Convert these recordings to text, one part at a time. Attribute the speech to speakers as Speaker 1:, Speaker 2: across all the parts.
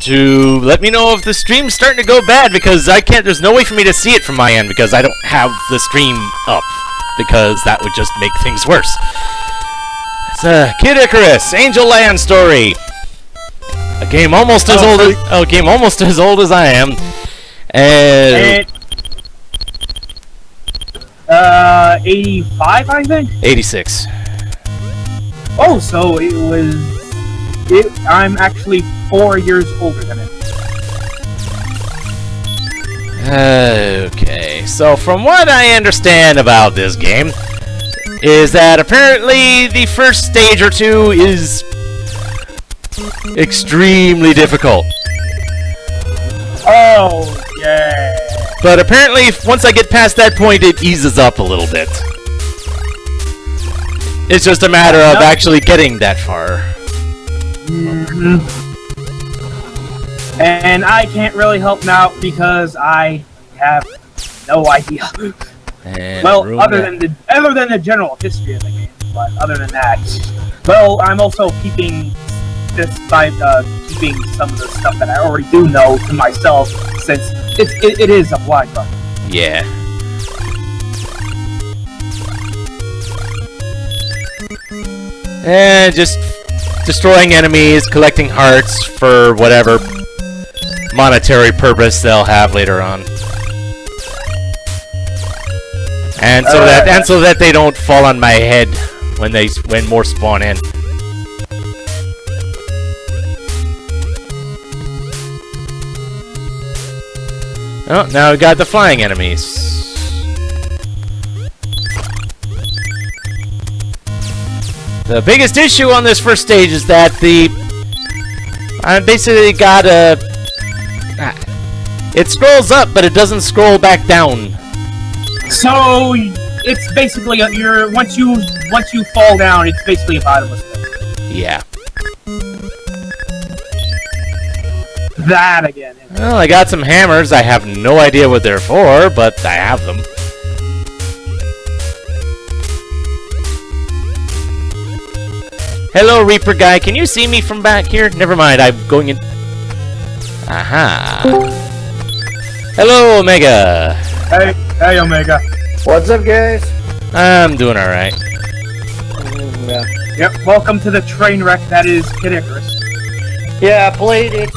Speaker 1: to let me know if the stream's starting to go bad, because I can't. There's no way for me to see it from my end because I don't have the stream up, because that would just make things worse. It's Kid Icarus, Angel Land story. A game almost as old as I am, and
Speaker 2: 85, I think.
Speaker 1: 86.
Speaker 2: Oh, so it was. I'm actually 4 years older than it.
Speaker 1: Okay, so from what I understand about this game, is that apparently the first stage or two is extremely difficult.
Speaker 2: Oh, yeah.
Speaker 1: But apparently, once I get past that point, it eases up a little bit. It's just a matter of actually getting that far.
Speaker 2: Mm-hmm. And I can't really help out because I have no idea. Well, other than the general history of the game, but other than that, well, I'm also keeping this by keeping some of the stuff that I already do know to myself, since it is a blind run.
Speaker 1: Yeah. And just destroying enemies, collecting hearts for whatever monetary purpose they'll have later on. And so that they don't fall on my head when more spawn in. Oh, now we got the flying enemies. The biggest issue on this first stage is that I basically got it scrolls up, but it doesn't scroll back down.
Speaker 2: So it's basically once you fall down, it's basically a bottomless pit.
Speaker 1: Yeah.
Speaker 2: That again.
Speaker 1: Well, I got some hammers. I have no idea what they're for, but I have them. Hello, Reaper guy. Can you see me from back here? Never mind. I'm going in. Aha. Hello, Omega.
Speaker 2: Hey, Omega.
Speaker 3: What's up, guys?
Speaker 1: I'm doing all right.
Speaker 3: Yeah.
Speaker 2: Yep. Welcome to the train wreck that is Kid Icarus.
Speaker 3: Yeah, I played it.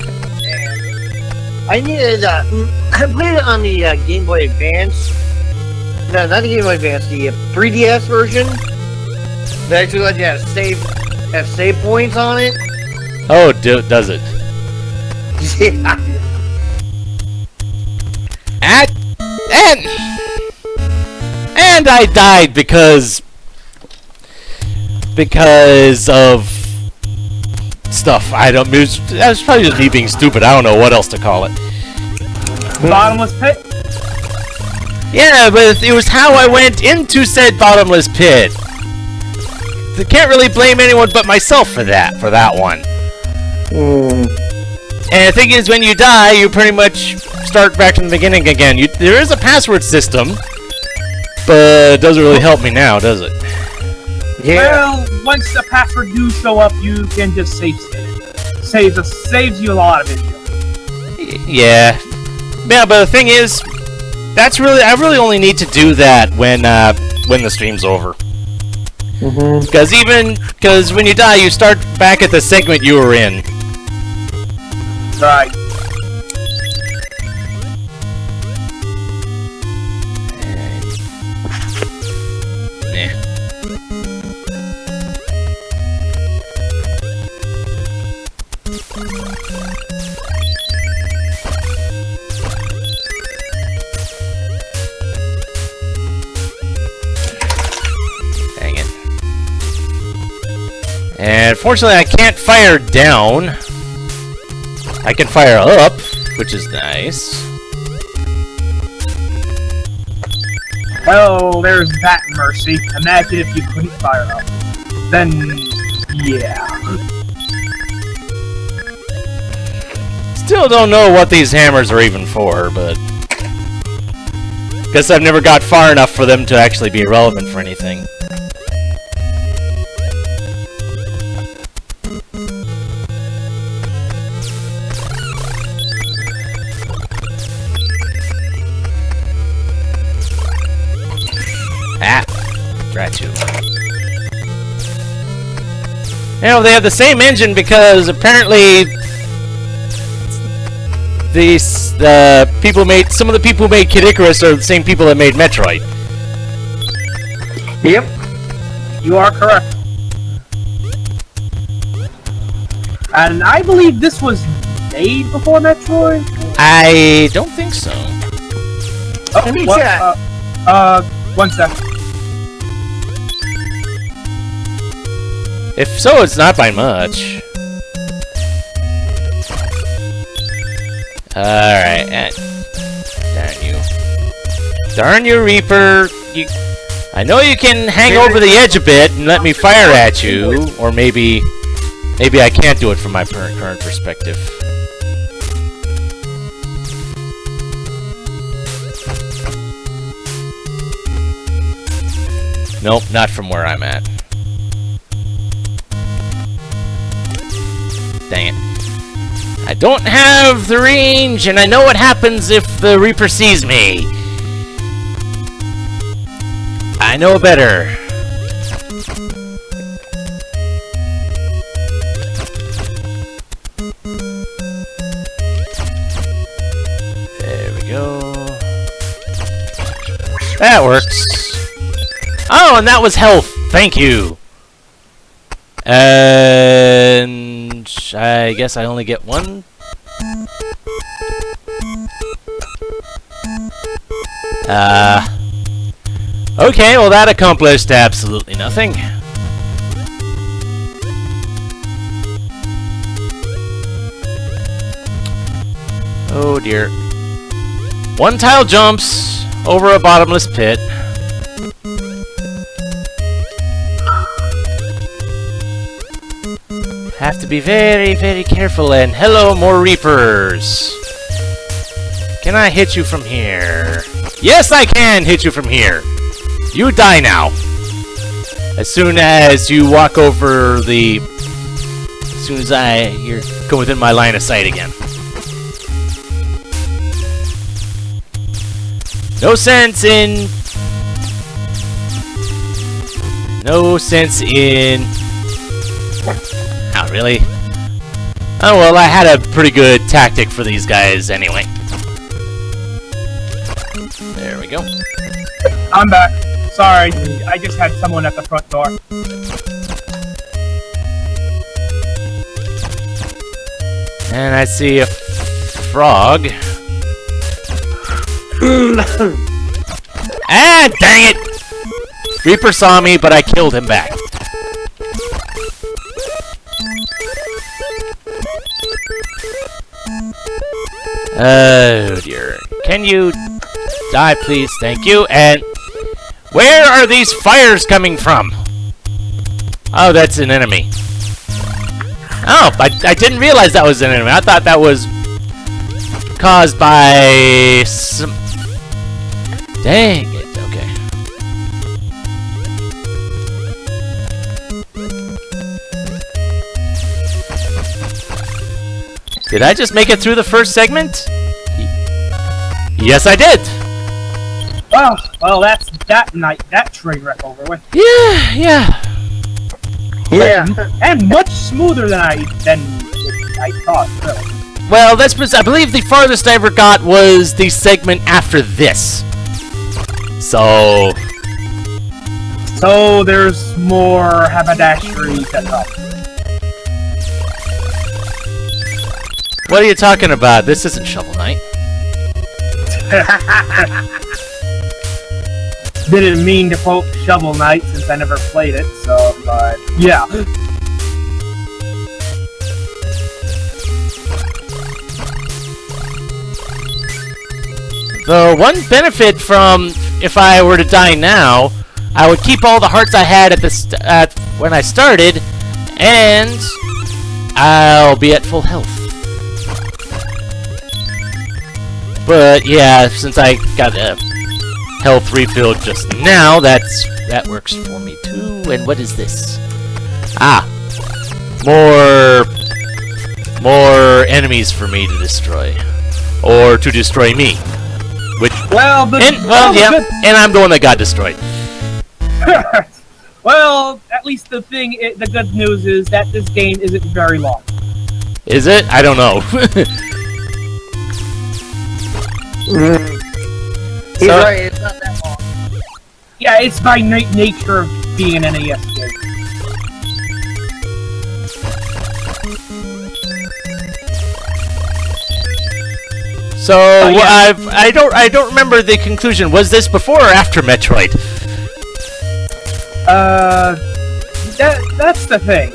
Speaker 3: I needed. I played it on the Game Boy Advance. No, not the Game Boy Advance. The 3DS version. They actually let you have save points on it.
Speaker 1: Oh, does it?
Speaker 3: Yeah.
Speaker 1: And I died because of stuff. That was probably just me being stupid. I don't know what else to call it.
Speaker 2: Bottomless pit?
Speaker 1: Yeah, but it was how I went into said bottomless pit. I can't really blame anyone but myself for that one. And the thing is, when you die, you pretty much start back from the beginning again. There is a password system, but it doesn't really help me now, does it?
Speaker 3: Yeah.
Speaker 2: Well, once the password do show up, you can just save it. Saves you a lot of it.
Speaker 1: Yeah. Yeah, but the thing is, I really only need to do that when the stream's over. Because when you die, you start back at the segment you were in.
Speaker 2: Right.
Speaker 1: And fortunately, I can't fire down. I can fire up, which is nice.
Speaker 2: Well, there's that mercy. Imagine if you couldn't fire up. Then, yeah.
Speaker 1: Still don't know what these hammers are even for, but guess I've never got far enough for them to actually be relevant for anything. You know, they have the same engine because apparently some of the people who made Kid Icarus are the same people that made Metroid.
Speaker 2: Yep. You are correct. And I believe this was made before Metroid?
Speaker 1: I don't think so.
Speaker 2: Oh,
Speaker 3: Let me
Speaker 2: what,
Speaker 3: check.
Speaker 2: 1 sec.
Speaker 1: If so, it's not by much. Alright, darn you. Darn you, Reaper. I know you can hang over the edge a bit and let me fire at you, or maybe I can't do it from my current perspective. Nope, not from where I'm at. Dang it. I don't have the range, and I know what happens if the Reaper sees me. I know better. There we go. That works. Oh, and that was health. Thank you. And I guess I only get one. Okay, well that accomplished absolutely nothing. Oh dear. One tile jumps over a bottomless pit. Have to be very, very careful, and hello, more Reapers! Can I hit you from here? Yes, I can hit you from here! You die now! As soon as you walk over the... As soon as you're go within my line of sight again. No sense in... No sense in... Not really. Oh well, I had a pretty good tactic for these guys anyway. There we go.
Speaker 2: I'm back. Sorry, I just had someone at the front door.
Speaker 1: And I see a frog. Ah, dang it! Reaper saw me, but I killed him back. Oh dear. Can you die, please? Thank you. And where are these fires coming from? Oh, that's an enemy. Oh, I didn't realize that was an enemy. I thought that was caused by some... Dang it. Okay. Did I just make it through the first segment? Yes, I did.
Speaker 2: Well, that's that train wreck over with.
Speaker 1: Yeah.
Speaker 2: And much smoother than I thought. Really.
Speaker 1: Well, I believe the farthest I ever got was the segment after this. So
Speaker 2: there's more haberdashery to come.
Speaker 1: What are you talking about? This isn't Shovel Knight.
Speaker 2: Didn't mean to quote Shovel Knight since I never played it, so, but yeah.
Speaker 1: The one benefit from if I were to die now, I would keep all the hearts I had at when I started, and I'll be at full health. But yeah, since I got a health refill just now, that works for me too. And what is this? Ah, more enemies for me to destroy, or to destroy me. Which and I'm the one that got destroyed.
Speaker 2: Well, at least the good news is that this game isn't very long.
Speaker 1: Is it? I don't know.
Speaker 3: He's right, it's not that long.
Speaker 2: Yeah, it's by nature of being an NES game.
Speaker 1: So
Speaker 2: yeah.
Speaker 1: I don't remember the conclusion. Was this before or after Metroid?
Speaker 2: That's the thing.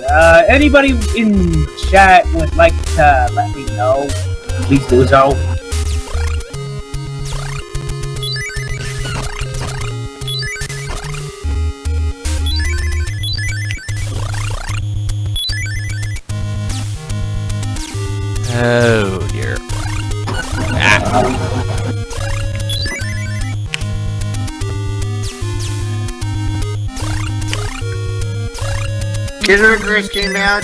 Speaker 2: Anybody in chat would like to let me know, please do so.
Speaker 1: Oh dear.
Speaker 3: Kid Icarus came out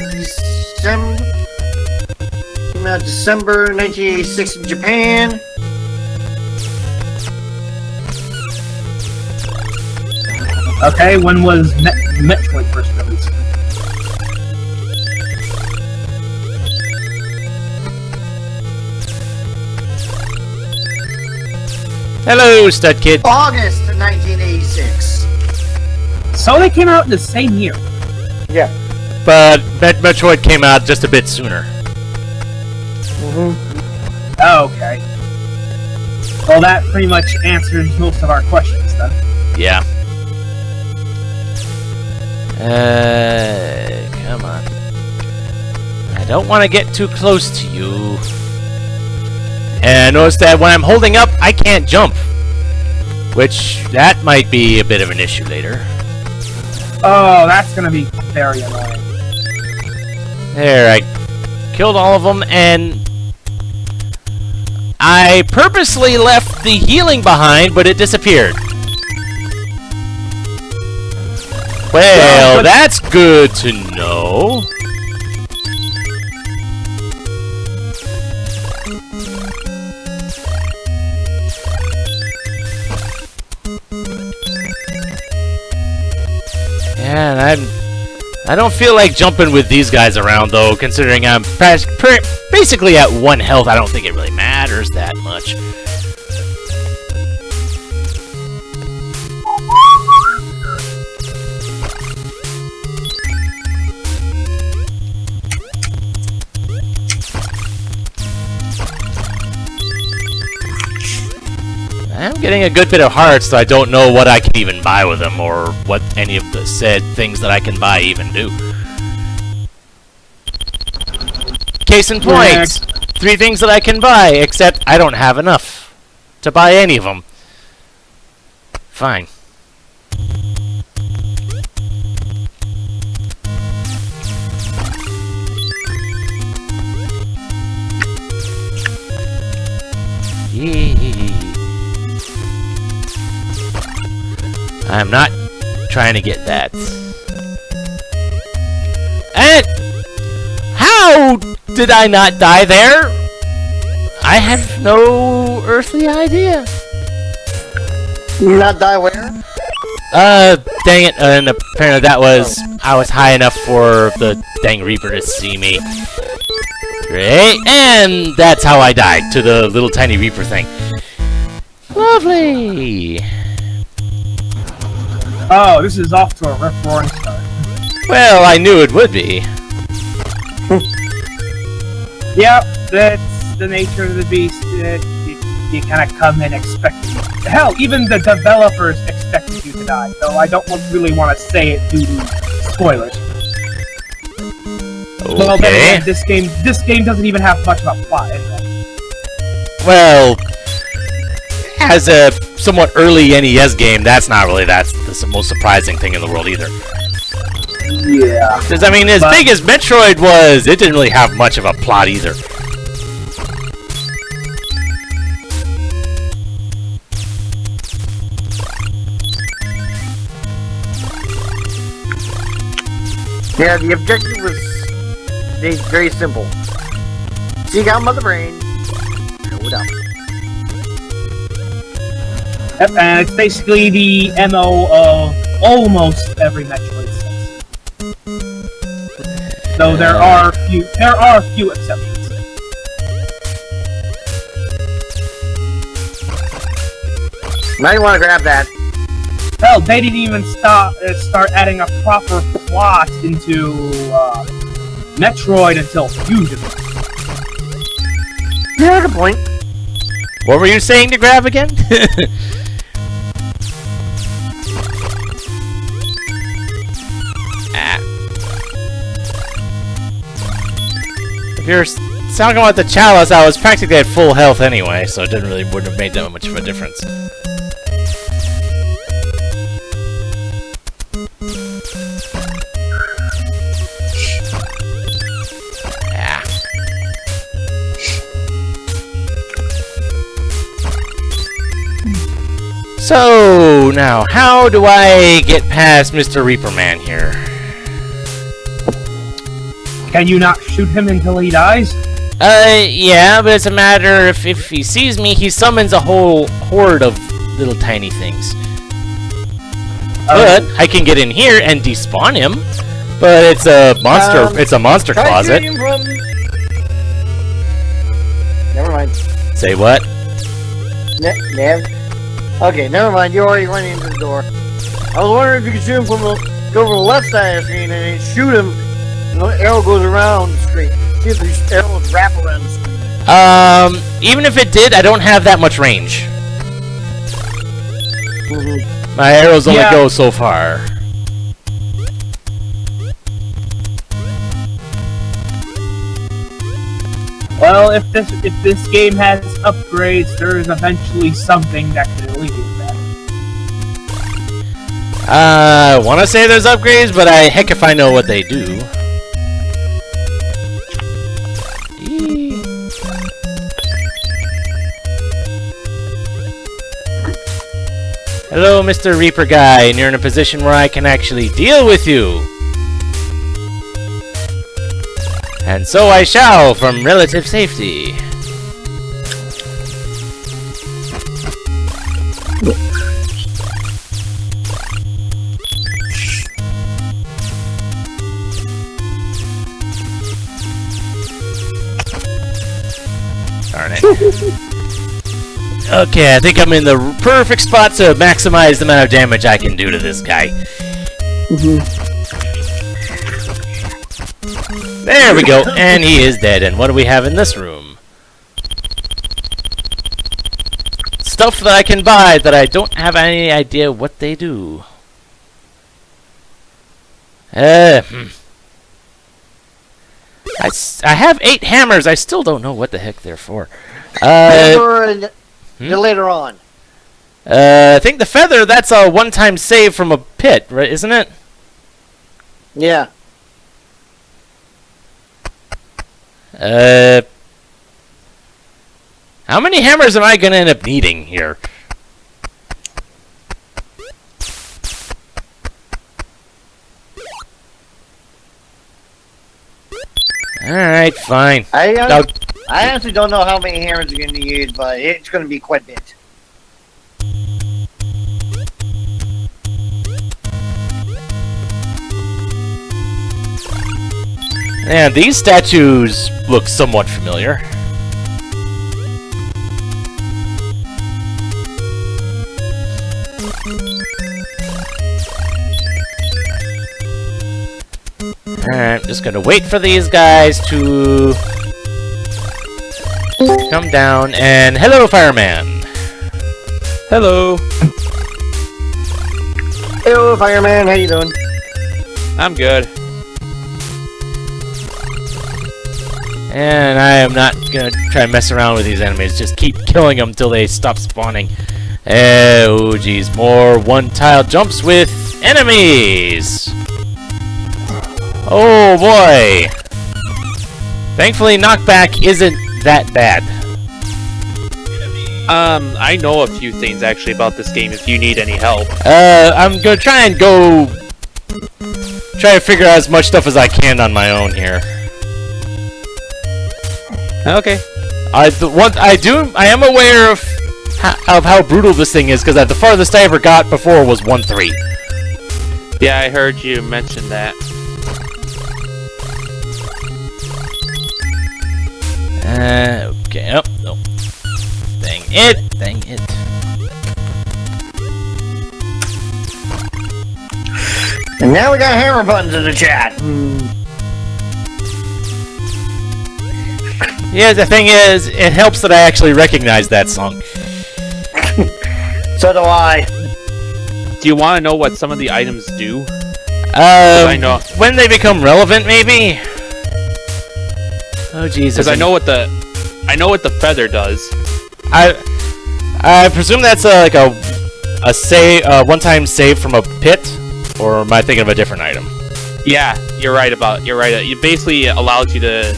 Speaker 3: December 1986 in Japan.
Speaker 2: Okay, when was Metroid first released?
Speaker 1: Hello, Stud Kid.
Speaker 3: August of 1986.
Speaker 2: So they came out in the same year.
Speaker 3: Yeah.
Speaker 1: But Metroid came out just a bit sooner.
Speaker 2: Okay. Well, that pretty much answers most of our questions, then.
Speaker 1: Yeah. Come on. I don't want to get too close to you. And notice that when I'm holding up, I can't jump. Which, that might be a bit of an issue later.
Speaker 2: Oh, that's gonna be very annoying.
Speaker 1: There, I killed all of them, and I purposely left the healing behind, but it disappeared. Well, that's good to know. Yeah, and I don't feel like jumping with these guys around, though, considering I'm basically at 1 health. I don't think it really matters that much. I'm getting a good bit of hearts, so I don't know what I can even buy with them, or what any of the said things that I can buy even do. Case in point, 3 things that I can buy, except I don't have enough to buy any of them. Fine. I'm not trying to get that. And how did I not die there? I have no earthly idea.
Speaker 3: Not die where?
Speaker 1: Dang it, and apparently that was... I was high enough for the dang Reaper to see me. Great, and that's how I died, to the little tiny Reaper thing. Lovely!
Speaker 2: Oh, this is off to a rip-roaring start.
Speaker 1: Well, I knew it would be.
Speaker 2: Yep, that's the nature of the beast. You kind of come in expecting... Hell, even the developers expected you to die, though I don't really want to say it due to spoilers.
Speaker 1: Okay.
Speaker 2: Well, then again, this game doesn't even have much of a plot anyway.
Speaker 1: Well, as a somewhat early NES game, that's not really the most surprising thing in the world either.
Speaker 2: Yeah.
Speaker 1: Because, I mean, as big as Metroid was, it didn't really have much of a plot either.
Speaker 3: Yeah, the objective was very simple. Seek out Mother Brain. Blow it up.
Speaker 2: Yep, and it's basically the MO of almost every Metroid since. Though there are a few exceptions.
Speaker 3: Might want to grab that.
Speaker 2: Hell, they didn't even start adding a proper plot into Metroid until Fusion.
Speaker 3: Yeah, good point.
Speaker 1: What were you saying to grab again? If you're talking about the chalice, I was practically at full health anyway, so it wouldn't have made that much of a difference. So, now, how do I get past Mr. Reaper Man here?
Speaker 2: Can you not shoot him until he dies?
Speaker 1: Yeah, but it's a matter if he sees me, he summons a whole horde of little tiny things. But I can get in here and despawn him, but it's a monster closet.
Speaker 3: Never mind.
Speaker 1: Say what?
Speaker 3: Nev. Okay, never mind. You already went into the door. I was wondering if you could shoot him from go over the left side of the screen and then shoot him, and the arrow goes around the screen. See if the arrows wrap around the screen.
Speaker 1: Even if it did, I don't have that much range. My arrows only go so far.
Speaker 2: Well, if this game has upgrades, there is eventually something that can alleviate that.
Speaker 1: I want to say there's upgrades, but heck if I know what they do. Hello, Mr. Reaper guy, and you're in a position where I can actually deal with you. And so I shall, from relative safety. Darn it. Okay, I think I'm in the perfect spot to maximize the amount of damage I can do to this guy. There we go, and he is dead. And what do we have in this room? Stuff that I can buy that I don't have any idea what they do. I have 8 hammers. I still don't know what the heck they're for.
Speaker 3: Later on.
Speaker 1: I think the feather, that's a one-time save from a pit, right? Isn't it?
Speaker 3: Yeah.
Speaker 1: How many hammers am I gonna end up needing here? Alright, fine.
Speaker 3: I honestly don't know how many hammers you're going to use, but it's going to be quite a bit.
Speaker 1: Yeah, these statues look somewhat familiar. Alright, just gonna wait for these guys to come down, and hello, fireman!
Speaker 4: Hello!
Speaker 3: Hello, fireman, how you doing?
Speaker 4: I'm good.
Speaker 1: And I am not gonna try and mess around with these enemies, just keep killing them until they stop spawning. Oh geez, more one-tile jumps with enemies! Oh boy! Thankfully, knockback isn't that bad.
Speaker 4: I know a few things actually about this game if you need any help.
Speaker 1: I'm gonna try to figure out as much stuff as I can on my own here.
Speaker 4: Okay.
Speaker 1: I am aware of how brutal this thing is, because the farthest I ever got before was 1-3.
Speaker 4: Yeah, I heard you mention that.
Speaker 1: Okay. Oh, no. Dang it! Dang it!
Speaker 3: And now we got hammer buttons in the chat.
Speaker 1: Yeah, the thing is, it helps that I actually recognize that song.
Speaker 3: So do I.
Speaker 4: Do you want to know what some of the items do?
Speaker 1: I
Speaker 4: know
Speaker 1: when they become relevant, maybe. Oh Jesus!
Speaker 4: Because I know what the feather does.
Speaker 1: I presume that's like a save, one-time save from a pit, or am I thinking of a different item?
Speaker 4: Yeah, you're right. It basically allows you to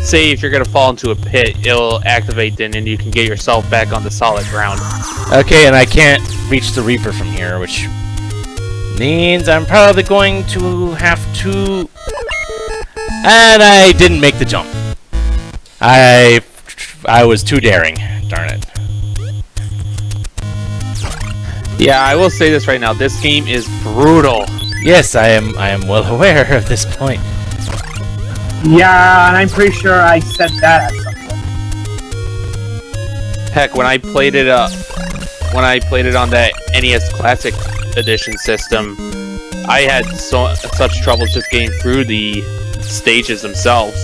Speaker 4: say if you're gonna fall into a pit, it'll activate then, and you can get yourself back on the solid ground.
Speaker 1: Okay, and I can't reach the Reaper from here, which means I'm probably going to have to. And I didn't make the jump. I was too daring. Darn it.
Speaker 4: Yeah, I will say this right now. This game is brutal.
Speaker 1: Yes, I am well aware of this point.
Speaker 2: Yeah, and I'm pretty sure I said that at some point.
Speaker 4: Heck, when I played it on that NES Classic Edition system, I had such trouble just getting through the stages themselves.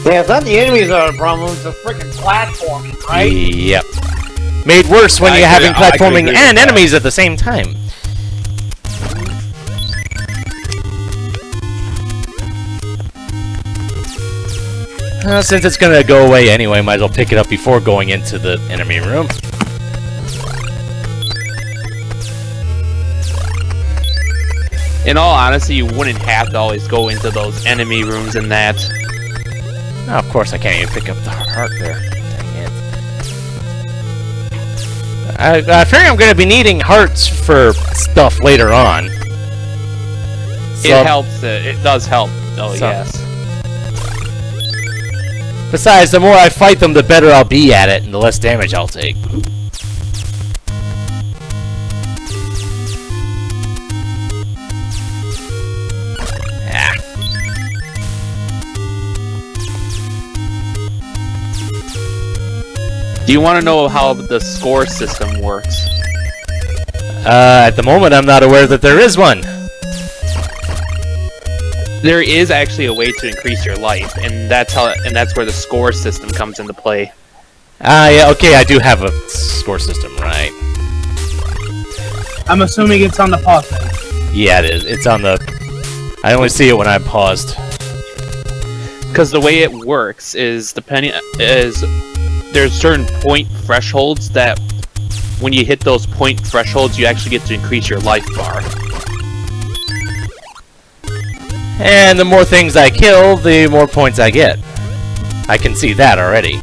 Speaker 3: Yeah, it's not the enemies that are the problem, it's the freaking platforming, right?
Speaker 1: Yep. Made worse when you're having platforming and enemies at the same time. Since it's gonna go away anyway, might as well pick it up before going into the enemy room.
Speaker 4: In all honesty, you wouldn't have to always go into those enemy rooms and that.
Speaker 1: Oh, of course, I can't even pick up the heart there. Dang it. I figure I'm going to be needing hearts for stuff later on.
Speaker 4: It helps. It does help. Oh, yes.
Speaker 1: Besides, the more I fight them, the better I'll be at it, and the less damage I'll take.
Speaker 4: Do you want to know how the score system works?
Speaker 1: At the moment, I'm not aware that there is one.
Speaker 4: There is actually a way to increase your life, and that's where the score system comes into play.
Speaker 1: Yeah, okay, I do have a score system, right?
Speaker 2: I'm assuming it's on the pause menu.
Speaker 1: Yeah, it is. It's on the... I only see it when I'm paused.
Speaker 4: Because the way it works is there's certain point thresholds that when you hit those point thresholds, you actually get to increase your life bar.
Speaker 1: And the more things I kill, the more points I get. I can see that already.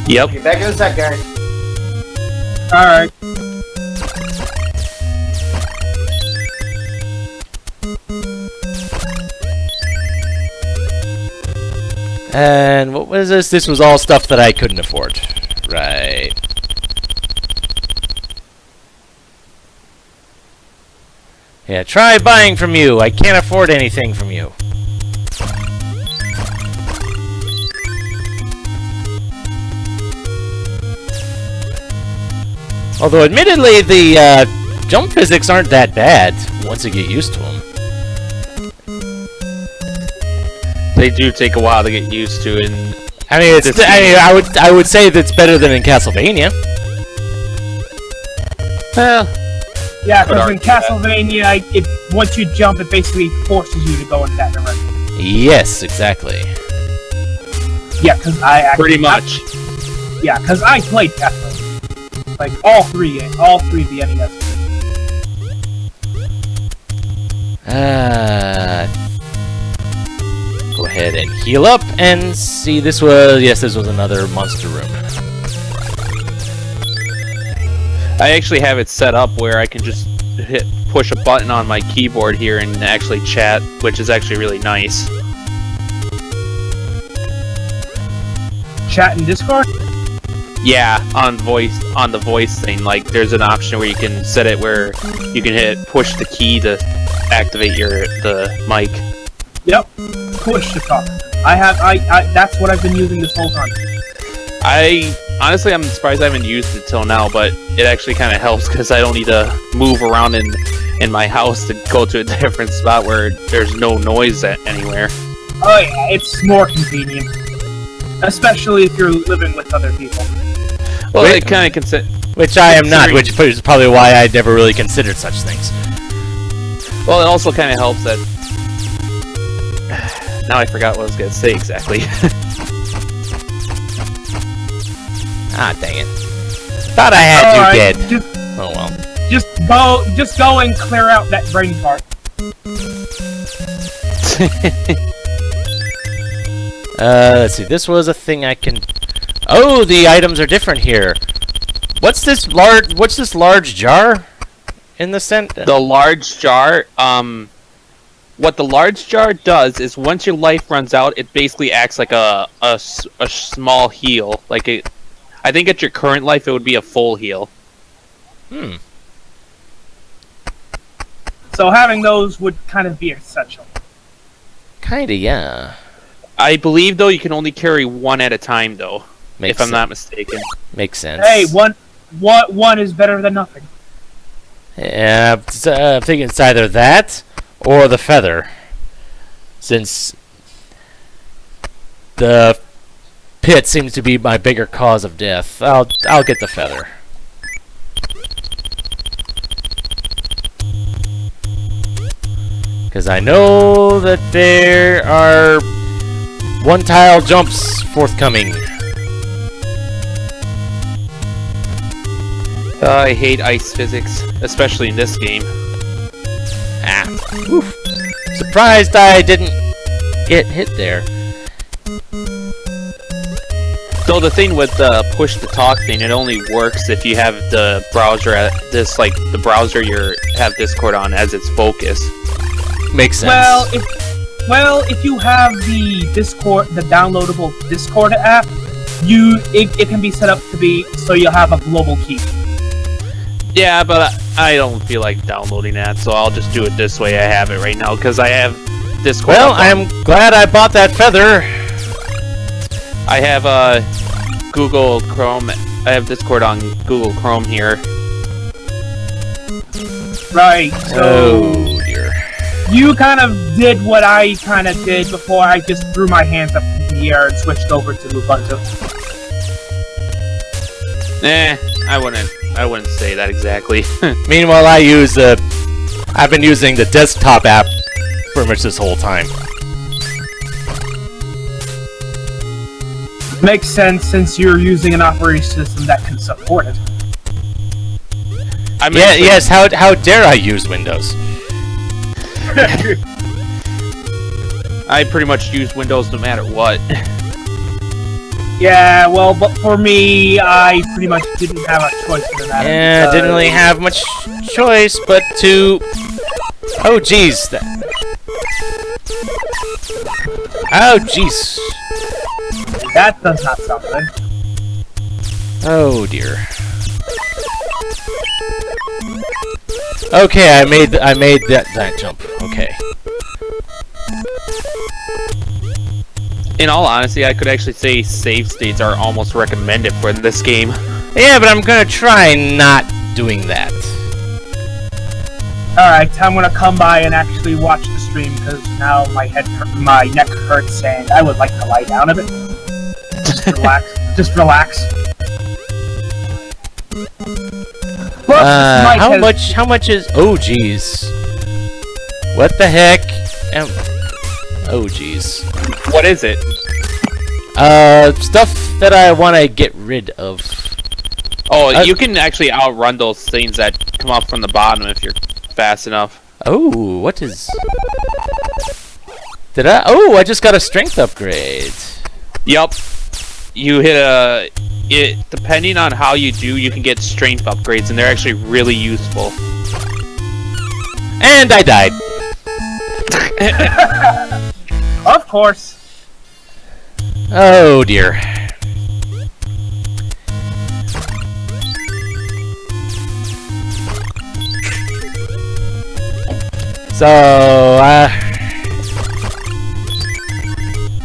Speaker 4: Yep.
Speaker 3: Okay, back in a sec, guys.
Speaker 2: Alright.
Speaker 1: And what was this? This was all stuff that I couldn't afford. Right. Yeah, try buying from you. I can't afford anything from you. Although, admittedly, the jump physics aren't that bad once you get used to them.
Speaker 4: They do take a while to get used to, and
Speaker 1: I mean, I would say that's better than in Castlevania.
Speaker 4: Well,
Speaker 2: yeah, because in Castlevania, once you jump, it basically forces you to go in that direction.
Speaker 1: Yes, exactly.
Speaker 2: Yeah, because I actually...
Speaker 4: Pretty much.
Speaker 2: Yeah, because I played Castlevania. Like, all three of the NES.
Speaker 1: Go ahead and heal up and see. This was another monster room.
Speaker 4: I actually have it set up where I can just push a button on my keyboard here and actually chat, which is actually really nice.
Speaker 2: chat and Discord?
Speaker 4: Yeah, on the voice thing. Like, there's an option where you can set it where you can push the key to activate the mic.
Speaker 2: Yep, push to talk. That's what I've been using this whole time.
Speaker 4: Honestly, I'm surprised I haven't used it till now, but it actually kind of helps because I don't need to move around in my house to go to a different spot where there's no noise anywhere.
Speaker 2: Oh yeah, it's more convenient. Especially if you're living with other people.
Speaker 4: Well, it kind of
Speaker 1: which I am not, which is probably why I never really considered such things.
Speaker 4: Well, it also kind of helps that... Now I forgot what I was going to say exactly.
Speaker 1: Ah, dang it. Thought I had you dead. Oh well.
Speaker 2: Just go and clear out that brain part.
Speaker 1: Let's see. This was a thing I can... Oh, the items are different here. What's this large jar in the center?
Speaker 4: The large jar, what the large jar does is once your life runs out, it basically acts like a small heal. Like I think at your current life, it would be a full heal.
Speaker 2: So having those would kind of be essential.
Speaker 1: Kinda, yeah.
Speaker 4: I believe, though, you can only carry one at a time, though.
Speaker 1: Makes
Speaker 4: if I'm not mistaken.
Speaker 1: Makes sense.
Speaker 2: Hey, one is better than nothing.
Speaker 1: Yeah, I'm thinking it's either that or the feather. Since the pit seems to be my bigger cause of death, I'll get the feather. Because I know that there are one-tile jumps forthcoming.
Speaker 4: I hate ice physics, especially in this game.
Speaker 1: Ah, oof. Surprised I didn't get hit there.
Speaker 4: So the thing with the push to talk thing, it only works if you have the browser at this, like the browser you have Discord on as its focus.
Speaker 1: Makes sense.
Speaker 2: Well, if you have the Discord, the downloadable Discord app, it can be set up to be so you'll have a global key.
Speaker 4: Yeah, but I don't feel like downloading that, so I'll just do it this way. I have it right now because I have Discord.
Speaker 1: Well, I am glad I bought that feather.
Speaker 4: I have Google Chrome. I have Discord on Google Chrome here.
Speaker 2: Right. So
Speaker 1: Oh dear.
Speaker 2: you kind of did what I kind of did before. I just threw my hands up in the air and switched over to Ubuntu.
Speaker 4: I wouldn't say that exactly.
Speaker 1: Meanwhile, I've been using the desktop app pretty much this whole time.
Speaker 2: Makes sense since you're using an operating system that can support it.
Speaker 4: I mean,
Speaker 1: Yeah, yes. How dare I use Windows?
Speaker 4: I pretty much use Windows no matter what.
Speaker 2: Yeah, well, but for me, I pretty much didn't have a choice in the matter.
Speaker 1: Yeah, didn't really have much choice but to... Oh, jeez. Oh, jeez.
Speaker 2: That does not sound good.
Speaker 1: Oh, dear. Okay, I made that jump. Okay.
Speaker 4: In all honesty, I could actually say save states are almost recommended for this game.
Speaker 1: Yeah, but I'm gonna try not doing that.
Speaker 2: Alright, I'm gonna come by and actually watch the stream because now my neck hurts and I would like to lie down a bit. Just relax. Just relax. Plus,
Speaker 1: how much is... Oh, jeez. What the heck? Oh, jeez.
Speaker 4: What is it?
Speaker 1: Stuff that I want to get rid of.
Speaker 4: Oh, you can actually outrun those things that come up from the bottom if you're fast enough.
Speaker 1: Oh, what is... Did I... Oh, I just got a strength upgrade.
Speaker 4: Yup. You hit depending on how you do, you can get strength upgrades, and they're actually really useful.
Speaker 1: And I died.
Speaker 2: Of course.
Speaker 1: Oh, dear. So,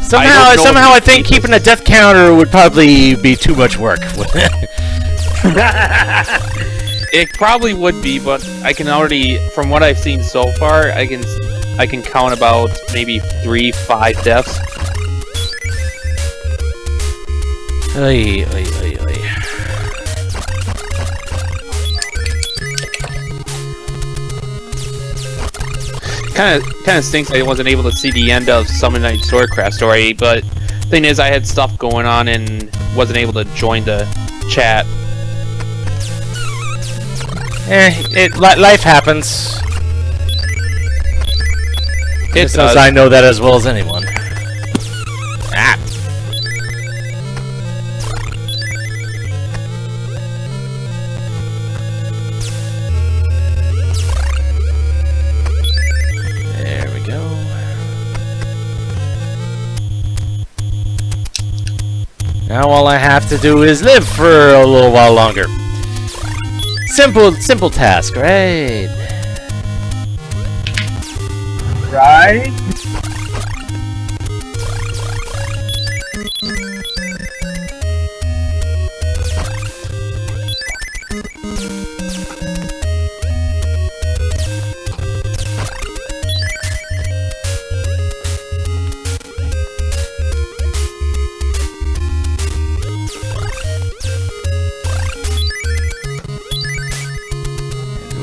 Speaker 1: somehow I think keeping a death counter would probably be too much work.
Speaker 4: It probably would be, but I can already, from what I've seen so far, I can count about maybe 3-5 deaths.
Speaker 1: Oy, oy, oy, oy.
Speaker 4: Kind of stinks I wasn't able to see the end of Summon Night Swordcraft story, but thing is I had stuff going on and wasn't able to join the chat.
Speaker 1: Life happens.
Speaker 4: It
Speaker 1: As
Speaker 4: does.
Speaker 1: I know that as well as anyone. Ah. There we go. Now all I have to do is live for a little while longer. Simple task, right?
Speaker 2: Right?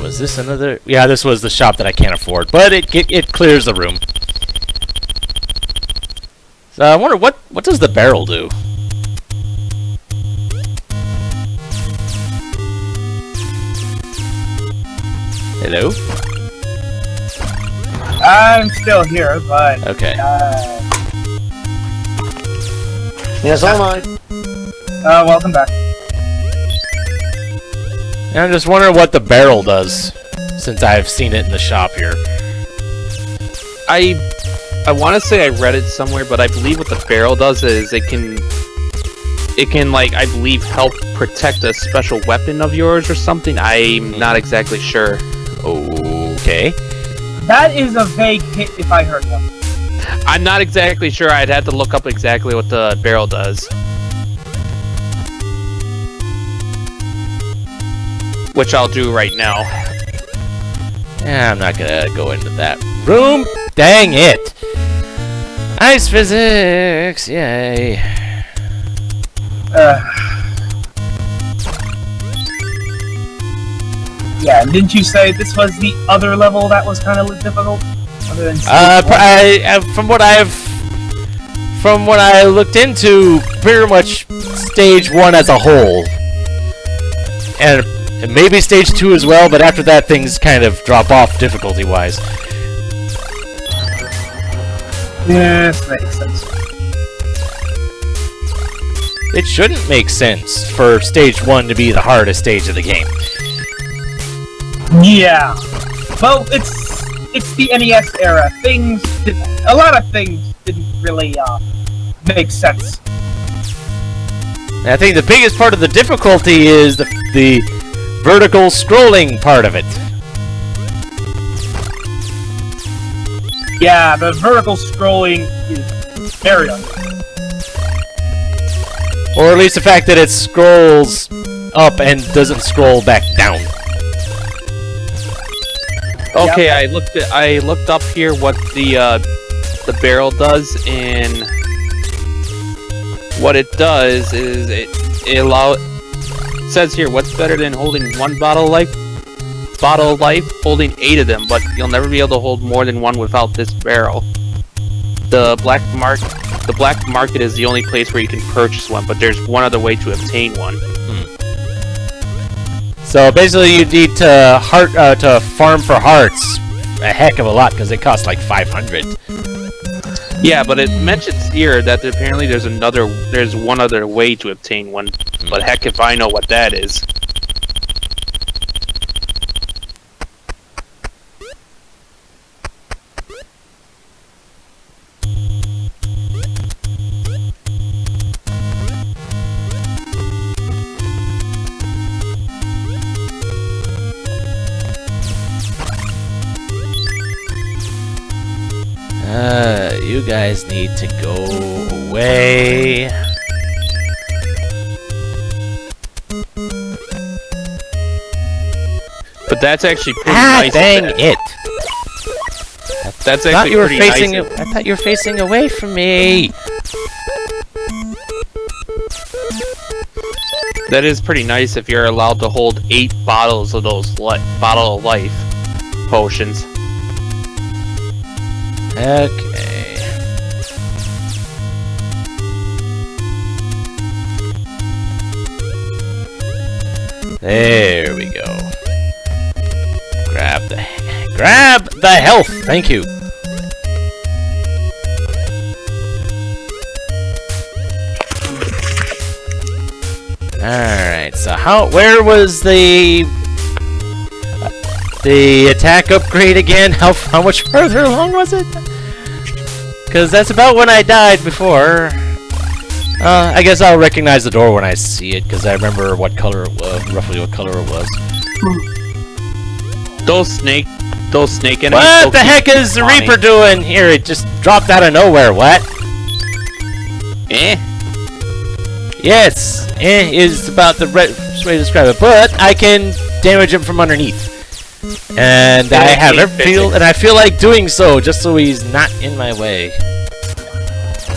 Speaker 1: Was this another? Yeah, this was the shop that I can't afford, but it clears the room. So I wonder what does the barrel do? Hello?
Speaker 2: I'm still here, but...
Speaker 1: Okay.
Speaker 3: Yes, am I.
Speaker 2: Welcome back.
Speaker 1: And I'm just wondering what the barrel does, since I've seen it in the shop here.
Speaker 4: I want to say I read it somewhere, but I believe what the barrel does is it can like, I believe, help protect a special weapon of yours or something. I'm not exactly sure.
Speaker 1: Okay.
Speaker 2: That is a vague hit if I heard one.
Speaker 4: I'm not exactly sure. I'd have to look up exactly what the barrel does. Which I'll do right now.
Speaker 1: Yeah, I'm not gonna go into that room. Dang it! Ice physics, yay.
Speaker 2: Yeah, didn't you say this was the other level that was kind of difficult? Other than
Speaker 1: from what I looked into, pretty much stage 1 as a whole, and maybe stage 2 as well. But after that, things kind of drop off difficulty-wise.
Speaker 2: Yes, makes sense.
Speaker 1: It shouldn't make sense for stage 1 to be the hardest stage of the game.
Speaker 2: Yeah. Well, it's the NES era. A lot of things didn't really make sense.
Speaker 1: And I think the biggest part of the difficulty is the vertical scrolling part of it.
Speaker 2: Yeah, the vertical scrolling is very unusual.
Speaker 1: Or at least the fact that it scrolls up and doesn't scroll back down.
Speaker 4: Okay, yep. I looked up here what the barrel does, and what it does is it says here, what's better than holding one bottle of life, holding 8 of them, but you'll never be able to hold more than one without this barrel. The black market is the only place where you can purchase one, but there's one other way to obtain one.
Speaker 1: So basically, you need to farm for hearts a heck of a lot because it costs like 500.
Speaker 4: Yeah, but it mentions here that apparently there's one other way to obtain one, but heck if I know what that is.
Speaker 1: You guys need to go away.
Speaker 4: But that's actually pretty nice.
Speaker 1: Dang it!
Speaker 4: That's
Speaker 1: I thought
Speaker 4: actually
Speaker 1: you were
Speaker 4: pretty
Speaker 1: facing.
Speaker 4: nice.
Speaker 1: I thought you were facing away from me.
Speaker 4: That is pretty nice if you're allowed to hold 8 bottles of those bottle of life potions.
Speaker 1: Okay. There we go. Grab the health. Thank you. Alright, so where was the attack upgrade again? How much further along was it? Because that's about when I died before. I guess I'll recognize the door when I see it, because I remember what color it was, roughly what color it was.
Speaker 4: Those snake enemies.
Speaker 1: What the heck is the Reaper doing here? It just dropped out of nowhere. What? Yes, is about the right way to describe it, but I can damage him from underneath. And I have I feel like doing so, just so he's not in my way.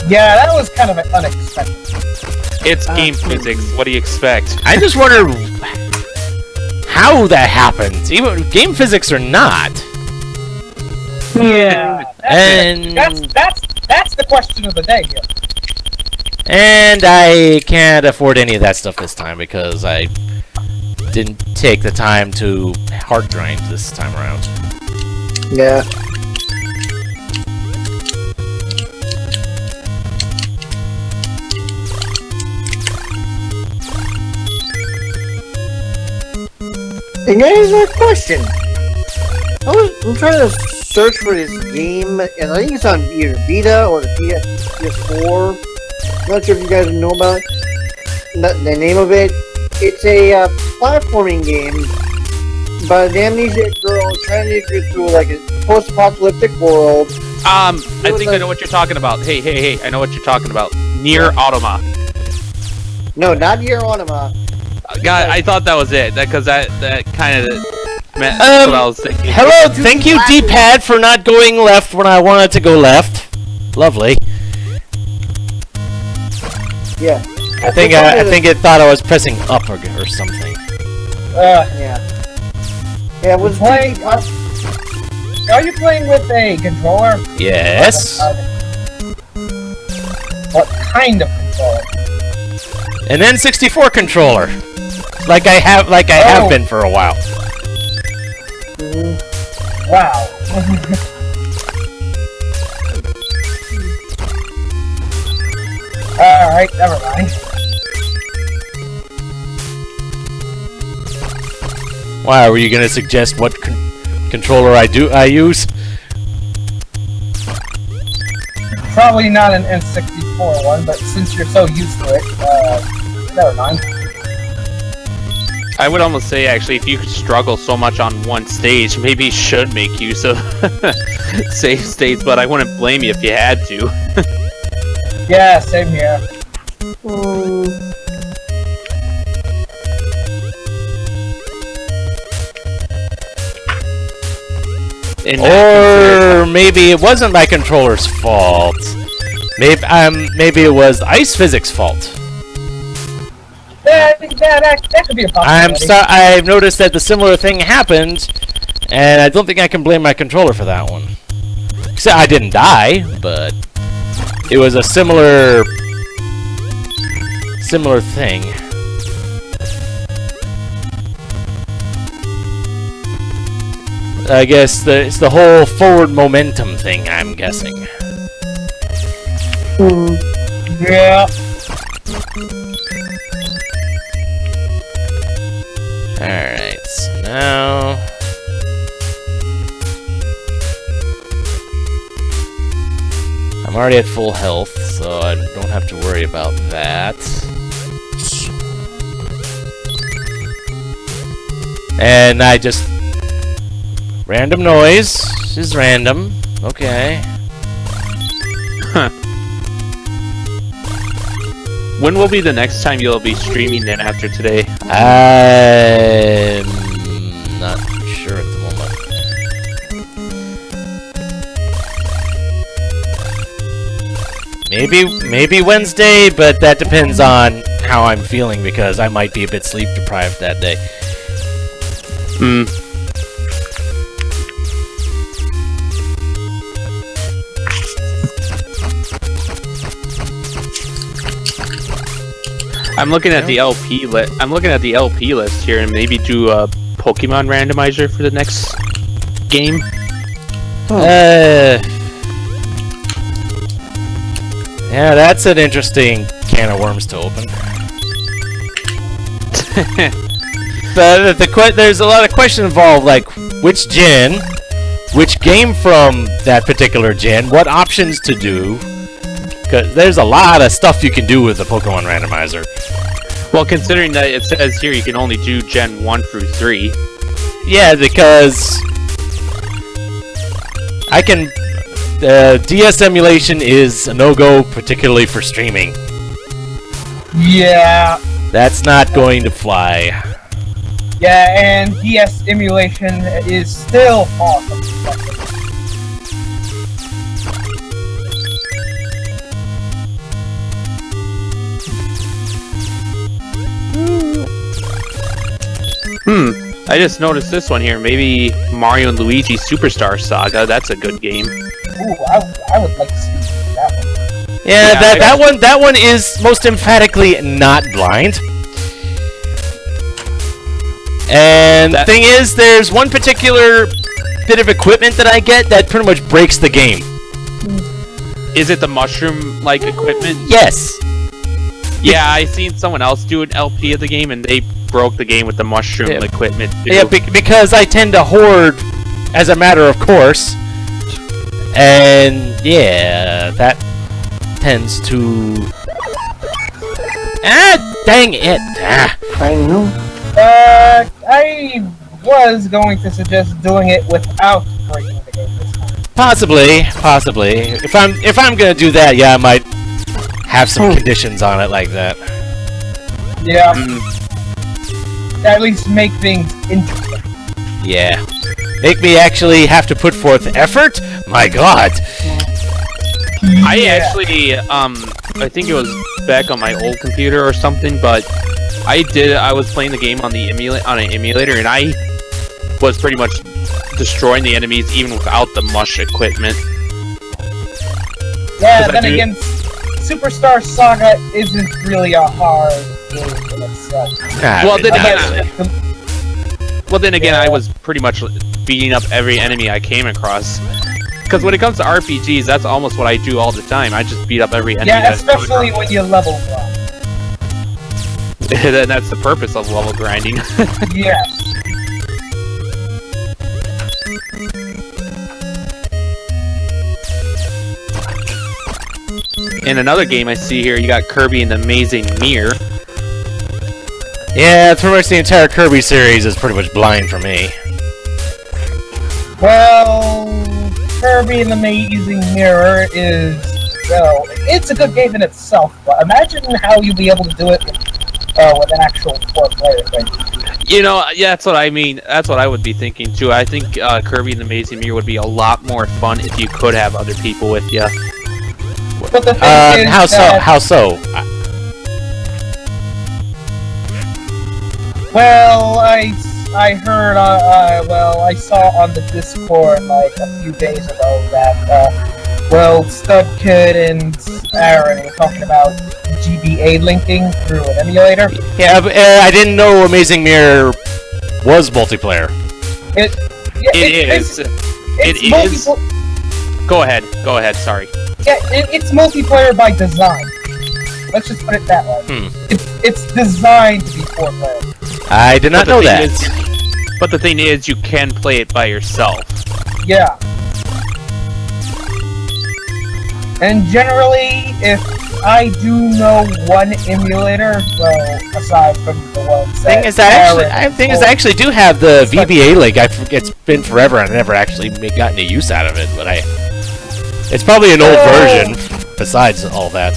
Speaker 2: Yeah, that was kind of unexpected.
Speaker 4: It's game physics. What do you expect?
Speaker 1: I just wonder how that happened, even game physics or not.
Speaker 2: Yeah,
Speaker 1: And
Speaker 2: that's the question of the day here.
Speaker 1: And I can't afford any of that stuff this time because I didn't take the time to hard grind this time around.
Speaker 3: Yeah. Hey guys, a question. I'm trying to search for this game, and I think it's on either Vita or the PS4. I'm not sure if you guys know about it. The name of it. It's a platforming game about an amnesiac girl trying to get through like a post-apocalyptic world.
Speaker 4: I think I know what you're talking about. Hey, I know what you're talking about. Nier Automata.
Speaker 3: No, not Nier Automata.
Speaker 4: God, I thought that was it. Because that kind of meant what I was thinking.
Speaker 1: Hello, thank you, D-pad, for not going left when I wanted to go left. Lovely.
Speaker 3: Yeah.
Speaker 1: I think it thought I was pressing up or something.
Speaker 3: Yeah. Yeah, it was
Speaker 2: playing. Are you playing with a controller?
Speaker 1: Yes.
Speaker 2: What kind of controller?
Speaker 1: An N64 controller, like I have been for a while.
Speaker 2: Wow. Alright, never mind.
Speaker 1: Why, were you gonna suggest what controller I use?
Speaker 2: Probably not an N64 one, but since you're so used to it, never mind.
Speaker 4: I would almost say, actually, if you struggle so much on one stage, maybe you should make use of save states, but I wouldn't blame you if you had to.
Speaker 2: Yeah, same here.
Speaker 1: Or maybe it wasn't my controller's fault. Maybe it was ice physics' fault.
Speaker 2: That could be a possibility.
Speaker 1: I've noticed that the similar thing happened, and I don't think I can blame my controller for that one. Except I didn't die, but it was a similar thing. I guess it's the whole forward momentum thing, I'm guessing.
Speaker 2: Yeah.
Speaker 1: Alright, so now... I'm already at full health, so I don't have to worry about that. And I just... Random noise is random. Okay.
Speaker 4: When will be the next time you'll be streaming then after today?
Speaker 1: I'm not sure at the moment. Maybe Wednesday, but that depends on how I'm feeling because I might be a bit sleep deprived that day.
Speaker 4: I'm looking at the LP list. I'm looking at the LP list here, and maybe do a Pokemon randomizer for the next game.
Speaker 1: Yeah, that's an interesting can of worms to open. But there's a lot of questions involved, like which gen, which game from that particular gen, what options to do. Because there's a lot of stuff you can do with the Pokemon randomizer.
Speaker 4: Well, considering that it says here you can only do Gen 1 through 3.
Speaker 1: Yeah, because I can... DS emulation is a no-go, particularly for streaming.
Speaker 2: Yeah.
Speaker 1: That's not going to fly.
Speaker 2: Yeah, and DS emulation is still awesome.
Speaker 4: I just noticed this one here. Maybe Mario and Luigi Superstar Saga. That's a good game.
Speaker 2: Ooh, I would like to see that one.
Speaker 1: Yeah, that one is most emphatically not blind. And the thing is, there's one particular bit of equipment that I get that pretty much breaks the game.
Speaker 4: Is it the mushroom-like equipment?
Speaker 1: Yes.
Speaker 4: Yeah, I seen someone else do an LP of the game, and they broke the game with the mushroom equipment too.
Speaker 1: Yeah, because I tend to hoard as a matter of course. And yeah, that tends to... dang it!
Speaker 3: I know.
Speaker 2: I was going to suggest doing it without breaking the game this time.
Speaker 1: Possibly. If I'm gonna do that, yeah, I might have some conditions on it like that.
Speaker 2: Yeah. At least make things interesting.
Speaker 1: Yeah. Make me actually have to put forth effort? My god!
Speaker 4: I actually, I think it was back on my old computer or something, but I was playing the game on an emulator, and I was pretty much destroying the enemies even without the mush equipment.
Speaker 2: Yeah, then again, Superstar Saga isn't really a hard game in itself.
Speaker 4: Well, then again, I was pretty much beating up every enemy I came across. Because when it comes to RPGs, that's almost what I do all the time. I just beat up every enemy.
Speaker 2: Yeah, especially when you level up.
Speaker 4: Then that's the purpose of level grinding.
Speaker 2: Yes.
Speaker 4: In another game I see here, you got Kirby and the Amazing Mirror.
Speaker 1: Yeah, pretty much the entire Kirby series is pretty much blind for me.
Speaker 2: Well, Kirby and the Amazing Mirror is, well, it's a good game in itself, but imagine how you'll be able to do it with an actual 4-player thing.
Speaker 4: You know, yeah, that's what I mean. That's what I would be thinking too. I think Kirby and the Amazing Mirror would be a lot more fun if you could have other people with you.
Speaker 2: But the thing is
Speaker 1: how so?
Speaker 2: Well, I heard, well, I saw on the Discord, like, a few days ago that, well, StubKid and Aaron were talking about GBA linking through an emulator.
Speaker 1: Yeah, I didn't know Amazing Mirror was multiplayer.
Speaker 4: It is. Go ahead, sorry.
Speaker 2: Yeah, it's multiplayer by design. Let's just put it that way. It's designed to be 4-player.
Speaker 1: I did not know that.
Speaker 4: But the thing is, you can play it by yourself.
Speaker 2: Yeah. And generally, if I do know one emulator, well, aside from the ones that
Speaker 1: I actually do have the VBA link. It's been forever and I never actually got any use out of it, but it's probably an old version, besides all that.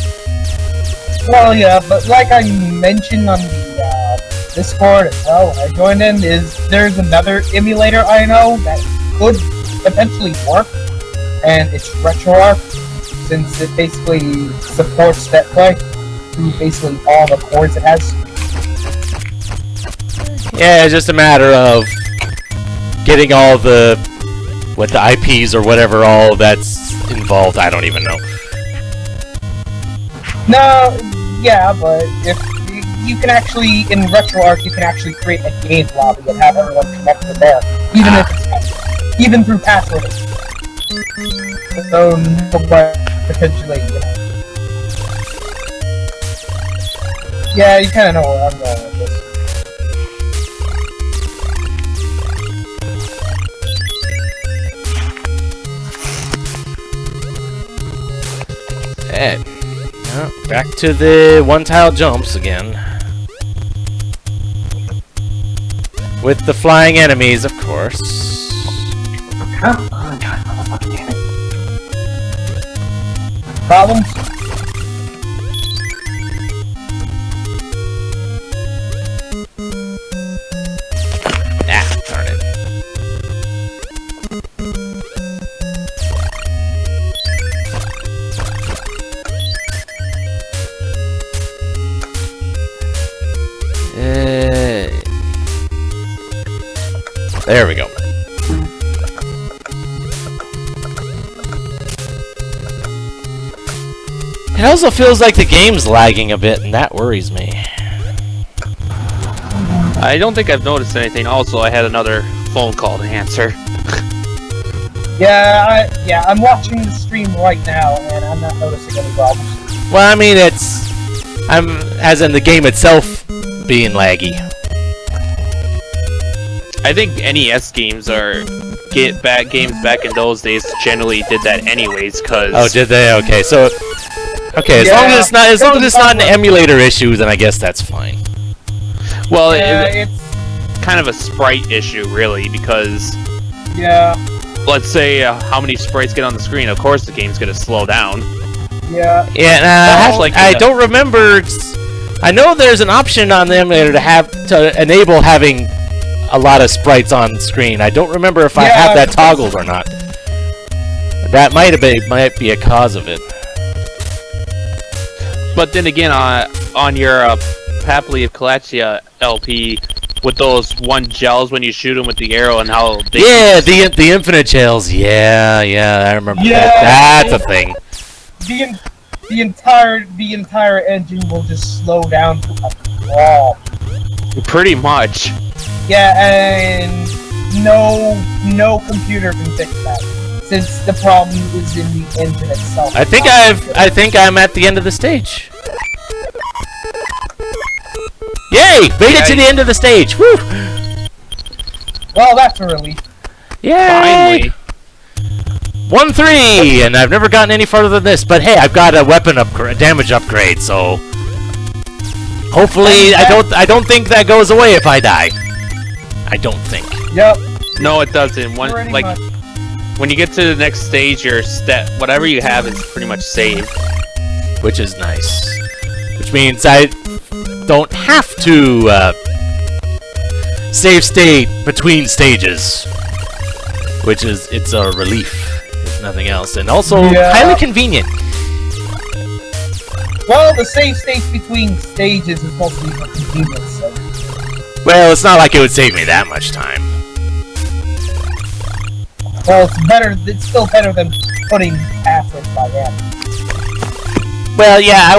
Speaker 2: Well, yeah, but like I mentioned on the Discord as well when I joined in, there's another emulator I know that could potentially work, and it's RetroArch, since it basically supports step play through basically all the chords it has.
Speaker 1: Yeah, it's just a matter of getting all the IPs or whatever all that's involved. I don't even know.
Speaker 2: No, yeah, but if you can actually, in RetroArch, you can actually create a game lobby and have everyone connected there, even if it's, even through password. So, potentially, you know. Yeah, you kind of know where I'm going with this.
Speaker 1: Hey. Back to the one-tile jumps again. With the flying enemies, of course.
Speaker 2: Come on, fucking damn it. Problems?
Speaker 1: Ah, darn it. There we go. It also feels like the game's lagging a bit, and that worries me.
Speaker 4: I don't think I've noticed anything. Also, I had another phone call to answer.
Speaker 2: Yeah, I'm watching the stream right now, and I'm not noticing any problems.
Speaker 1: Well, I mean, as in the game itself being laggy.
Speaker 4: I think NES games are games back in those days generally did that anyways, cause
Speaker 1: Oh, did they? Okay, so as long as it's not an emulator issue, then I guess that's fine.
Speaker 4: well,
Speaker 2: Yeah,
Speaker 4: it's kind of a sprite issue really, because
Speaker 2: yeah,
Speaker 4: let's say how many sprites get on the screen. Of course, the game's gonna slow down.
Speaker 2: yeah.
Speaker 1: Yeah,
Speaker 4: like
Speaker 1: I don't remember. I know there's an option on the emulator to enable having a lot of sprites on screen. I don't remember if I have that toggled or not. That might be a cause of it.
Speaker 4: But then again, on your Papali of Kalachia LP, with those one gels when you shoot them with the arrow and how they...
Speaker 1: Yeah, the infinite gels. Yeah, I remember that. That's a thing.
Speaker 2: The entire engine will just slow down to a crawl.
Speaker 4: Pretty much.
Speaker 2: Yeah, and no computer can fix that, since the problem is in the engine itself.
Speaker 1: I think I'm at the end of the stage. Yay! Made it to the end of the stage. Woo!
Speaker 2: Well, that's a relief.
Speaker 1: Yay!
Speaker 4: Finally.
Speaker 1: 1-3, and I've never gotten any further than this. But hey, I've got a weapon damage upgrade, so hopefully I don't think that goes away if I die. I don't think.
Speaker 2: Yep.
Speaker 4: No, it doesn't.
Speaker 2: Pretty much.
Speaker 4: When you get to the next stage, your whatever you have is pretty much saved.
Speaker 1: Which is nice. Which means I don't have to save state between stages. Which is, it's a relief, if nothing else. And also highly convenient.
Speaker 2: Well, the save states between stages is mostly for convenience, so.
Speaker 1: Well, it's not like it would save me that much time.
Speaker 2: Well, it's still better than putting passwords by hand.
Speaker 1: Well, yeah, I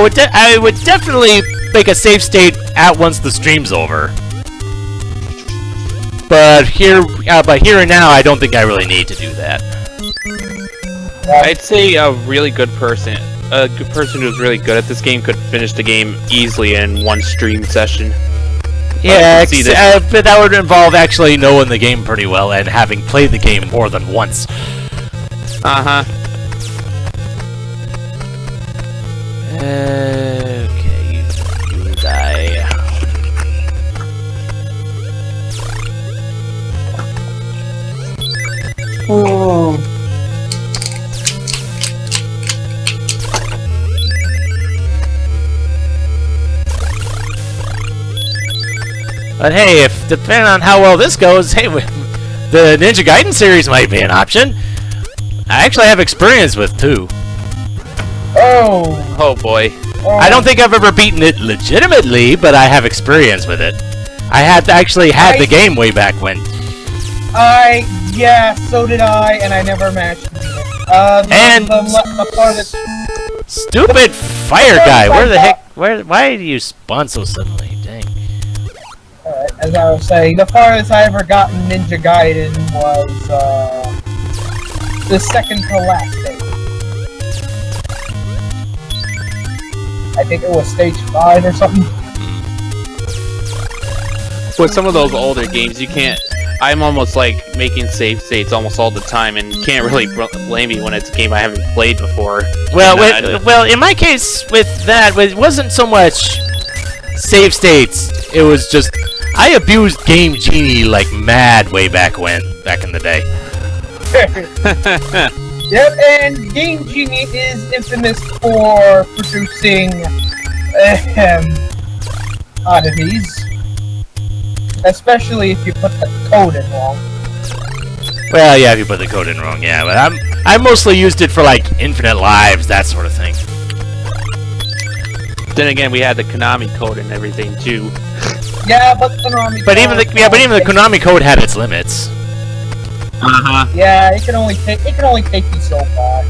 Speaker 1: would definitely make a save state at once the stream's over. But here and now, I don't think I really need to do that.
Speaker 4: I'd say a good person who's really good at this game could finish the game easily in one stream session.
Speaker 1: Yeah, but that would involve actually knowing the game pretty well and having played the game more than once.
Speaker 4: Uh-huh.
Speaker 1: Okay, you die.
Speaker 2: Oh.
Speaker 1: But hey, if depending on how well this goes, hey, the Ninja Gaiden series might be an option. I actually have experience with 2.
Speaker 2: Oh.
Speaker 4: Oh boy.
Speaker 1: I don't think I've ever beaten it legitimately, but I have experience with it. I had actually had the game way back when.
Speaker 2: Yeah, so did I, and I never managed to beat it.
Speaker 1: And
Speaker 2: the farthest...
Speaker 1: Stupid fire guy! Where the heck? Why did you spawn so suddenly? Dang.
Speaker 2: Alright, as I was saying, the farthest I ever got in Ninja Gaiden was, the second to last stage. I think it was stage 5 or something.
Speaker 4: With some of those older games, you can't... I'm almost like making save states almost all the time, and you can't really blame me when it's a game I haven't played before.
Speaker 1: Well, well, in my case with that, it wasn't so much save states. It was just I abused Game Genie like mad way back in the day.
Speaker 2: Yep, and Game Genie is infamous for producing oddities. Especially if you put the code in wrong.
Speaker 1: Well, yeah, if you put the code in wrong, yeah. But I mostly used it for like infinite lives, that sort of thing.
Speaker 4: Then again, we had the Konami code and everything too.
Speaker 2: Yeah, but Konami.
Speaker 1: But even the Konami code had its limits.
Speaker 2: Yeah, it can only take you so far.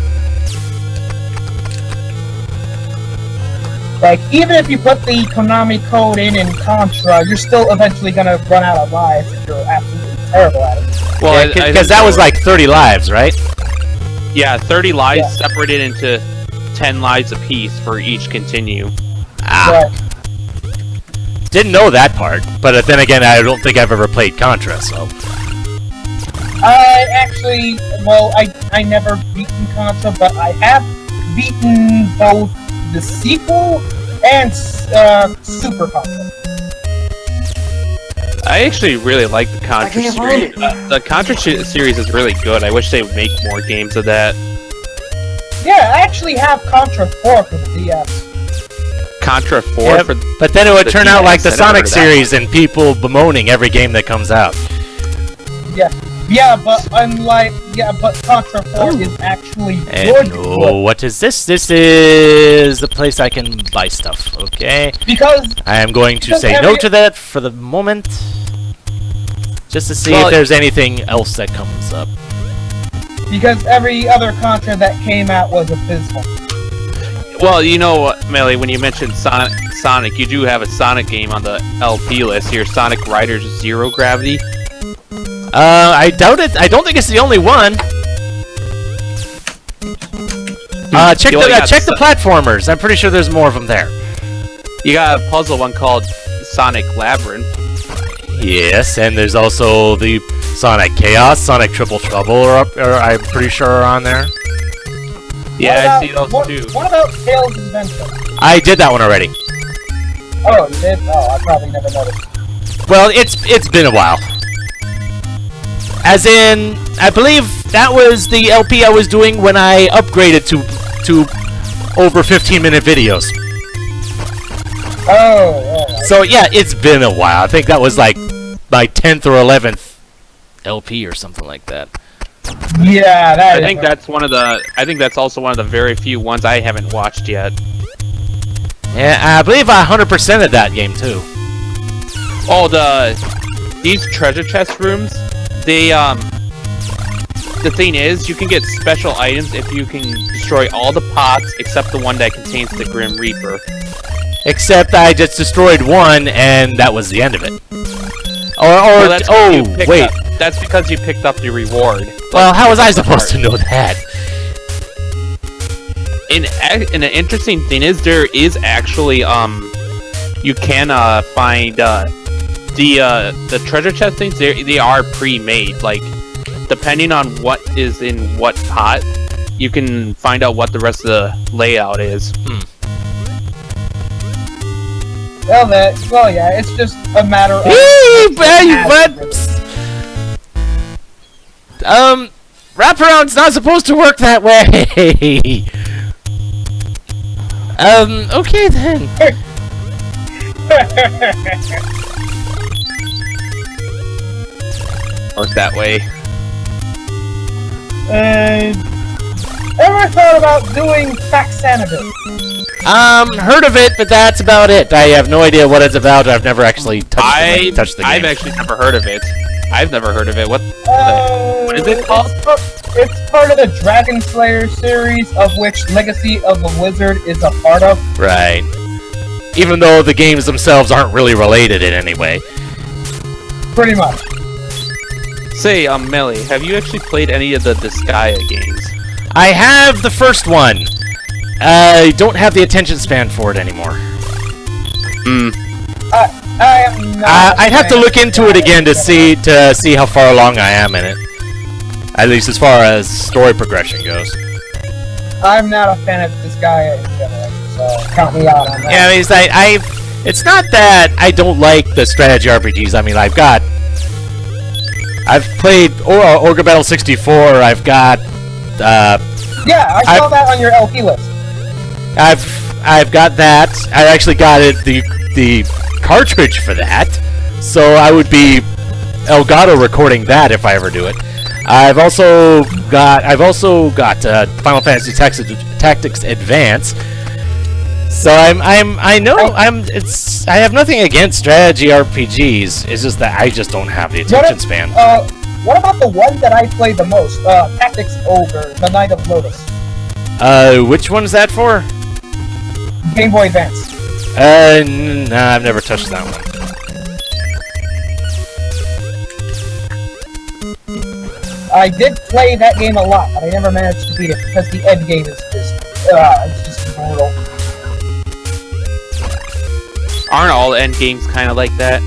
Speaker 2: Like, even if you put the Konami code in Contra, you're still eventually gonna run out of lives if you're absolutely terrible at it.
Speaker 1: Well, because that was like 30 lives, right?
Speaker 4: Yeah, 30 lives separated into 10 lives apiece for each continue.
Speaker 1: Ah. Didn't know that part, but then again, I don't think I've ever played Contra, so...
Speaker 2: I never beaten Contra, but I have beaten both the sequel and Super Contra.
Speaker 4: I actually really like the Contra series. The Contra series is really good. I wish they would make more games of that.
Speaker 2: Yeah, I actually have Contra 4 for the DS.
Speaker 4: Contra 4
Speaker 1: yeah,
Speaker 4: for
Speaker 1: but then it would turn out like the Sonic
Speaker 4: that
Speaker 1: series and people bemoaning every game that comes out.
Speaker 2: Yeah, but Contra 4 is actually good.
Speaker 1: Oh, what is this? This is the place I can buy stuff, okay?
Speaker 2: Because
Speaker 1: I am going to say no to that for the moment. Just to see if there's anything else that comes up.
Speaker 2: Because every other Contra that came out was abysmal.
Speaker 4: Well, you know what, Melee, when you mentioned Sonic, you do have a Sonic game on the LP list here, Sonic Riders Zero Gravity.
Speaker 1: I doubt it. I don't think it's the only one. Check the platformers. I'm pretty sure there's more of them there.
Speaker 4: You got a puzzle one called Sonic Labyrinth.
Speaker 1: Yes, and there's also the Sonic Chaos, Sonic Triple Trouble, or I'm pretty sure are on there.
Speaker 4: Yeah, I see those too.
Speaker 2: What about Tails' Adventure?
Speaker 1: I did that one already.
Speaker 2: Oh, you did? Oh, I probably never noticed.
Speaker 1: Well, it's been a while. As in, I believe that was the LP I was doing when I upgraded to over 15-minute videos.
Speaker 2: Oh.
Speaker 1: So yeah, it's been a while. I think that was like my 10th or 11th LP or something like that.
Speaker 2: Yeah,
Speaker 4: I think that's one of the. I think that's also one of the very few ones I haven't watched yet.
Speaker 1: Yeah, I believe I 100%ed that game too.
Speaker 4: Oh, these treasure chest rooms. They the thing is, you can get special items if you can destroy all the pots except the one that contains the Grim Reaper.
Speaker 1: Except I just destroyed one, and that was the end of it. Wait.
Speaker 4: That's because you picked up the reward.
Speaker 1: Well, how was I supposed to know that?
Speaker 4: And an interesting thing is, there is actually you can find the treasure chest things. They are pre-made. Like, depending on what is in what pot, you can find out what the rest of the layout is.
Speaker 2: Well, yeah, it's just a matter of...
Speaker 1: Wraparound's not supposed to work that way! Okay then.
Speaker 4: work that way.
Speaker 2: Ever thought about doing Faxanadu?
Speaker 1: Heard of it, but that's about it. I have no idea what it's about. I've never actually touched the game.
Speaker 4: I've actually never heard of it. I've never heard of it. What is it called?
Speaker 2: It's part of the Dragon Slayer series, of which Legacy of the Wizard is a part of.
Speaker 1: Right. Even though the games themselves aren't really related in any way.
Speaker 2: Pretty much.
Speaker 4: Say, Melee, have you actually played any of the Disgaea games?
Speaker 1: I have the first one. I don't have the attention span for it anymore.
Speaker 2: I am not.
Speaker 1: I'd have to look into it again to see how far along I am in it. At least as far as story progression goes.
Speaker 2: I'm not a fan of this guy in general, so count me out on that.
Speaker 1: Yeah, I mean, it's not that I don't like the strategy RPGs. I mean, I've played Orga Battle 64. I've got.
Speaker 2: Yeah, I saw that on your LP list.
Speaker 1: I've got that. I actually got the cartridge for that, so I would be Elgato recording that if I ever do it. I've also got Final Fantasy Tactics Advance. So I have nothing against strategy RPGs. It's just that I just don't have the attention span.
Speaker 2: What about the one that I play the most? Tactics Ogre, The Knight of Lotus.
Speaker 1: Which one is that for?
Speaker 2: Game Boy Advance.
Speaker 1: Nah, I've never touched that one.
Speaker 2: I did play that game a lot, but I never managed to beat it because the end game is just brutal.
Speaker 4: Aren't all end games kind of like that?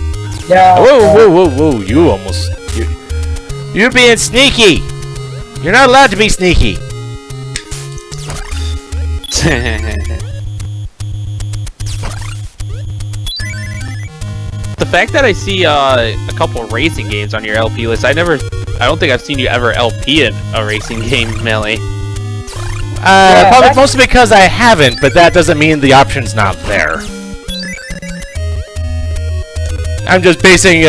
Speaker 2: Yeah.
Speaker 1: Whoa! You're being sneaky. You're not allowed to be sneaky.
Speaker 4: The fact that I see a couple racing games on your LP list, I don't think I've seen you ever LP in a racing game, Melee.
Speaker 1: Probably mostly because I haven't, but that doesn't mean the option's not there. I'm just basing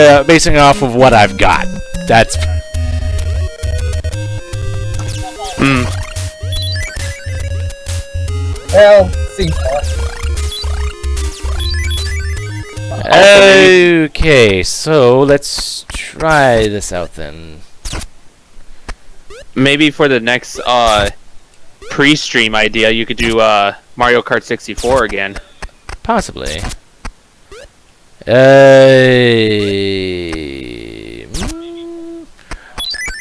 Speaker 1: off of what I've got. That's.
Speaker 2: Well, seems fair.
Speaker 1: Okay, so let's try this out then.
Speaker 4: Maybe for the next pre-stream idea, you could do Mario Kart 64 again.
Speaker 1: Possibly.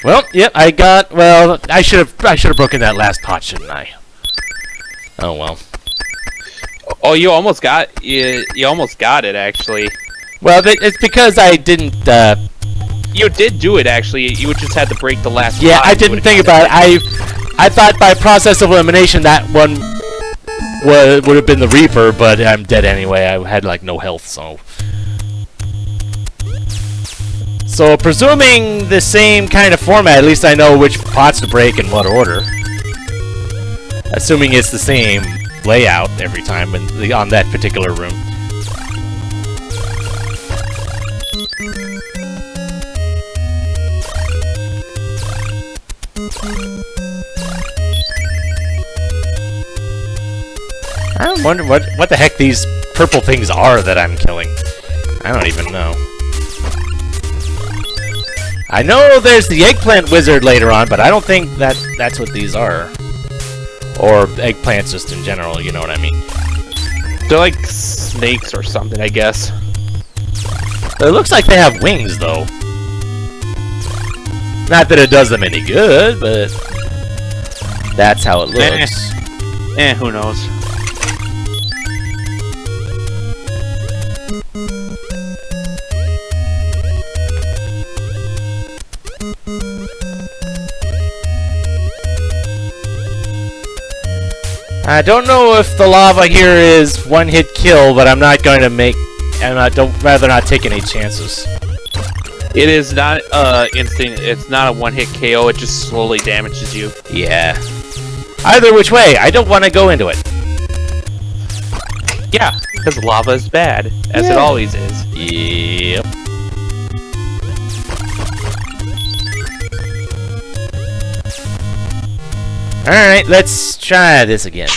Speaker 1: Well, yep, I should have broken that last pot, shouldn't I? Oh well.
Speaker 4: Oh, you almost got you almost got it actually.
Speaker 1: Well, it's because I didn't.
Speaker 4: You did do it actually. You just had to break the last.
Speaker 1: Yeah,
Speaker 4: pot.
Speaker 1: I didn't think about it. I thought by process of elimination that one would have been the Reaper, but I'm dead anyway. I had like no health, so. So presuming the same kind of format, at least I know which pots to break in what order. Assuming it's the same layout every time on that particular room. I wonder what the heck these purple things are that I'm killing. I don't even know. I know there's the eggplant wizard later on, but I don't think that's what these are. Or eggplants just in general, you know what I mean.
Speaker 4: They're like snakes or something, I guess.
Speaker 1: It looks like they have wings, though. Not that it does them any good, but that's how it looks.
Speaker 4: Who knows?
Speaker 1: I don't know if the lava here is one-hit kill, but I'm not going to make, and I don't rather not take any chances.
Speaker 4: It is not instant. It's not a one-hit KO. It just slowly damages you.
Speaker 1: Yeah. Either which way, I don't want to go into it.
Speaker 4: Yeah, because lava is bad, as it always is.
Speaker 1: Yep. Alright, let's try this again.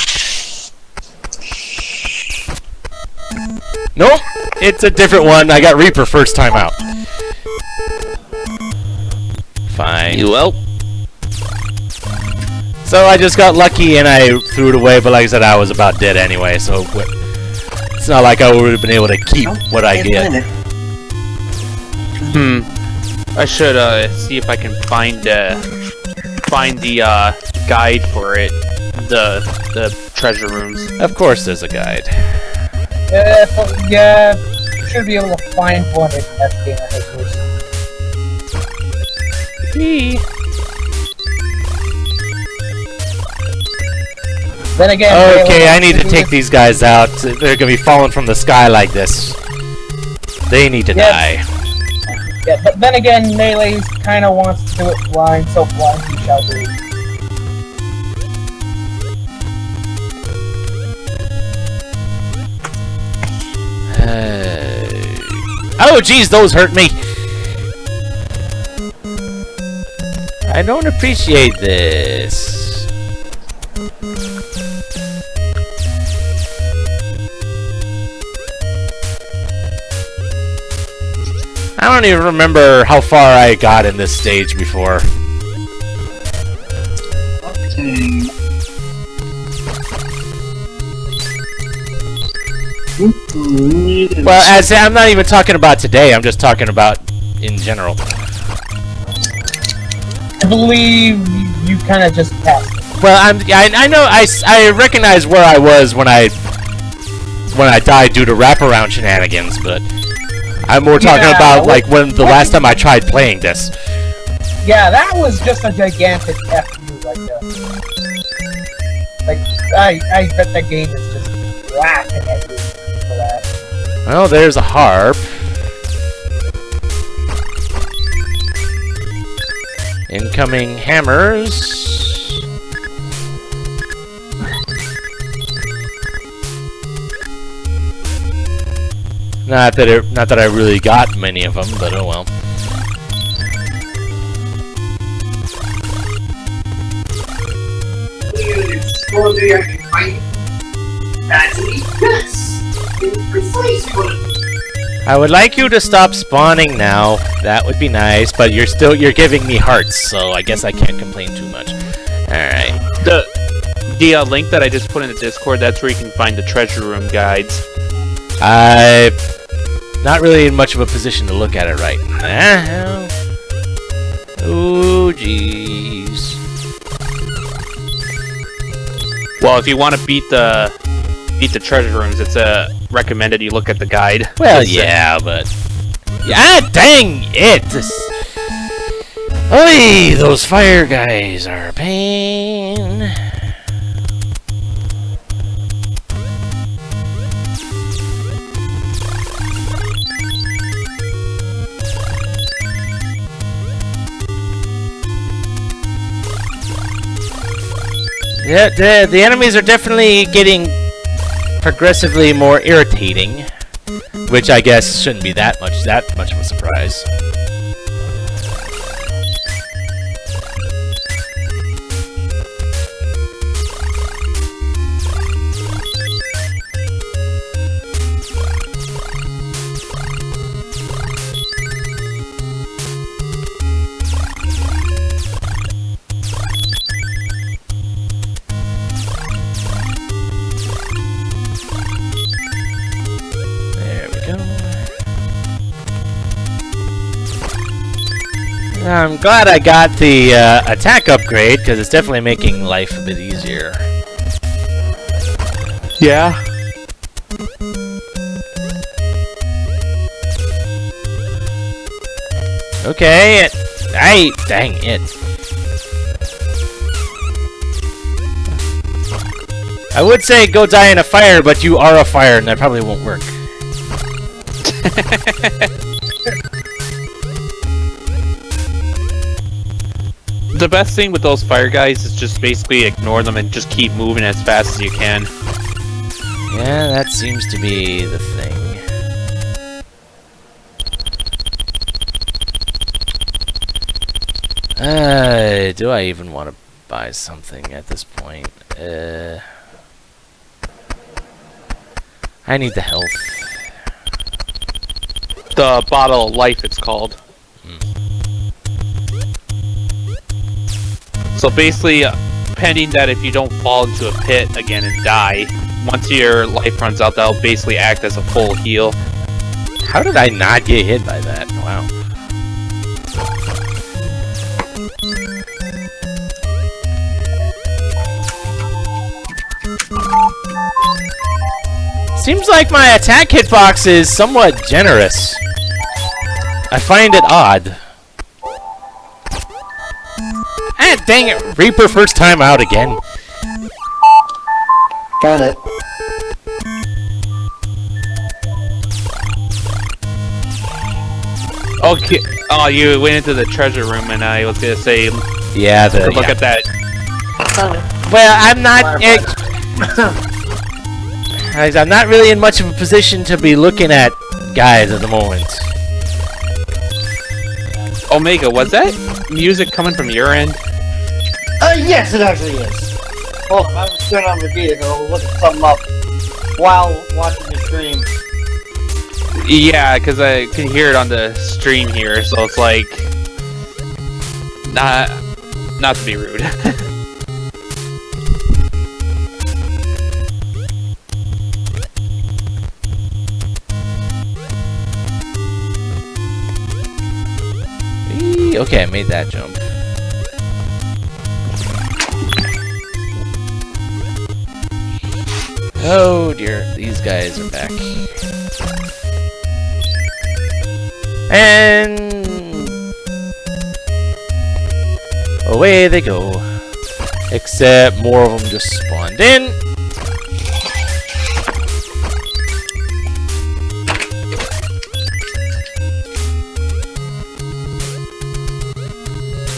Speaker 1: Nope, it's a different one. I got Reaper first time out. Fine.
Speaker 4: Well.
Speaker 1: So I just got lucky and I threw it away, but like I said, I was about dead anyway, so it's not like I would have been able to keep what I get.
Speaker 4: I should see if I can find the guide for it. The treasure rooms.
Speaker 1: Of course there's a guide.
Speaker 2: Yeah, you should be able to find one in that game, I suppose. Then again,
Speaker 1: okay, I need to take these guys out. They're gonna be falling from the sky like this. They need to die.
Speaker 2: Yeah, but then again, Melee kind of wants to do it blind, so blind he shall be.
Speaker 1: Oh, jeez, those hurt me. I don't appreciate this. I don't even remember how far I got in this stage before.
Speaker 3: Okay.
Speaker 1: Well, I'm not even talking about today. I'm just talking about in general.
Speaker 2: I believe you kind of just passed.
Speaker 1: Well, I know I recognize where I was when I died due to wraparound shenanigans, but I'm more talking about like when the last time I tried playing this.
Speaker 2: Yeah, that was just a gigantic F you right there. Like I bet that game is just laughing at you for that.
Speaker 1: Well, there's a harp. Incoming hammers. Not that I really got many of them, but oh well. I would like you to stop spawning now. That would be nice, but you're giving me hearts, so I guess I can't complain too much. Alright.
Speaker 4: The link that I just put in the Discord, that's where you can find the treasure room guides.
Speaker 1: I'm not really in much of a position to look at it right now. Oh, jeez.
Speaker 4: Well, if you want to beat the treasure rooms, it's recommended you look at the guide.
Speaker 1: Well, yeah, but dang it! Oy, those fire guys are a pain. Yeah, the enemies are definitely getting progressively more irritating, which I guess shouldn't be that much of a surprise. I'm glad I got the attack upgrade, because it's definitely making life a bit easier.
Speaker 4: Yeah.
Speaker 1: Okay, dang it. I would say go die in a fire, but you are a fire, and that probably won't work.
Speaker 4: The best thing with those fire guys is just basically ignore them and just keep moving as fast as you can.
Speaker 1: Yeah, that seems to be the thing. Do I even want to buy something at this point. I need the health.
Speaker 4: The bottle of life, it's called. So basically, pending that if you don't fall into a pit again and die, once your life runs out, that'll basically act as a full heal.
Speaker 1: How did I not get hit by that? Wow. Seems like my attack hitbox is somewhat generous. I find it odd. Ah, dang it! Reaper first time out again.
Speaker 3: Got it.
Speaker 4: Okay. Oh, you went into the treasure room, and I was gonna say,
Speaker 1: Yeah,
Speaker 4: look at that.
Speaker 1: Well, I'm not. I'm not really in much of a position to be looking at guys at the moment.
Speaker 4: Omega, was that music coming from your end?
Speaker 3: Yes, it actually is. Well, I was turning on the vehicle, looking something up while watching the stream.
Speaker 4: Yeah, because I can hear it on the stream here, so it's like, not to be rude.
Speaker 1: Okay, I made that jump. Oh dear, these guys are back. And away they go. Except more of them just spawned in.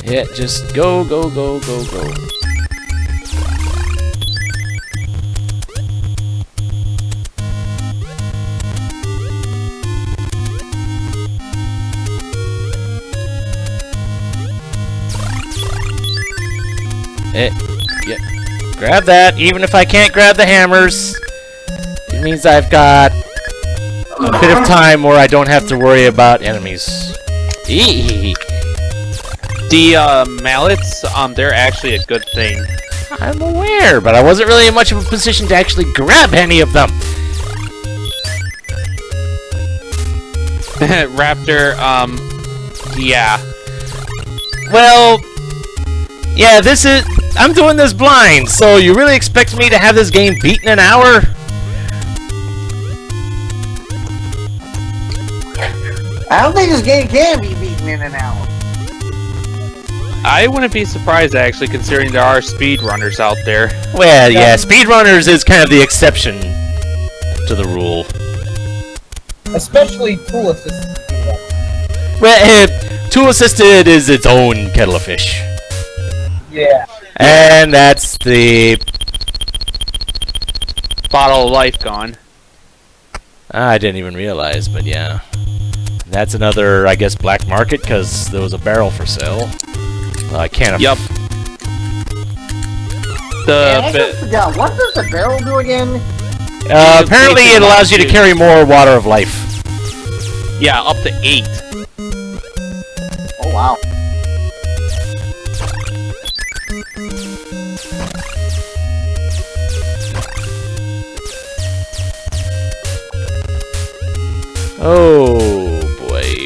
Speaker 1: Yeah, just go, go, go, go, go. Yep. Grab that, even if I can't grab the hammers. It means I've got a bit of time where I don't have to worry about enemies. Eee.
Speaker 4: The mallets, they're actually a good thing.
Speaker 1: I'm aware, but I wasn't really in much of a position to actually grab any of them.
Speaker 4: Raptor, yeah.
Speaker 1: Well, yeah, I'm doing this blind, so you really expect me to have this game beat in an hour?
Speaker 3: I don't think this game can be beaten in an hour.
Speaker 4: I wouldn't be surprised, actually, considering there are speedrunners out there.
Speaker 1: Well, yeah, speedrunners is kind of the exception to the rule.
Speaker 2: Especially tool assisted.
Speaker 1: Well, tool assisted is its own kettle of fish.
Speaker 2: Yeah.
Speaker 1: And that's the
Speaker 4: Bottle of life gone.
Speaker 1: I didn't even realize, but yeah. That's another, I guess, black market, because there was a barrel for sale. I can't.
Speaker 4: Yup.
Speaker 3: I just forgot. What does the barrel do again?
Speaker 1: Apparently, it allows you to carry more water of life.
Speaker 4: Yeah, up to 8.
Speaker 3: Oh wow.
Speaker 1: Oh boy.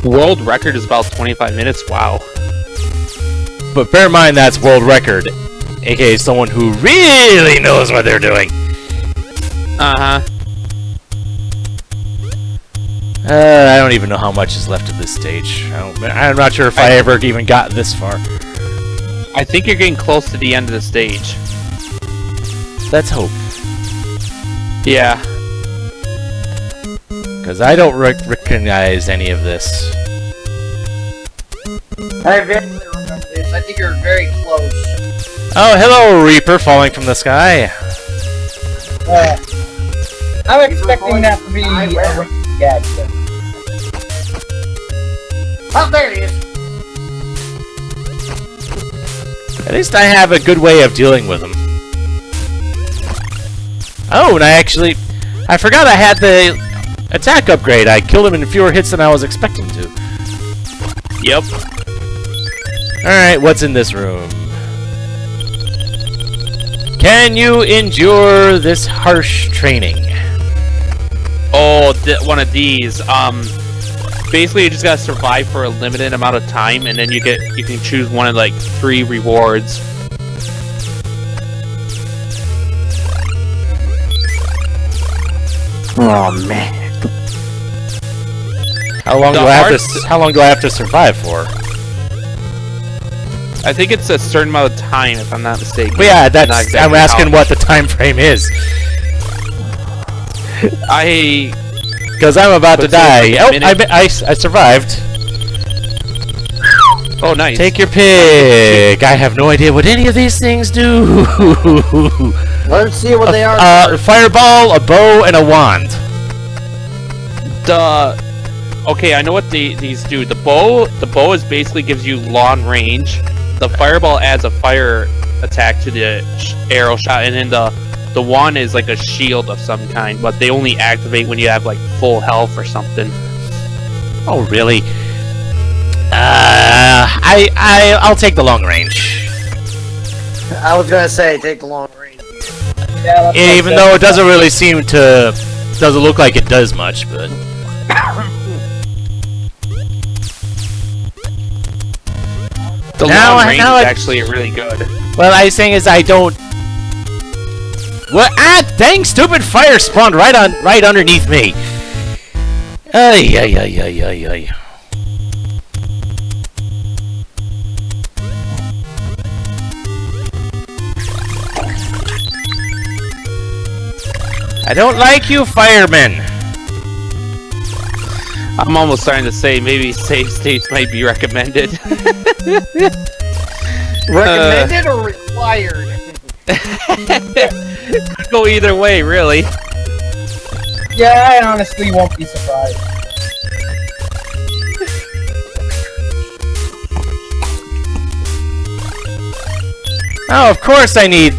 Speaker 4: World record is about 25 minutes. Wow.
Speaker 1: But bear in mind that's world record, aka someone who really knows what they're doing.
Speaker 4: Uh-huh.
Speaker 1: I don't even know how much is left of this stage. I'm not sure if I ever even got this far.
Speaker 4: I think you're getting close to the end of the stage.
Speaker 1: Let's hope.
Speaker 4: Yeah.
Speaker 1: Because I don't recognize any of this.
Speaker 3: I vaguely remember this. I think you're very close.
Speaker 1: Oh, hello, Reaper falling from the sky.
Speaker 2: I'm expecting that to be a gadget.
Speaker 3: Oh, there he is.
Speaker 1: At least I have a good way of dealing with them. Oh, and I forgot I had the attack upgrade. I killed him in fewer hits than I was expecting to.
Speaker 4: Yep.
Speaker 1: Alright, what's in this room? Can you endure this harsh training?
Speaker 4: Oh, one of these. Basically, you just gotta survive for a limited amount of time, and then you can choose one of like 3 rewards.
Speaker 3: Oh man.
Speaker 1: How long do I have to survive for?
Speaker 4: I think it's a certain amount of time, if I'm not mistaken.
Speaker 1: But yeah,
Speaker 4: Not exactly
Speaker 1: I'm asking
Speaker 4: how-
Speaker 1: what the time frame is. Because I'm about to
Speaker 4: Let's say
Speaker 1: die.
Speaker 4: like a
Speaker 1: Oh,
Speaker 4: minute.
Speaker 1: I survived.
Speaker 4: Oh, nice.
Speaker 1: Take your pick. I have no idea what any of these things do.
Speaker 3: Let's see what they are.
Speaker 1: A fireball, a bow, and a wand.
Speaker 4: Okay, I know what these do. The bow is basically gives you long range. The fireball adds a fire attack to the arrow shot, and then the wand is like a shield of some kind, but they only activate when you have like full health or something.
Speaker 1: Oh, really? I'll take the long range.
Speaker 3: I was gonna say take the long range.
Speaker 2: Yeah,
Speaker 1: Even though it doesn't really seem to, doesn't look like it does much, but.
Speaker 4: The
Speaker 1: Now
Speaker 4: long
Speaker 1: I-
Speaker 4: range
Speaker 1: now
Speaker 4: is
Speaker 1: I-
Speaker 4: actually really good.
Speaker 1: Well, I was saying is I don't. What? Ah, dang! Stupid fire spawned right underneath me. Ay ay ay ay ay ay. I don't like you, firemen.
Speaker 4: I'm almost starting to say maybe save states might be recommended.
Speaker 3: Recommended or required?
Speaker 4: Go either way, really.
Speaker 2: Yeah, I honestly won't be surprised.
Speaker 1: Oh, of course I need.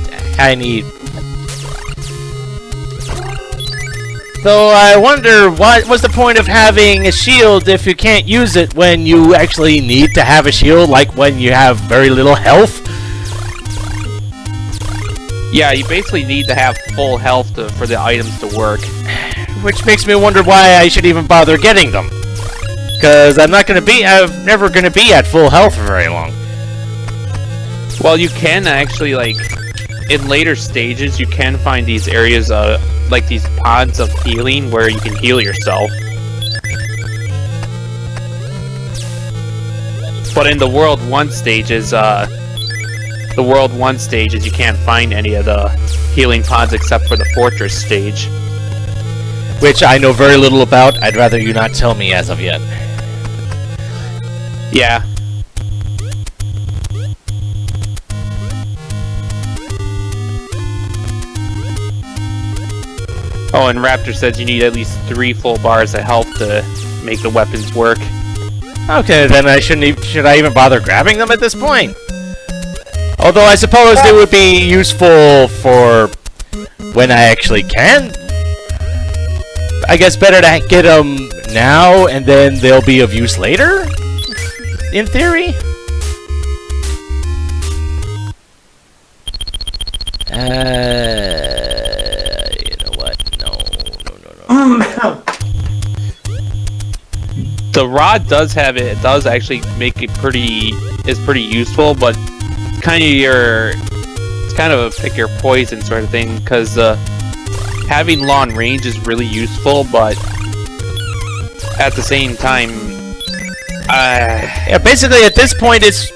Speaker 1: Though I wonder what was the point of having a shield if you can't use it when you actually need to have a shield, like when you have very little health?
Speaker 4: Yeah, you basically need to have full health for the items to work.
Speaker 1: Which makes me wonder why I should even bother getting them. Because I'm never gonna be at full health for very long.
Speaker 4: Well, you can actually, like, in later stages, you can find these areas, like these pods of healing where you can heal yourself. But in the World 1 stages, you can't find any of the healing pods except for the Fortress stage.
Speaker 1: Which I know very little about. I'd rather you not tell me as of yet.
Speaker 4: Yeah. Oh, and Raptor says you need at least 3 full bars of health to make the weapons work.
Speaker 1: Okay, then should I even bother grabbing them at this point? Although I suppose they would be useful for when I actually can. I guess better to get them now and then they'll be of use later? In theory? You know what? No.
Speaker 4: The rod does have it. It does actually make it pretty useful, but it's kind of a pick your poison sort of thing, because having long range is really useful, but at the same time,
Speaker 1: Yeah, basically at this point it's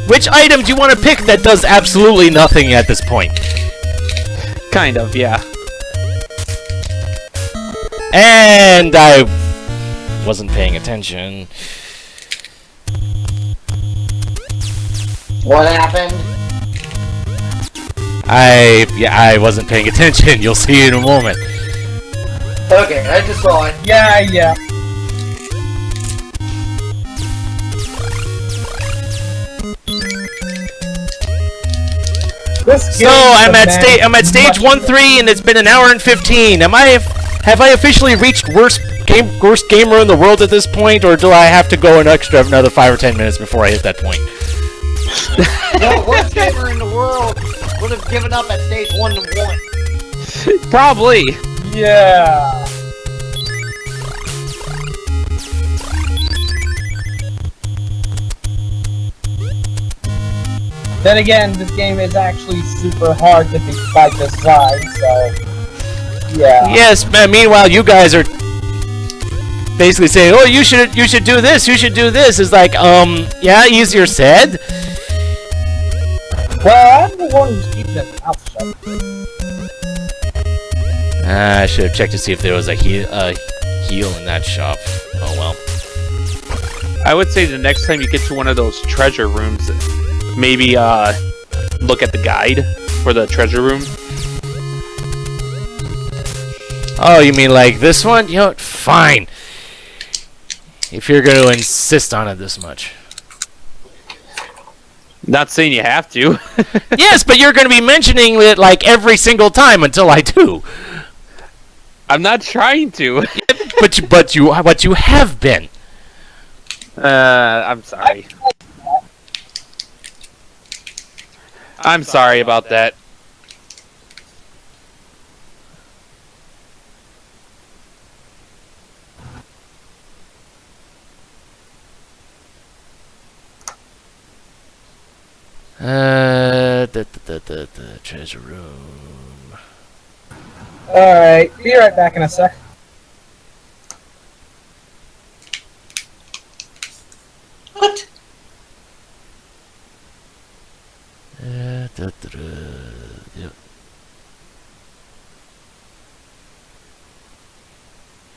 Speaker 1: which item do you want to pick that does absolutely nothing at this point?
Speaker 4: kind of, yeah.
Speaker 1: And I wasn't paying attention.
Speaker 3: What happened?
Speaker 1: I wasn't paying attention. You'll see in a moment.
Speaker 3: Okay, I just saw it.
Speaker 2: Yeah.
Speaker 1: So I'm at stage 1-3, and it's been an hour and 15. Have I officially reached worst gamer in the world at this point, or do I have to go another 5 or 10 minutes before I hit that point?
Speaker 3: The worst gamer in the world would have given up at stage 1-1.
Speaker 4: Probably.
Speaker 2: Yeah. Then again, this game is actually super hard to beat by design, so yeah.
Speaker 1: Yes, meanwhile you guys are basically saying, "Oh, you should do this, you should do this." It's like, yeah, easier said.
Speaker 2: Well, I'm the one who's keeping his mouth shut.
Speaker 1: I should have checked to see if there was a heal in that shop. Oh well.
Speaker 4: I would say the next time you get to one of those treasure rooms, maybe look at the guide for the treasure room.
Speaker 1: Oh, you mean like this one? You know what? Fine. If you're going to insist on it this much.
Speaker 4: Not saying you have to.
Speaker 1: Yes, but you're going to be mentioning it like every single time until I do.
Speaker 4: I'm not trying to.
Speaker 1: but you have been.
Speaker 4: I'm sorry. I'm sorry about that.
Speaker 1: The treasure room.
Speaker 2: Alright, be right back in a sec.
Speaker 3: What?
Speaker 1: Yep.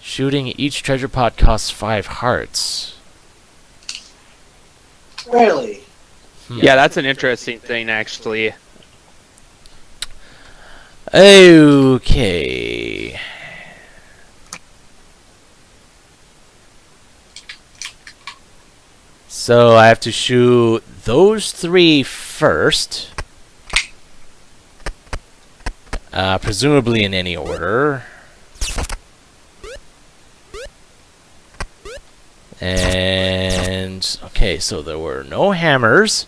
Speaker 1: Shooting each treasure pot costs 5 hearts.
Speaker 3: Really?
Speaker 4: Yeah, that's an interesting thing, actually.
Speaker 1: Okay. So I have to shoot those 3 first. Presumably in any order. And okay, so there were no hammers,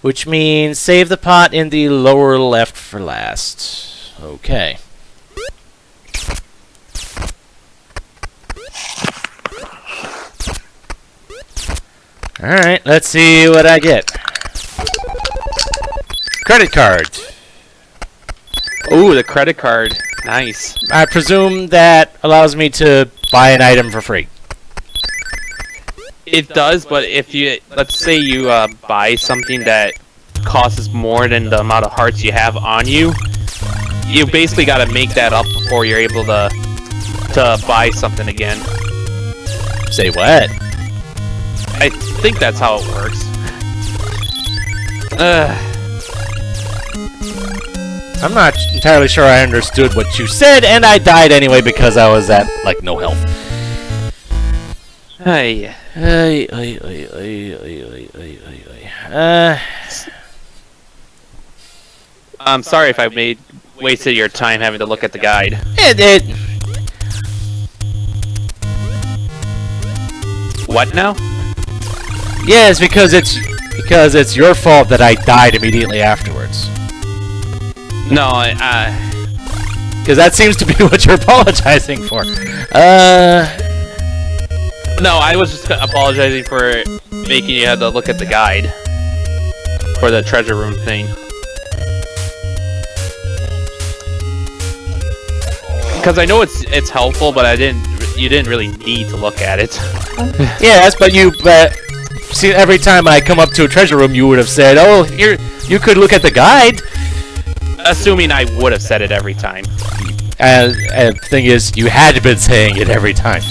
Speaker 1: which means save the pot in the lower left for last. Okay. Alright, let's see what I get. Credit card.
Speaker 4: Ooh, the credit card. Nice.
Speaker 1: I presume that allows me to buy an item for free.
Speaker 4: It does, but if you, let's say you buy something that costs more than the amount of hearts you have on you, you basically got to make that up before you're able to buy something again.
Speaker 1: Say what?
Speaker 4: I think that's how it works.
Speaker 1: I'm not entirely sure I understood what you said, and I died anyway because I was at, like, no health.
Speaker 4: Hey. I'm sorry if I wasted your time having to look at the guide. What now?
Speaker 1: Yes, because it's your fault that I died immediately afterwards.
Speaker 4: No,
Speaker 1: because that seems to be what you're apologizing for.
Speaker 4: No, I was just apologizing for making you have to look at the guide for the treasure room thing. Because I know it's helpful, but you didn't really need to look at it.
Speaker 1: Yes, but you see, every time I come up to a treasure room, you would have said, "Oh, you could look at the guide."
Speaker 4: Assuming I would have said it every time.
Speaker 1: And the thing is, you had been saying it every time.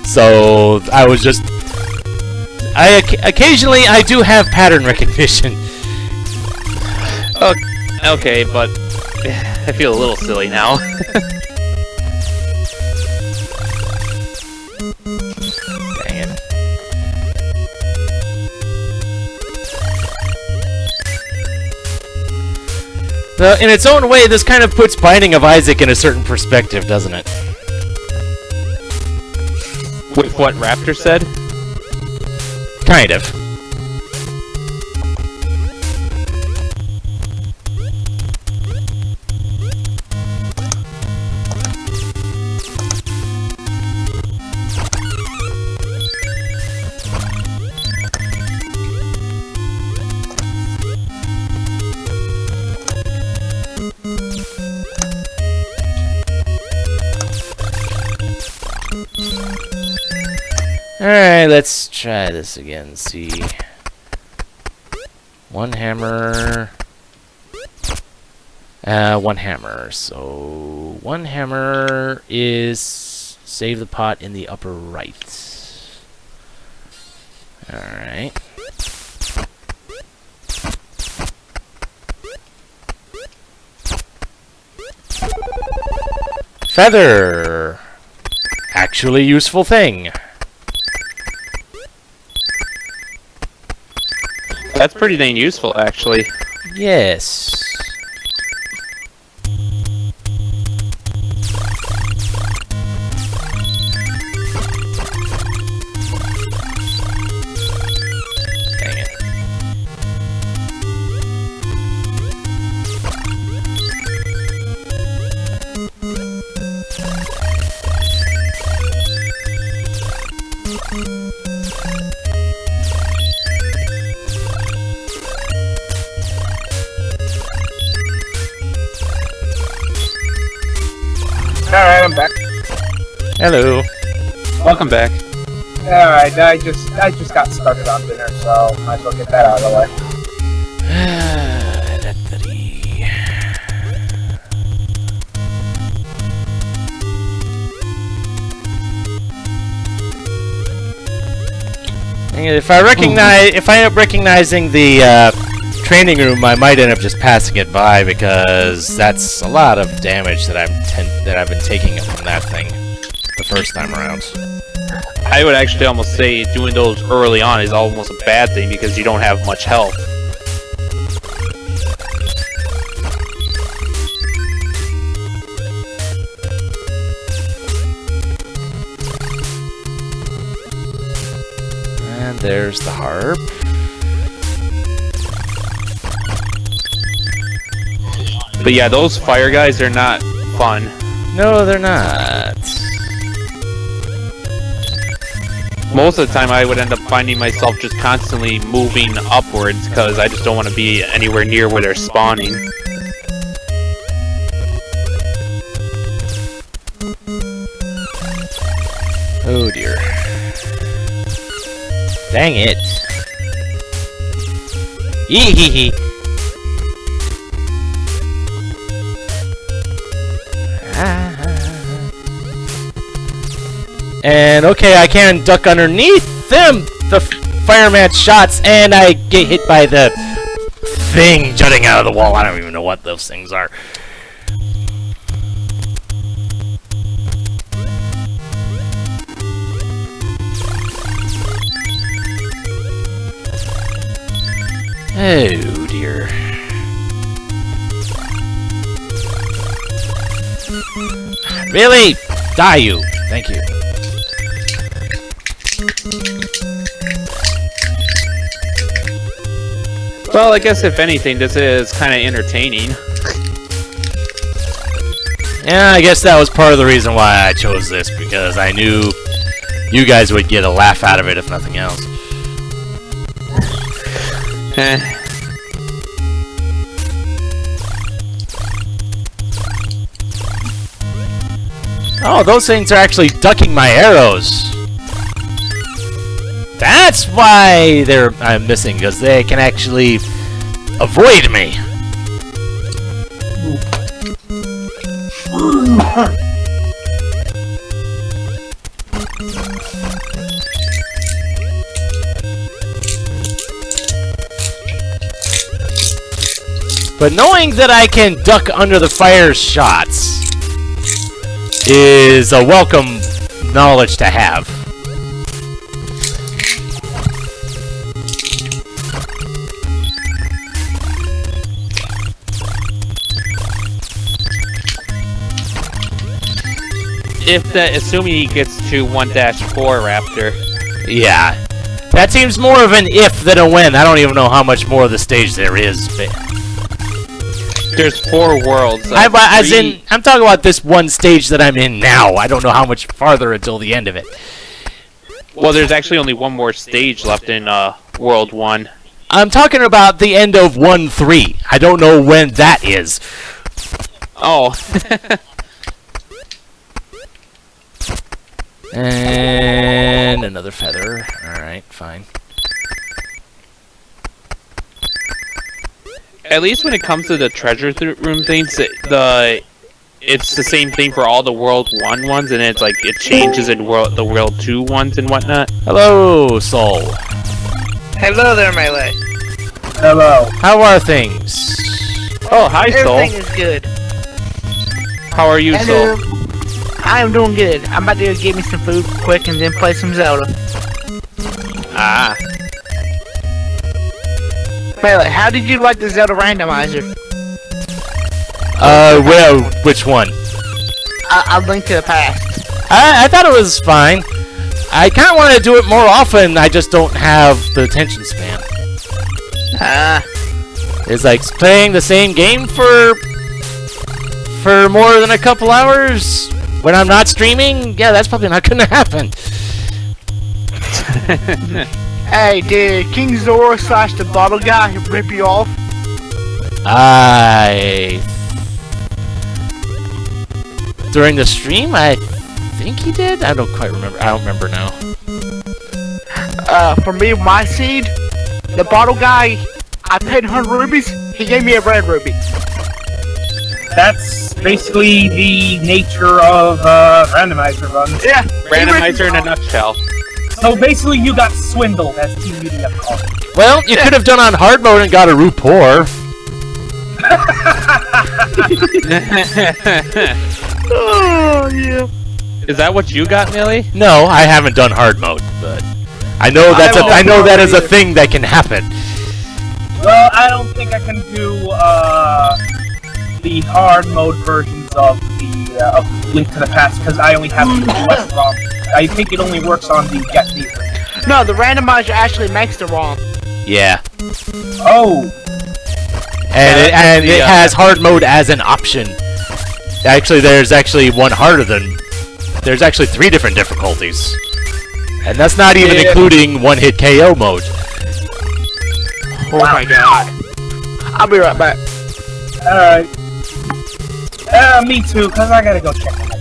Speaker 1: So I was just. Occasionally I do have pattern recognition.
Speaker 4: Okay, but I feel a little silly now.
Speaker 1: Dang it. In its own way, this kind of puts Binding of Isaac in a certain perspective, doesn't it?
Speaker 4: With what Raptor said?
Speaker 1: Kind of. Alright, let's try this again. See. One hammer. One hammer. So, one hammer is save the pot in the upper right. Alright. Feather! Actually useful thing.
Speaker 4: That's pretty dang useful, actually.
Speaker 1: Yes. Dang it.
Speaker 2: Alright, I'm back.
Speaker 1: Hello.
Speaker 4: Welcome back.
Speaker 2: Alright, I just got started on dinner, so might as well get that out of the way.
Speaker 1: If I end up recognizing the training room, I might end up just passing it by because that's a lot of damage that I've been taking from that thing the first time around.
Speaker 4: I would actually almost say doing those early on is almost a bad thing because you don't have much health.
Speaker 1: And there's the harp.
Speaker 4: But yeah, those fire guys are not fun.
Speaker 1: No, they're not.
Speaker 4: Most of the time I would end up finding myself just constantly moving upwards because I just don't want to be anywhere near where they're spawning.
Speaker 1: Oh dear. Dang it. Hee hee hee. And okay, I can duck underneath them, the fireman's shots, and I get hit by the thing jutting out of the wall. I don't even know what those things are. Oh dear. Really? Die you. Thank you.
Speaker 4: Well, I guess if anything, this is kind of entertaining.
Speaker 1: Yeah, I guess that was part of the reason why I chose this, because I knew you guys would get a laugh out of it if nothing else. Oh, those things are actually ducking my arrows. That's why I'm missing, because they can actually avoid me. But knowing that I can duck under the fire shots is a welcome knowledge to have.
Speaker 4: assuming he gets to 1-4 Raptor.
Speaker 1: Yeah. That seems more of an if than a when. I don't even know how much more of the stage there is. But
Speaker 4: there's 4 worlds.
Speaker 1: I'm talking about this one stage that I'm in now. I don't know how much farther until the end of it.
Speaker 4: Well, there's actually only one more stage left in World 1.
Speaker 1: I'm talking about the end of 1-3. I don't know when that is.
Speaker 4: Oh.
Speaker 1: And another feather. Alright, fine.
Speaker 4: At least when it comes to the treasure room things, it's the same thing for all the World 1 ones, and it's like it changes in the World 2 ones and whatnot.
Speaker 1: Hello, Soul.
Speaker 3: Hello there, Melee.
Speaker 2: Hello.
Speaker 1: How are things?
Speaker 4: Oh, hi, Soul.
Speaker 3: Everything is good.
Speaker 4: How are you,
Speaker 3: Hello.
Speaker 4: Soul?
Speaker 3: I am doing good. I'm about to go get me some food quick and then play some Zelda.
Speaker 4: Ah.
Speaker 3: Melee, how did you like the Zelda randomizer?
Speaker 1: Well, which one?
Speaker 3: A Link to the Past.
Speaker 1: I thought it was fine. I kind of want to do it more often, I just don't have the attention span. It's like playing the same game for more than a couple hours when I'm not streaming. Yeah, that's probably not going to happen.
Speaker 3: Hey, did King Zora / the bottle guy rip you off?
Speaker 1: During the stream, I think he did. I don't quite remember. I don't remember now.
Speaker 3: For me, my seed, the bottle guy, I paid 100 rubies, he gave me a red ruby.
Speaker 2: That's basically the nature of randomizer runs.
Speaker 3: Yeah.
Speaker 4: Randomizer in a nutshell.
Speaker 2: So basically, you got swindled as Team Meeting Up called.
Speaker 1: Well, you could have done on hard mode and got a rapport.
Speaker 3: Oh, yeah.
Speaker 4: Is that what you got, Millie?
Speaker 1: No, I haven't done hard mode, but I know I know that is a thing that can happen.
Speaker 2: Well, I don't think I can do the hard mode versions of the of Link to the Past because I only have the West ROM. I think it only works on the Japanese.
Speaker 3: No, the randomizer actually makes the ROM.
Speaker 1: Yeah.
Speaker 2: Oh.
Speaker 1: And it has hard mode as an option. Actually, there's actually one harder than... There's actually 3 different difficulties. And that's not even including one-hit KO mode.
Speaker 3: Oh my god. I'll be right back.
Speaker 2: Alright. Me too, because I gotta go check on that.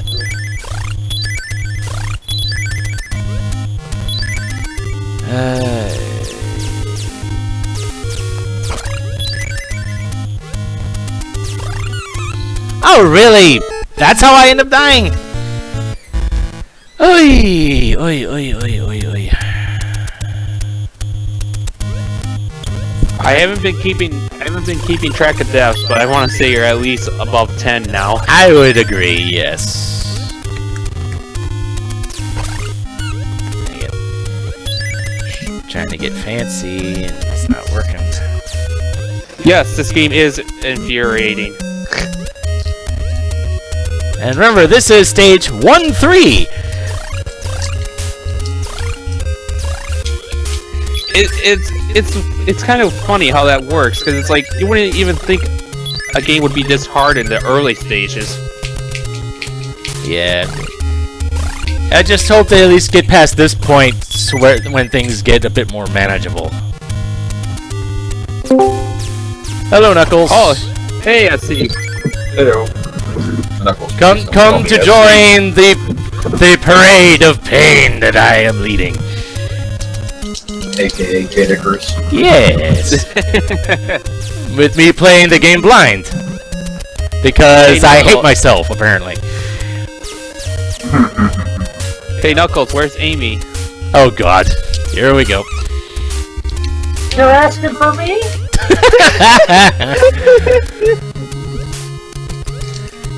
Speaker 1: Oh, really? That's how I end up dying? Oy, oy, oy, oy, oy, oy.
Speaker 4: I haven't been keeping track of deaths, but I want to say you're at least above 10 now.
Speaker 1: I would agree, yes. Dang it. Trying to get fancy, and it's not working.
Speaker 4: Yes, this game is infuriating.
Speaker 1: And remember, this is stage 1-3.
Speaker 4: It's kind of funny how that works, because it's like you wouldn't even think a game would be this hard in the early stages.
Speaker 1: Yeah. I just hope they at least get past this point where when things get a bit more manageable. Hello, Knuckles.
Speaker 4: Oh, hey, I see.
Speaker 5: Hello. Knuckles.
Speaker 1: Come to join the parade of pain that I am leading.
Speaker 5: AKA Icarus.
Speaker 1: Yes. With me playing the game blind. Because I hate myself, apparently.
Speaker 4: Hey, Knuckles, where's Amy?
Speaker 1: Oh god. Here we go.
Speaker 2: You're asking for me?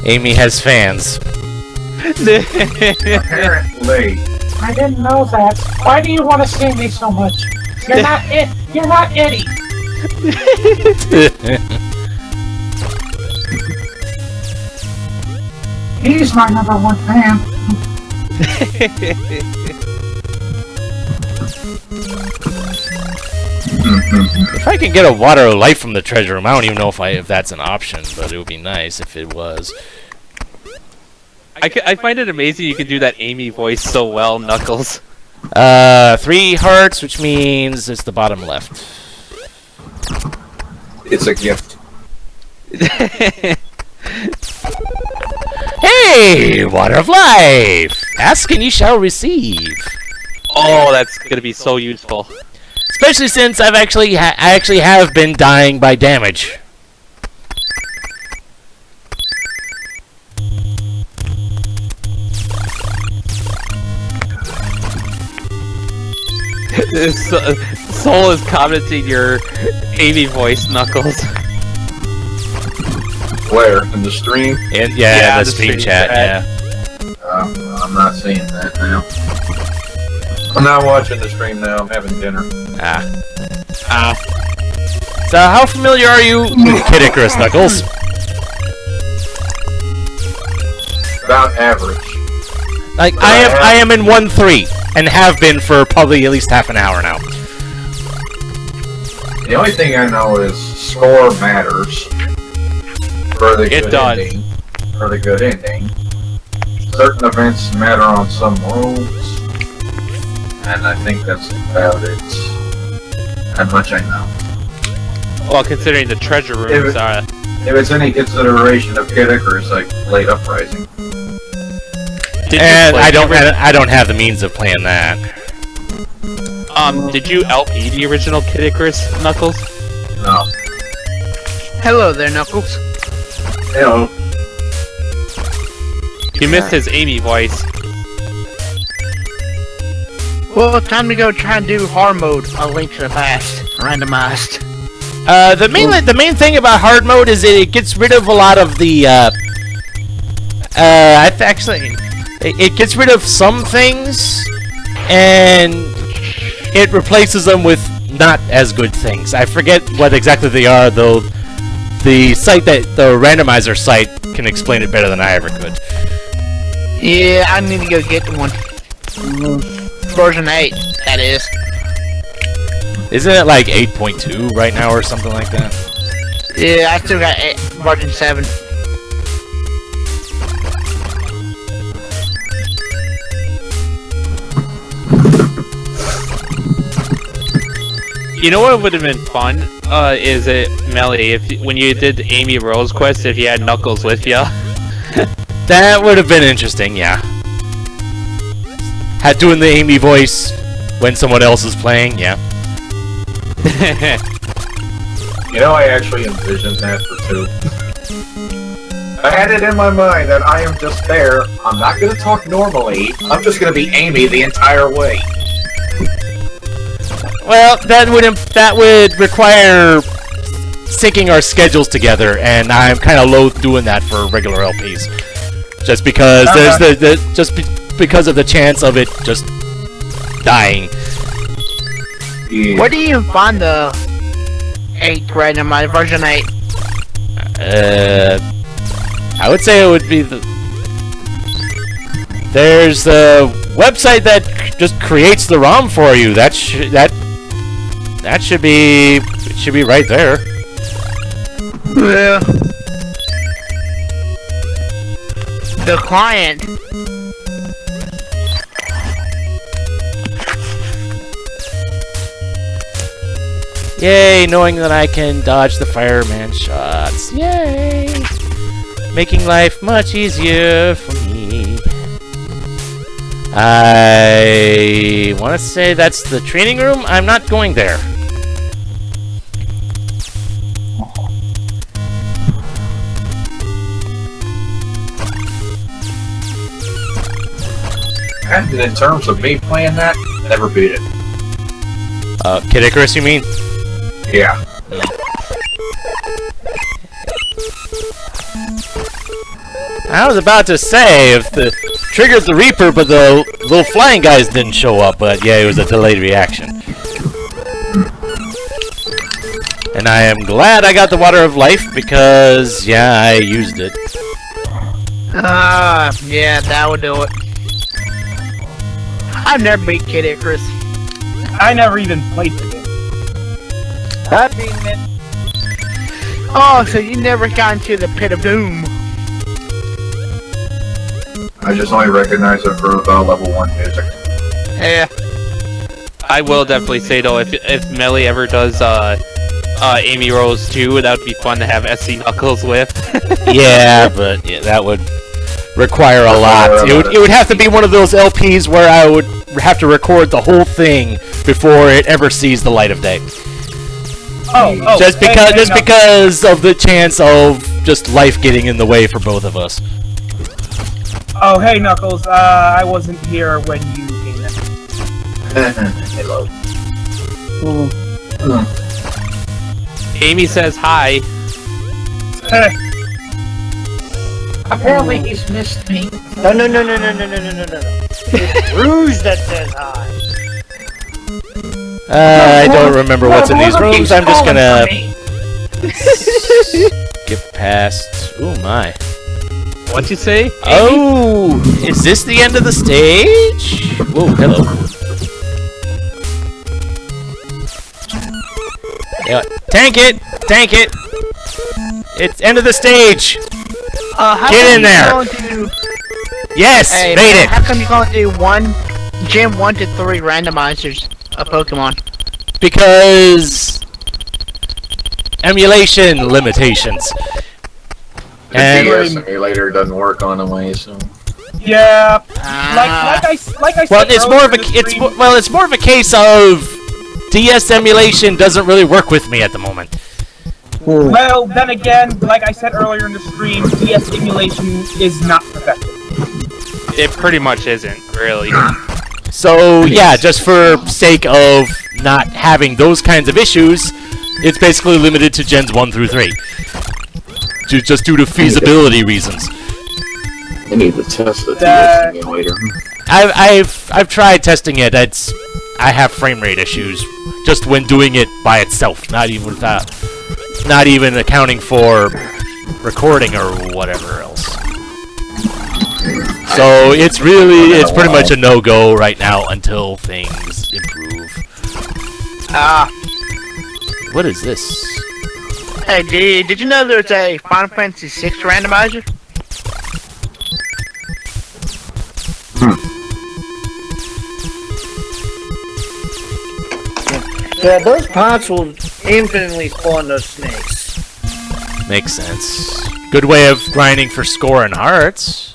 Speaker 1: Amy has fans.
Speaker 5: Apparently.
Speaker 2: I didn't know that. Why do you want to see me so much? You're not it. You're not Eddie.
Speaker 5: He's my #1 fan.
Speaker 1: If I can get a water of life from the treasure room, I don't even know if that's an option, but it would be nice if it was.
Speaker 4: I find it amazing you can do that Amy voice so well, Knuckles.
Speaker 1: 3 hearts, which means it's the bottom left.
Speaker 5: It's a gift.
Speaker 1: Hey, water of life! Ask and you shall receive.
Speaker 4: Oh, that's gonna be so useful.
Speaker 1: Especially since I actually have been dying by damage.
Speaker 4: Soul is commenting your Amy voice, Knuckles.
Speaker 5: Where? In the stream?
Speaker 1: In
Speaker 4: Yeah,
Speaker 1: the
Speaker 4: the
Speaker 1: stream
Speaker 4: stream
Speaker 1: chat,
Speaker 4: chat.
Speaker 1: yeah.
Speaker 5: I'm not seeing that now. I'm not watching the stream now. I'm having dinner.
Speaker 1: So how familiar are you with Kid Icarus, Knuckles?
Speaker 5: About average.
Speaker 1: Like I am in 1-3 and have been for probably at least half an hour now.
Speaker 5: The only thing I know is score matters for the
Speaker 4: It
Speaker 5: good
Speaker 4: does.
Speaker 5: ending. For the good ending. Certain events matter on some rooms, and I think that's about it. How much I know.
Speaker 4: Well, considering the treasure rooms are...
Speaker 5: If it's any consideration of Kid Icarus, like late uprising.
Speaker 1: And I don't have the means of playing that.
Speaker 4: Did you LP the original Kid Icarus, Knuckles?
Speaker 5: No.
Speaker 3: Hello there, Knuckles.
Speaker 5: Hello.
Speaker 4: You missed his Amy voice.
Speaker 3: Well, time to go try and do hard mode. A Link to the Past, randomized.
Speaker 1: The main thing about hard mode is it gets rid of a lot of the it gets rid of some things and it replaces them with not as good things. I forget what exactly they are, though. The randomizer site can explain it better than I ever could.
Speaker 3: Yeah, I need to go get one. Version 8, that is.
Speaker 1: Isn't it like 8.2 right now or something like that?
Speaker 3: Yeah, I still got version 7.
Speaker 4: You know what would have been fun? Is it Melee? When you did Amy Rose quest, if you had Knuckles with you.
Speaker 1: That would have been interesting, yeah. Had doing the Amy voice when someone else is playing, yeah.
Speaker 5: You know, I actually envisioned that for 2. I had it in my mind that I am just there. I'm not going to talk normally. I'm just going to be Amy the entire way.
Speaker 1: Well, that would require syncing our schedules together, and I'm kind of loath doing that for regular LPs, just because there's because of the chance of it just dying.
Speaker 5: Yeah.
Speaker 3: Where do you find the 8 randomized version 8?
Speaker 1: I would say it would be there's a website that just creates the ROM for you. That should be right there.
Speaker 3: Yeah. The client.
Speaker 1: Yay, knowing that I can dodge the fireman shots. Yay! Making life much easier for me. I want to say that's the training room. I'm not going there.
Speaker 5: And in terms of me playing that, never beat it.
Speaker 1: Kid Icarus, you mean?
Speaker 5: Yeah.
Speaker 1: I was about to say, if the triggered the Reaper, but the little flying guys didn't show up, but yeah, it was a delayed reaction. And I am glad I got the Water of Life, because, yeah, I used it.
Speaker 6: Yeah, that would do it. I've never beat Kid Icarus.
Speaker 2: I never even played the game.
Speaker 3: I've beaten it.
Speaker 6: Oh, so you never got into the pit of doom.
Speaker 5: I just only recognize it for level 1 music.
Speaker 6: Yeah.
Speaker 4: I will definitely say though, if Melee ever does Amy Rose 2, that would be fun to have SC Knuckles with.
Speaker 1: Yeah, but yeah, that would require a lot. It would have to be one of those LPs where I would have to record the whole thing before it ever sees the light of day. Just because of the chance of just life getting in the way for both of us.
Speaker 2: Oh, hey Knuckles, I wasn't here when you came in.
Speaker 5: Hello.
Speaker 4: Amy says hi.
Speaker 3: Apparently he's missed me. No. It's Rouge that says hi.
Speaker 1: I don't remember what's in these rooms. I'm just gonna skip past. Oh my.
Speaker 4: What'd you say?
Speaker 1: Oh, is this the end of the stage? Whoa, hello. Yeah, tank it! Tank it! It's end of the stage! Get in there! Yes!
Speaker 6: Hey,
Speaker 1: made
Speaker 6: man,
Speaker 1: it!
Speaker 6: how come you can't do Gen 1 to 3 randomizers of Pokemon?
Speaker 1: Because emulation limitations.
Speaker 5: The DS emulator doesn't work on them way, so.
Speaker 2: Yeah, like I said.
Speaker 1: Well, it's more of a
Speaker 2: stream,
Speaker 1: it's more of a case of DS emulation doesn't really work with me at the moment.
Speaker 2: Well, then again, like I said earlier in the stream, DS emulation is not perfected.
Speaker 4: It pretty much isn't, really.
Speaker 1: So yeah, just for sake of not having those kinds of issues, it's basically limited to Gens 1 through 3. Just due to feasibility reasons.
Speaker 5: I need to test the DS emulator.
Speaker 1: I've tried testing it. I have frame rate issues just when doing it by itself, not even accounting for recording or whatever else. So it's pretty much a no-go right now until things improve. What is this?
Speaker 6: Hey, did you know there's a Final Fantasy VI randomizer?
Speaker 3: Yeah, those pots will infinitely spawn those snakes.
Speaker 1: Makes sense. Good way of grinding for score and hearts.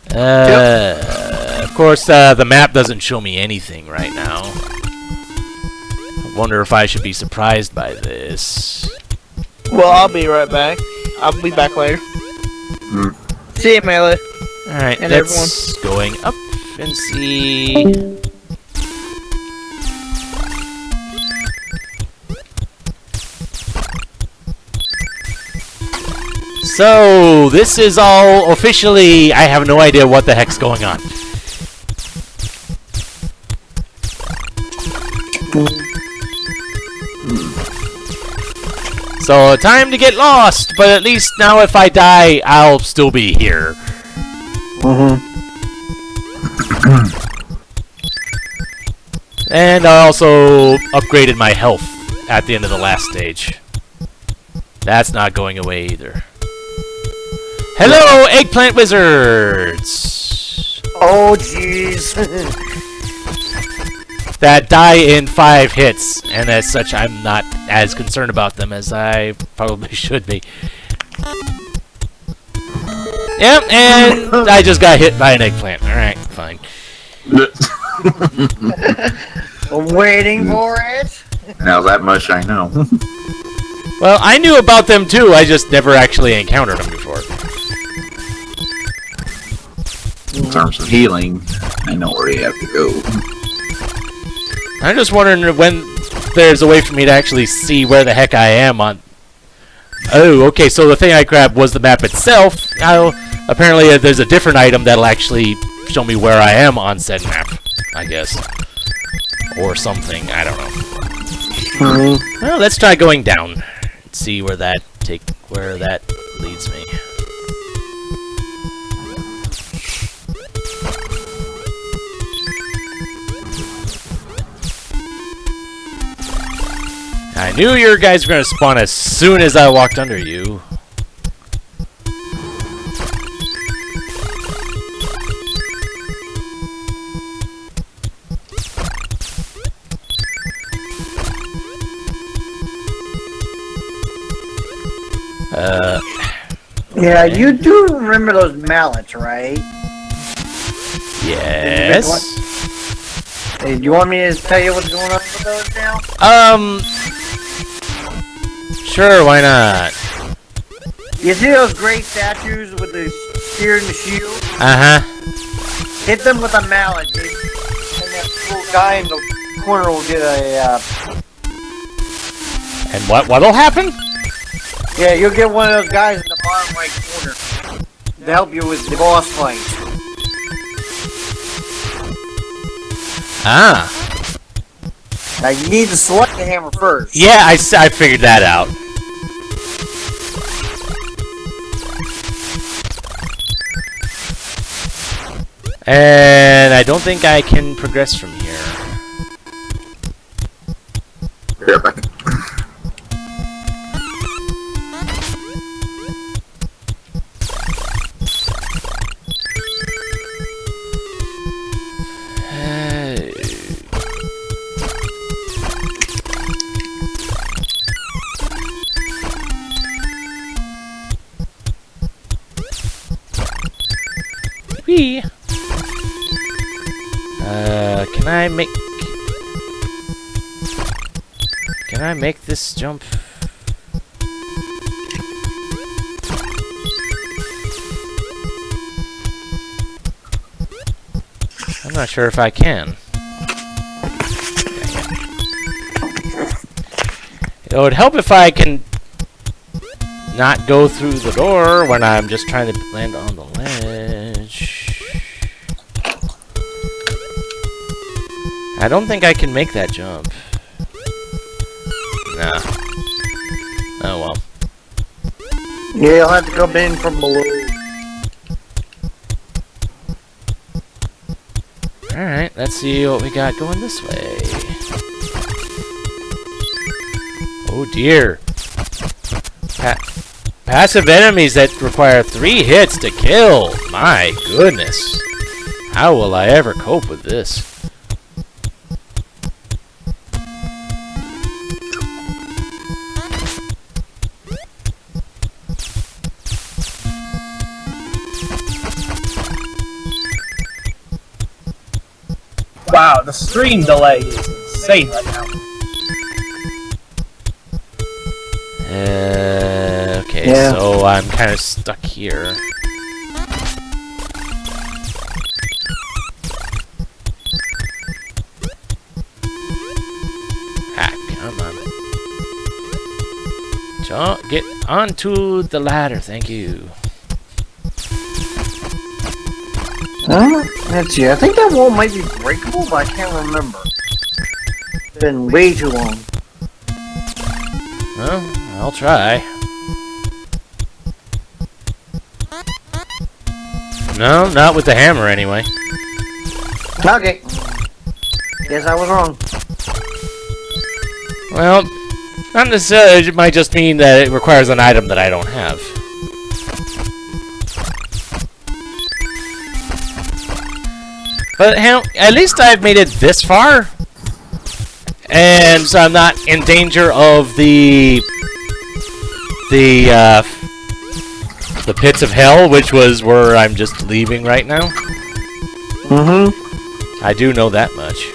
Speaker 1: Of course, the map doesn't show me anything right now. I wonder if I should be surprised by this.
Speaker 6: Well, I'll be right back. I'll be back later. See you, Melee.
Speaker 1: Alright,
Speaker 6: And
Speaker 1: let's going up and see. So, this is all officially, I have no idea what the heck's going on. So, time to get lost, but at least now if I die, I'll still be here. And I also upgraded my health at the end of the last stage. That's not going away either. Hello, Eggplant Wizards!
Speaker 3: Oh, jeez.
Speaker 1: That die in 5 hits, and as such, I'm not as concerned about them as I probably should be. Yep, and I just got hit by an eggplant. Alright, fine.
Speaker 3: I'm waiting for it.
Speaker 5: Now that much I know.
Speaker 1: Well, I knew about them too, I just never actually encountered them before.
Speaker 5: In terms of healing, I know where you have to go.
Speaker 1: I'm just wondering when there's a way for me to actually see where the heck I am on... Oh, okay, so the thing I grabbed was the map itself. Now, apparently there's a different item that'll actually show me where I am on said map, I guess. Or something, I don't know. Well, let's try going down. See where that leads me. I knew your guys were gonna spawn as soon as I walked under you.
Speaker 3: Yeah, you do remember those mallets, right?
Speaker 1: Yes.
Speaker 3: Hey, do you want me to tell you what's going on with those now?
Speaker 1: Sure, why not?
Speaker 3: You see those great statues with the spear and the shield?
Speaker 1: Uh-huh.
Speaker 3: Hit them with a mallet, dude. And that little guy in the corner will get a,
Speaker 1: And what'll happen?
Speaker 3: Yeah, you'll get one of those guys in the bottom right corner to help you with the boss fight.
Speaker 1: Ah.
Speaker 3: Now you need to select the hammer first.
Speaker 1: Yeah, I figured that out. And I don't think I can progress from here.
Speaker 5: Here, back.
Speaker 1: Whee! Can I make this jump? I'm not sure if I can. It would help if I can not go through the door when I'm just trying to land on the ledge. I don't think I can make that jump. Nah. Oh well.
Speaker 3: Yeah, you'll have to come in from below.
Speaker 1: Alright, let's see what we got going this way. Oh dear. Passive enemies that require 3 hits to kill. My goodness. How will I ever cope with this?
Speaker 2: Wow, the stream delay is insane right now.
Speaker 1: Okay,
Speaker 3: Yeah.
Speaker 1: so I'm kind of stuck here. Ah, come on. Get onto the ladder, thank you.
Speaker 3: Let's see, I think that wall might be breakable, but I can't remember. It's been way too long.
Speaker 1: Well, I'll try. No, not with the hammer anyway.
Speaker 3: Okay. Guess I was wrong.
Speaker 1: Well, not necessarily. It might just mean that it requires an item that I don't have. But at least I've made it this far. And so I'm not in danger of the pits of hell, which was where I'm just leaving right now.
Speaker 3: Mm-hmm.
Speaker 1: I do know that much.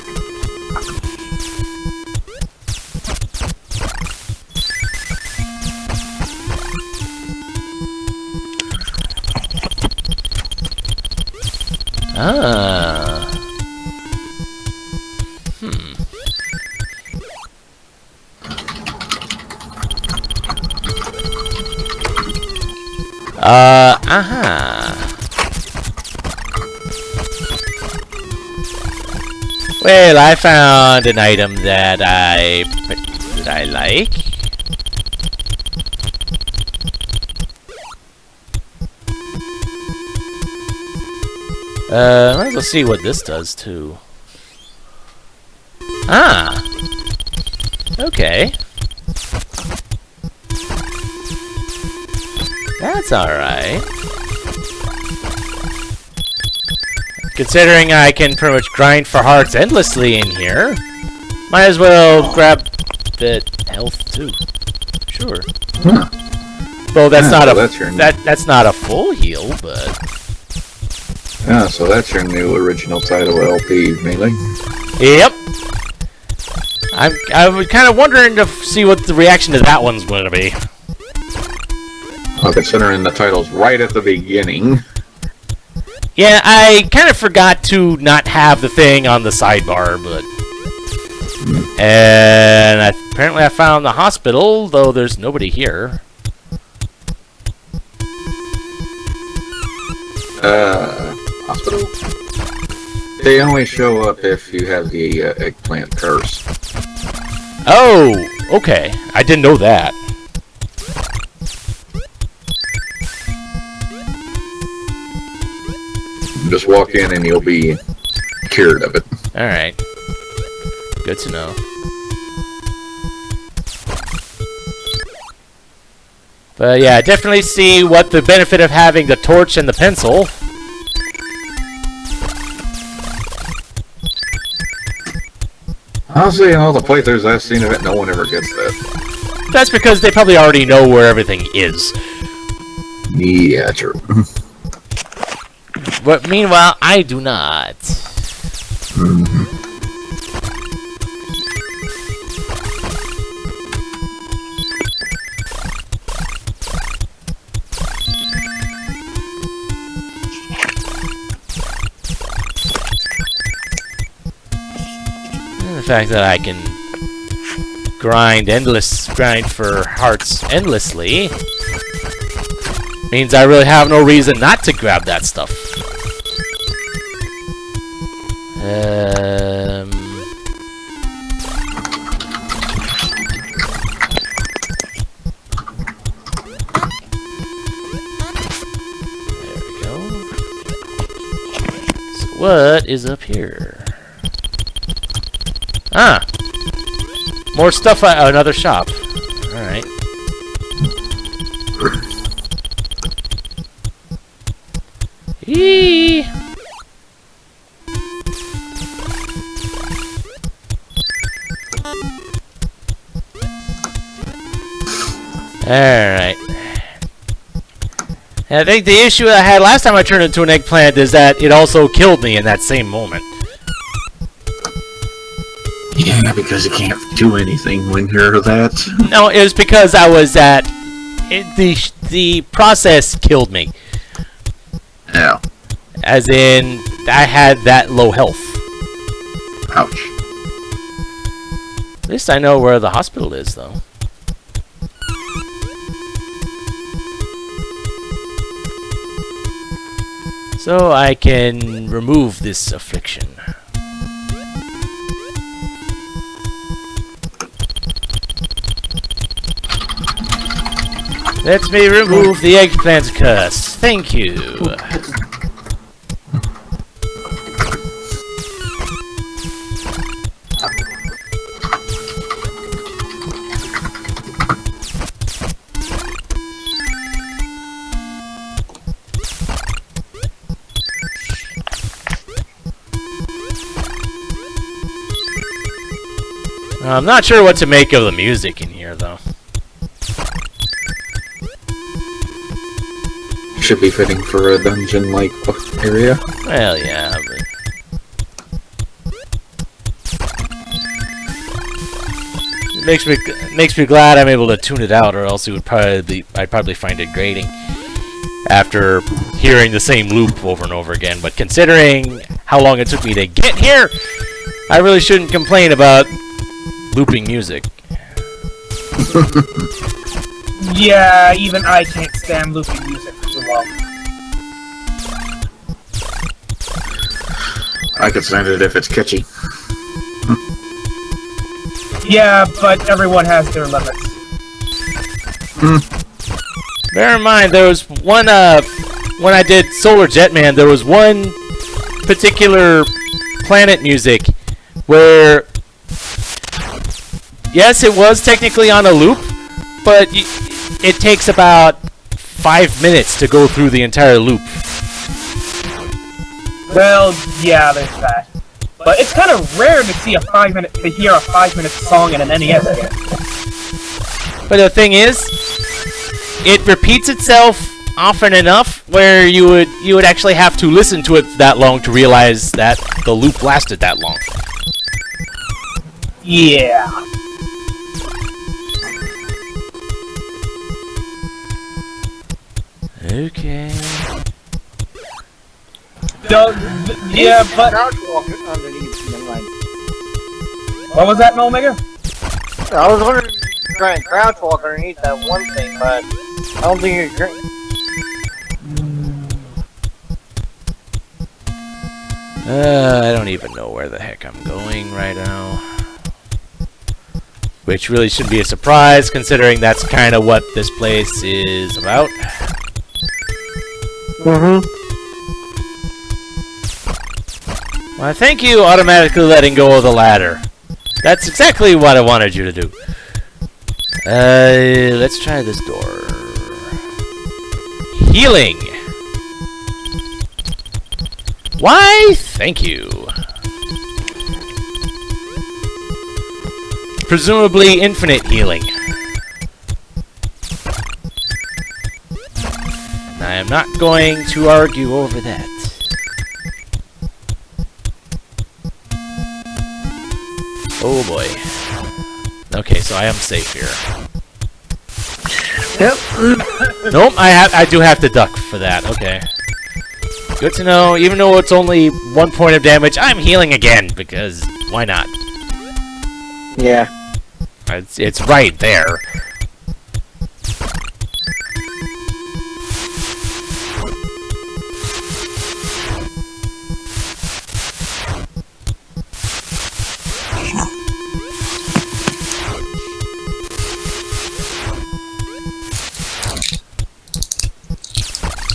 Speaker 1: Ah. Well, I found an item that I like. Might as well see what this does too. Ah. Okay. That's alright. Considering I can pretty much grind for hearts endlessly in here, might as well grab the health too. Sure.
Speaker 7: Huh.
Speaker 1: Well, that's
Speaker 7: Yeah,
Speaker 1: not
Speaker 7: so
Speaker 1: a
Speaker 7: that's your-
Speaker 1: that's not a full heal, but
Speaker 7: Yeah, so that's your new original title LP, Melee.
Speaker 1: yep. I was kind of wondering to see what the reaction to that one's going to be.
Speaker 7: Well, considering the title's right at the beginning.
Speaker 1: Yeah, I kind of forgot to not have the thing on the sidebar, but and apparently I found the hospital, though there's nobody here.
Speaker 7: Hospital? They only show up if you have the eggplant curse.
Speaker 1: Oh, okay. I didn't know that.
Speaker 7: Just walk in and you'll be cured of it.
Speaker 1: Alright. Good to know. But yeah, I definitely see what the benefit of having the torch and the pencil.
Speaker 7: Honestly, in all the playthroughs I've seen of it, no one ever gets that.
Speaker 1: That's because they probably already know where everything is.
Speaker 7: Yeah, true.
Speaker 1: But meanwhile, I do not. And the fact that I can grind for hearts endlessly means I really have no reason not to grab that stuff. There we go. So what is up here? Ah! More stuff at another shop. Alright. Eee! Alright. I think the issue I had last time I turned into an eggplant is that it also killed me in that same moment.
Speaker 7: Yeah, because you can't do anything when you're that.
Speaker 1: No, it was because I was at... the process killed me.
Speaker 7: Yeah.
Speaker 1: As in, I had that low health.
Speaker 7: Ouch.
Speaker 1: At least I know where the hospital is, though. So I can remove this affliction. Let me remove the eggplant curse. Thank you. I'm not sure what to make of the music in here, though.
Speaker 7: Should be fitting for a dungeon-like area.
Speaker 1: Well, yeah, but... It makes me glad I'm able to tune it out, or else it would I'd probably find it grating after hearing the same loop over and over again. But considering how long it took me to get here, I really shouldn't complain about looping music.
Speaker 2: Yeah, even I can't stand looping music so well.
Speaker 7: I could stand it if it's catchy.
Speaker 2: Yeah, but everyone has their limits.
Speaker 1: Bear in mind, there was one, when I did Solar Jetman, there was one particular planet music where, yes, it was technically on a loop, but it takes about 5 minutes to go through the entire loop.
Speaker 2: Well, yeah, there's that. But it's kind of rare to hear a 5-minute song in an NES game.
Speaker 1: But the thing is, it repeats itself often enough where you would actually have to listen to it that long to realize that the loop lasted that long.
Speaker 2: Yeah.
Speaker 1: Okay.
Speaker 2: Yeah, but
Speaker 3: Crouch walking underneath. Never mind.
Speaker 2: what was that, Omega?
Speaker 3: I was wondering if you could try and crouch walk underneath that one thing, but I don't think you're great.
Speaker 1: I don't even know where the heck I'm going right now. Which really shouldn't be a surprise, considering that's kind of what this place is about. Well, thank you, automatically letting go of the ladder. That's exactly what I wanted you to do. Let's try this door. Healing! Why, thank you. Presumably infinite healing. And I am not going to argue over that. Oh boy. Okay, so I am safe here.
Speaker 3: Yep.
Speaker 1: Nope, I do have to duck for that. Okay. Good to know. Even though it's only 1 point of damage, I'm healing again because why not?
Speaker 3: Yeah.
Speaker 1: It's right there.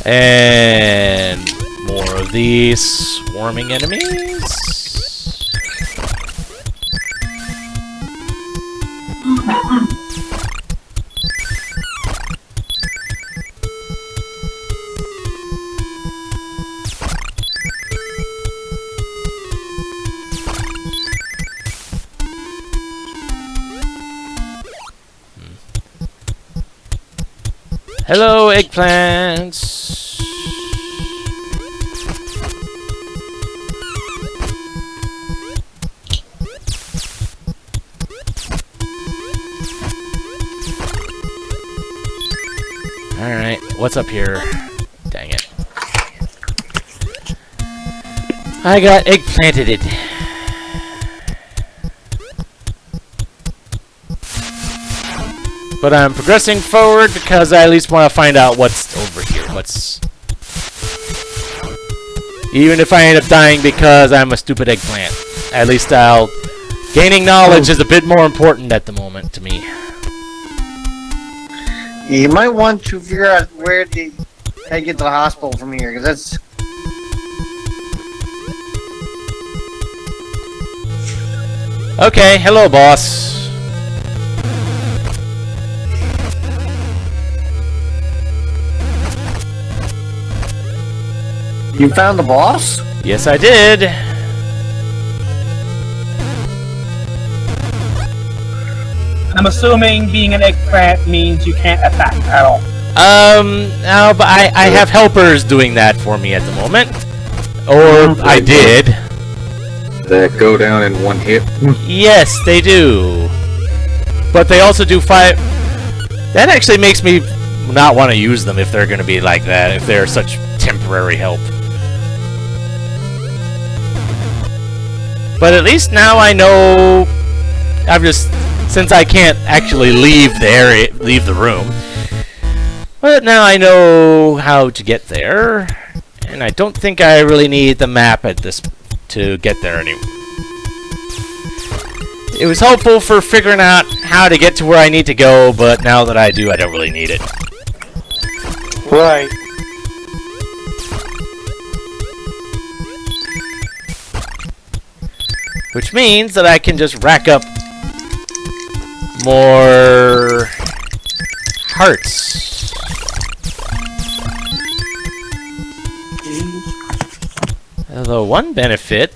Speaker 1: And more of these swarming enemies. Hello, eggplants. Alright, what's up here? Dang it. I got eggplanted it. But I'm progressing forward because I at least want to find out what's over here. Even if I end up dying because I'm a stupid eggplant. At least gaining knowledge is a bit more important at the moment to me.
Speaker 3: You might want to figure out how to get to the hospital from here, because that's...
Speaker 1: Okay, hello boss.
Speaker 3: You found the boss?
Speaker 1: Yes, I did.
Speaker 2: I'm assuming being an eggplant means you can't attack at all.
Speaker 1: No, but I have helpers doing that for me at the moment. Or I did.
Speaker 7: That go down in one hit.
Speaker 1: Yes, they do. But they also do 5... That actually makes me not want to use them if they're going to be like that, if they're such temporary help. But at least now I know... Since I can't actually leave the room. But now I know how to get there. And I don't think I really need the map to get there anymore. It was helpful for figuring out how to get to where I need to go, but now that I do, I don't really need it.
Speaker 3: Right.
Speaker 1: Which means that I can just rack up more hearts. The one benefit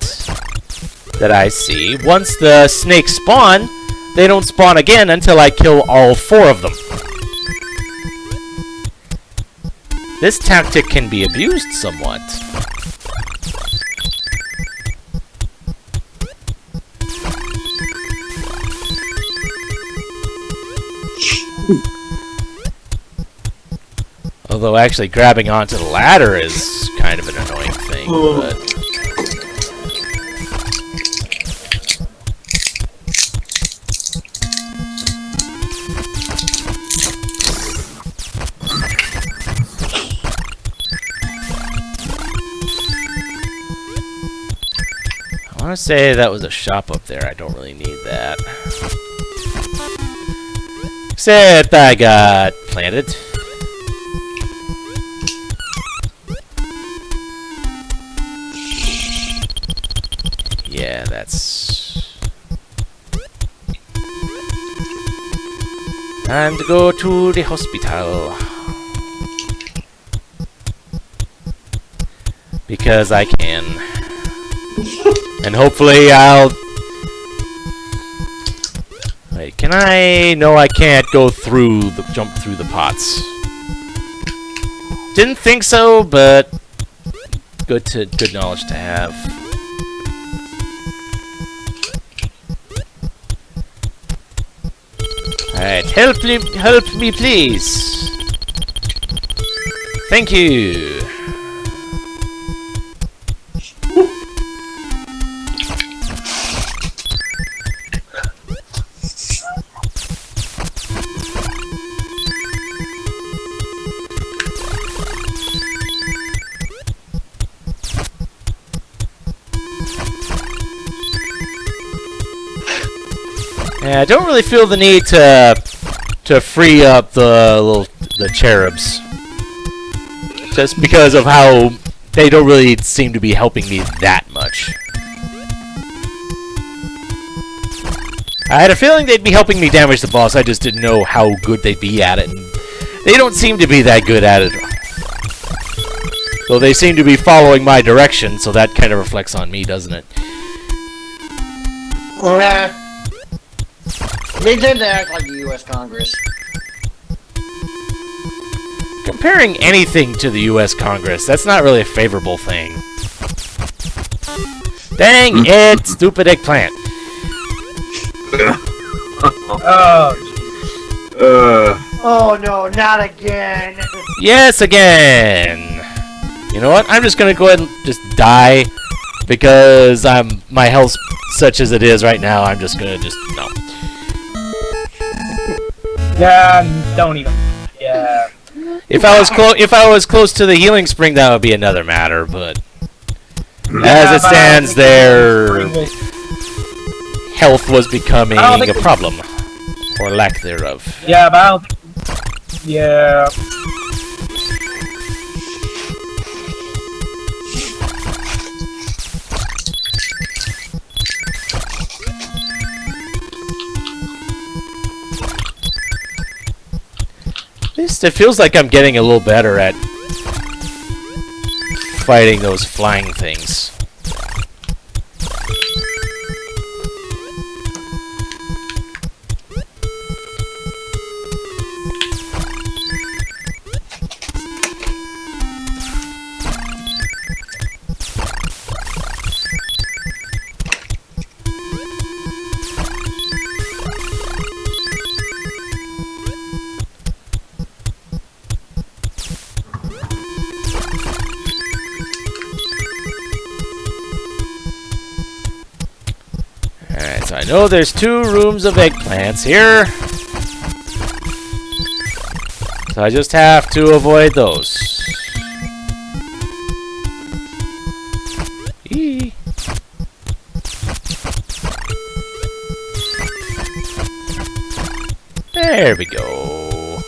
Speaker 1: that I see, once the snakes spawn, they don't spawn again until I kill all 4 of them. This tactic can be abused somewhat. Although actually grabbing onto the ladder is kind of an annoying thing, but... I want to say that was a shop up there. I don't really need that. Except I got planted. Yeah, that's... Time to go to the hospital. Because I can. And hopefully I'll... Wait, can I... No, I can't go through the... jump through the pots. Didn't think so, but... Good knowledge to have. Alright, help me please. Thank you. Yeah, I don't really feel the need to free up the cherubs, just because of how they don't really seem to be helping me that much. I had a feeling they'd be helping me damage the boss. I just didn't know how good they'd be at it. And they don't seem to be that good at it. Though they seem to be following my direction, so that kind of reflects on me, doesn't it?
Speaker 3: Nah. They tend to act like the U.S. Congress.
Speaker 1: Comparing anything to the U.S. Congress, that's not really a favorable thing. Dang it, stupid eggplant.
Speaker 3: Oh no, not again.
Speaker 1: Yes, again. You know what? I'm just gonna go ahead and just die because my health's such as it is right now. I'm just gonna no.
Speaker 2: Yeah, don't even. Yeah.
Speaker 1: If I was close to the healing spring, that would be another matter. But as it stands, their health was becoming a problem, or lack thereof.
Speaker 2: Yeah, but I don't think... Yeah.
Speaker 1: At least it feels like I'm getting a little better at fighting those flying things. So I know there's 2 rooms of eggplants here. So I just have to avoid those. Eee. There we go.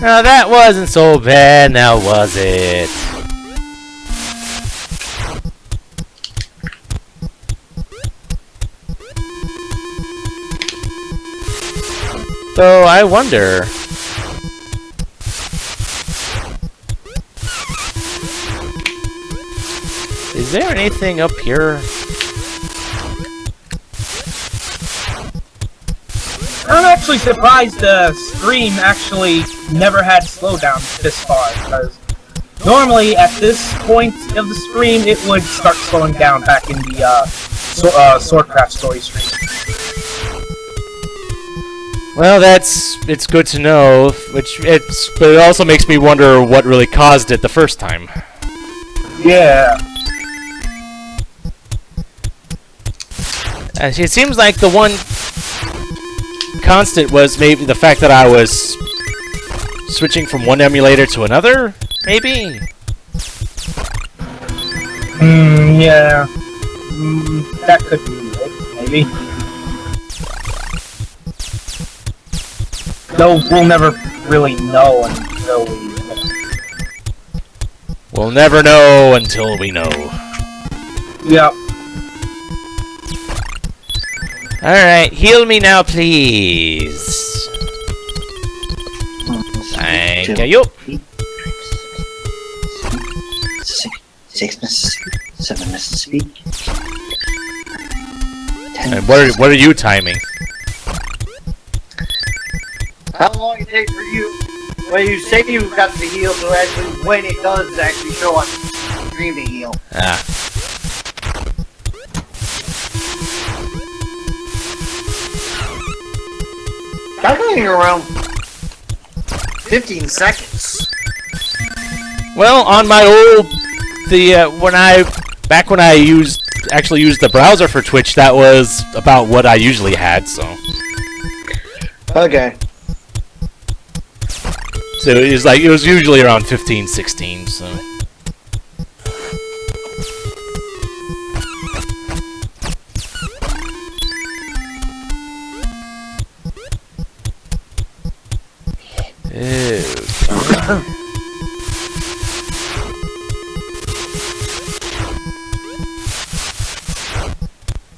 Speaker 1: Now that wasn't so bad, now was it? So I wonder... Is there anything up here?
Speaker 2: I'm actually surprised the stream actually never had slowdown this far, because normally at this point of the stream it would start slowing down back in the Swordcraft story stream.
Speaker 1: Well, it's good to know, but it also makes me wonder what really caused it the first time.
Speaker 2: Yeah.
Speaker 1: It seems like the one constant was maybe the fact that I was switching from one emulator to another, maybe?
Speaker 2: Yeah. That could be it, maybe. Though we'll never really know until we...
Speaker 1: We'll never know until we know.
Speaker 2: Yep.
Speaker 1: Alright, heal me now, please. Thank you.
Speaker 3: 6 Mississippi, 7 Mississippi. 10
Speaker 1: And what are you timing?
Speaker 3: How long it take for you? Well, you say you got the heal, so actually when it does actually show on stream to heal.
Speaker 1: Ah.
Speaker 3: Calculating around 15 seconds.
Speaker 1: Well, on my old back when I actually used the browser for Twitch, that was about what I usually had, so.
Speaker 3: Okay.
Speaker 1: So it was usually around 15, 16, so. Okay.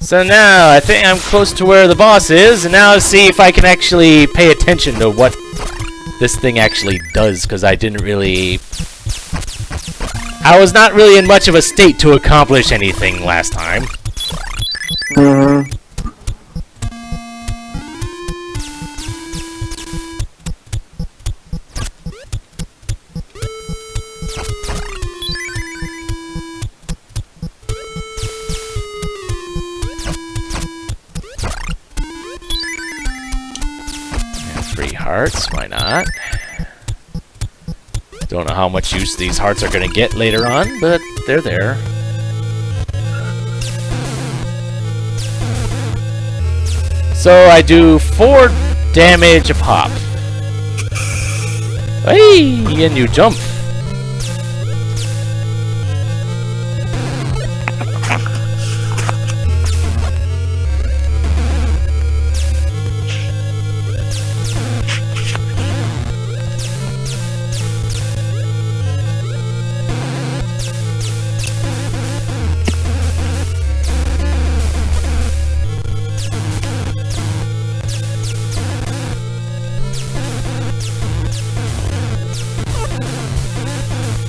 Speaker 1: So now, I think I'm close to where the boss is, and now let's see if I can actually pay attention to what this thing actually does, because I didn't really... I was not really in much of a state to accomplish anything last time. Hearts, why not? Don't know how much use these hearts are gonna get later on, but they're there. So I do 4 damage a pop. Hey, and you jump.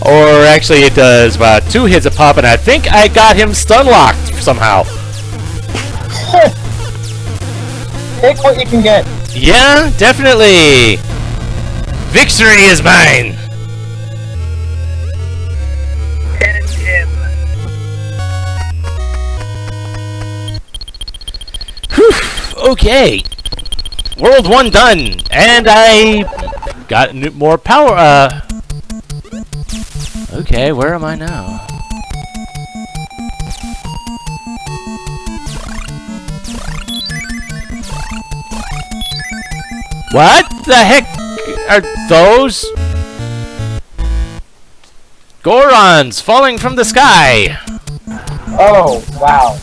Speaker 1: Or actually it does about 2 hits a pop, and I think I got him stun locked somehow.
Speaker 2: Take what you can get.
Speaker 1: Yeah, definitely. Victory is mine.
Speaker 3: And him.
Speaker 1: Whew, okay. World 1 done, and I got more power. Okay, where am I now? What the heck are those? Gorons falling from the sky!
Speaker 2: Oh, wow.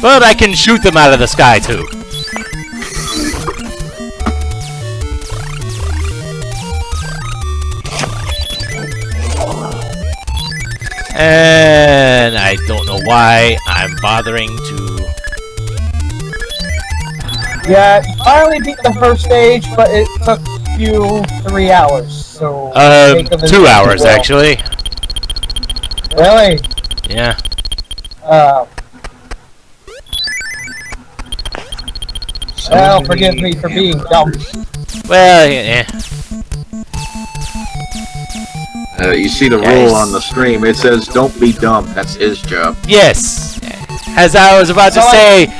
Speaker 1: But I can shoot them out of the sky, too. And I don't know why I'm bothering to...
Speaker 2: Yeah, you finally beat the first stage, but it took you 3 hours. So
Speaker 1: 2 hours actually.
Speaker 2: Really?
Speaker 1: Yeah.
Speaker 2: Well, forgive me for being dumb.
Speaker 1: Well, yeah.
Speaker 7: You see the rule on the stream. It says, "Don't be dumb." That's his job.
Speaker 1: Yes. As I was about to say,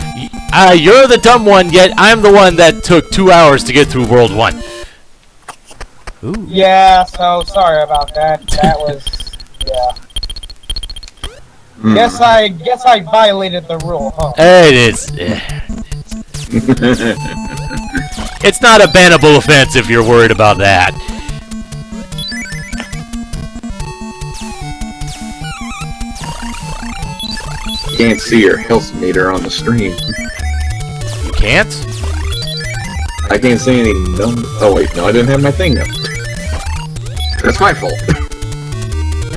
Speaker 1: you're the dumb one, yet I'm the one that took 2 hours to get through World 1. Ooh.
Speaker 2: Yeah, so sorry about that. That was, yeah. Guess I violated the rule, huh?
Speaker 1: It is. It's not a bannable offense if you're worried about that.
Speaker 7: You can't see your health meter on the stream.
Speaker 1: You can't?
Speaker 7: I can't see any dumb. Oh wait, no, I didn't have my thing up. That's my fault.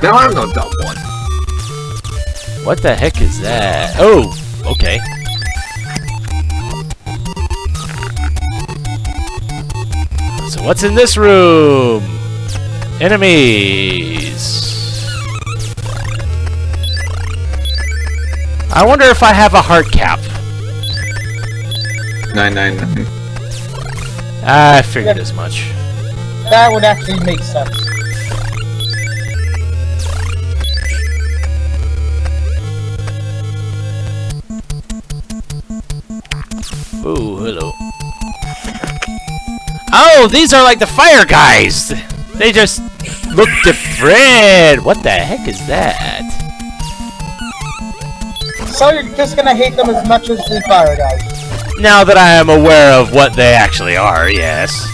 Speaker 7: Now I'm the dumb one.
Speaker 1: What the heck is that? Oh, okay. So what's in this room? Enemies. I wonder if I have a heart cap.
Speaker 7: 999.
Speaker 1: I figured as much.
Speaker 2: That would actually make sense.
Speaker 1: Ooh, hello. Oh, these are like the fire guys! They just look different! What the heck is that?
Speaker 2: So you're just gonna hate them as much as the fire guys.
Speaker 1: Now that I am aware of what they actually are, yes.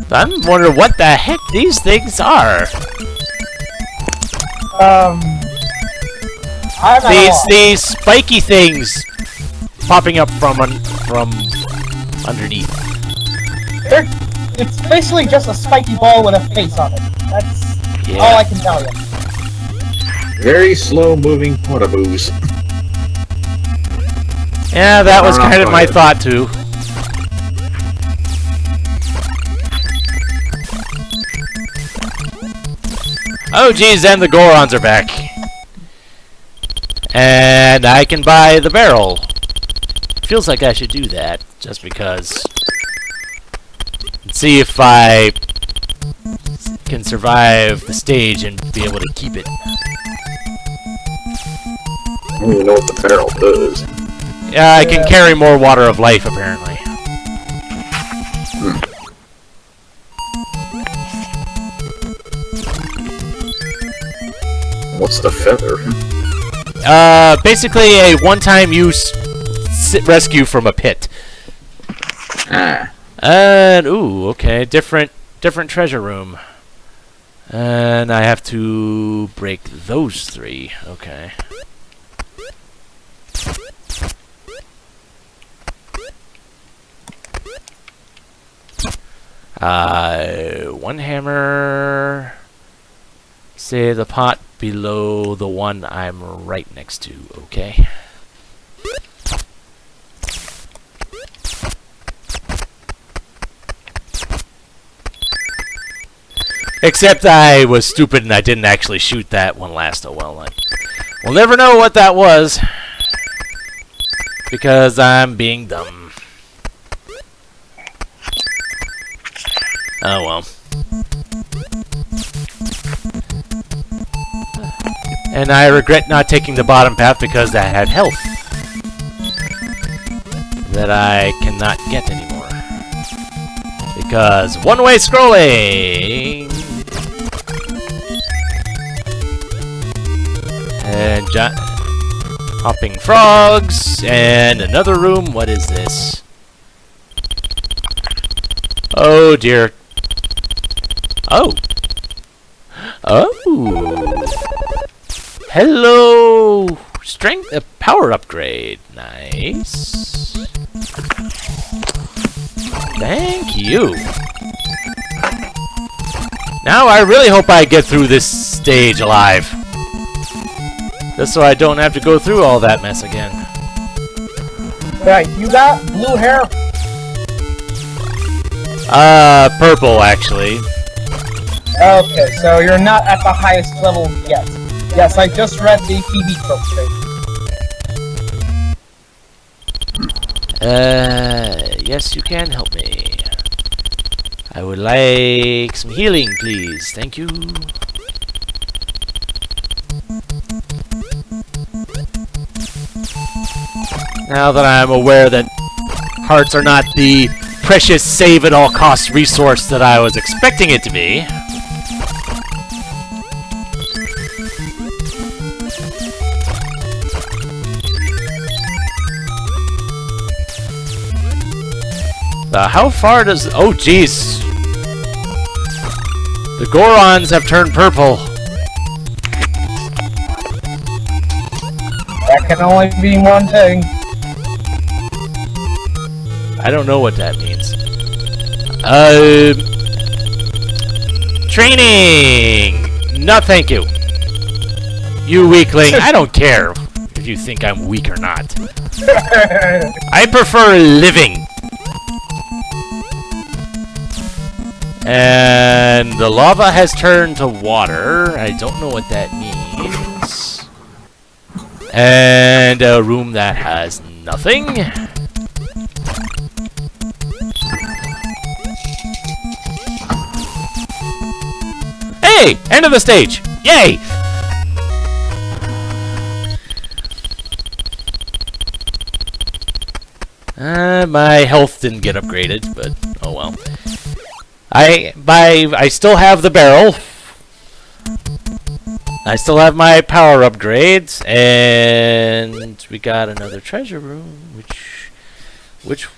Speaker 1: I'm wondering what the heck these things are. These spiky things popping up from underneath.
Speaker 2: It's basically just a spiky ball with a face on it. That's all I can tell you.
Speaker 7: Very slow moving portaboos.
Speaker 1: Yeah, that was kind of my thought too. Oh geez, and the Gorons are back. And I can buy the barrel. Feels like I should do that, just because. Let's see if I can survive the stage and be able to keep it.
Speaker 7: I don't even know what the barrel does.
Speaker 1: Yeah, I can carry more water of life, apparently.
Speaker 7: What's the feather?
Speaker 1: Basically a one-time use rescue from a pit.
Speaker 7: Ah.
Speaker 1: And ooh, okay, different treasure room. And I have to break those 3. Okay. One hammer. Say the pot below the one I'm right next to, okay? Except I was stupid and I didn't actually shoot that one last. Oh well, we'll never know what that was. Because I'm being dumb. Oh well. And I regret not taking the bottom path because I had health that I cannot get anymore. Because one-way scrolling! And hopping frogs, and another room. What is this? Oh dear. Oh. Oh. Hello, strength, a power upgrade. Nice. Thank you. Now I really hope I get through this stage alive. Just so I don't have to go through all that mess again.
Speaker 2: Right, you got blue hair?
Speaker 1: Purple, actually.
Speaker 2: Okay, so you're not at the highest level yet. Yes, I just read the TV trophy.
Speaker 1: Yes, you can help me. I would like some healing, please. Thank you. Now that I'm aware that hearts are not the precious save-at-all-costs resource that I was expecting it to be. How far does... Oh, jeez. The Gorons have turned purple.
Speaker 2: That can only be one thing.
Speaker 1: I don't know what that means. Training! No, thank you. You weakling. I don't care if you think I'm weak or not. I prefer living. And the lava has turned to water. I don't know what that means. And a room that has nothing. Hey! End of the stage! Yay! My health didn't get upgraded, but oh well. I still have the barrel. I still have my power upgrades, and we got another treasure room. Which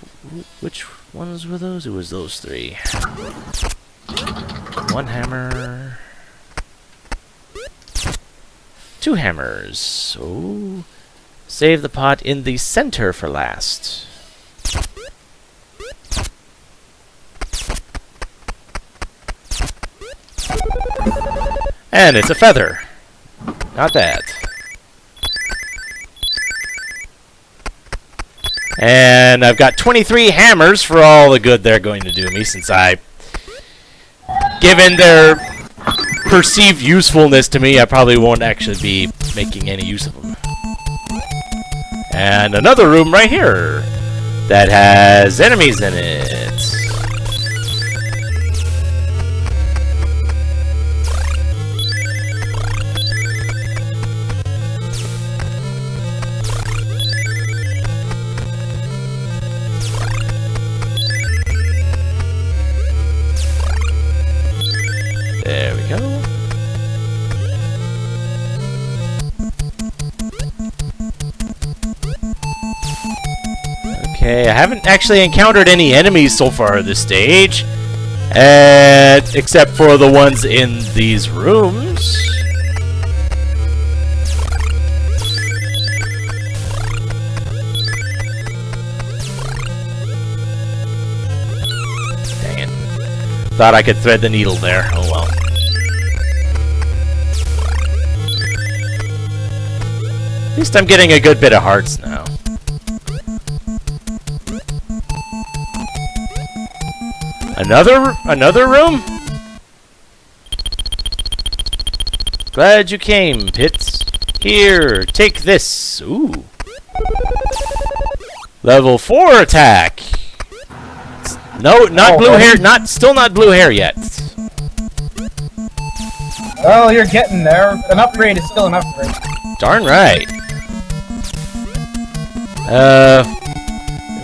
Speaker 1: ones were those? It was those three. One hammer. Two hammers. So save the pot in the center for last. And it's a feather. Not that. And I've got 23 hammers for all the good they're going to do me, since given their perceived usefulness to me, I probably won't actually be making any use of them. And another room right here that has enemies in it. There we go. Okay, I haven't actually encountered any enemies so far this stage, except for the ones in these rooms. Dang it. Thought I could thread the needle there. Oh well. At least I'm getting a good bit of hearts now. Another room? Glad you came, Pitts. Here, take this. Ooh. Level 4 attack. No, not blue hair. Still not blue hair yet.
Speaker 2: Well, you're getting there. An upgrade is still an upgrade.
Speaker 1: Darn right.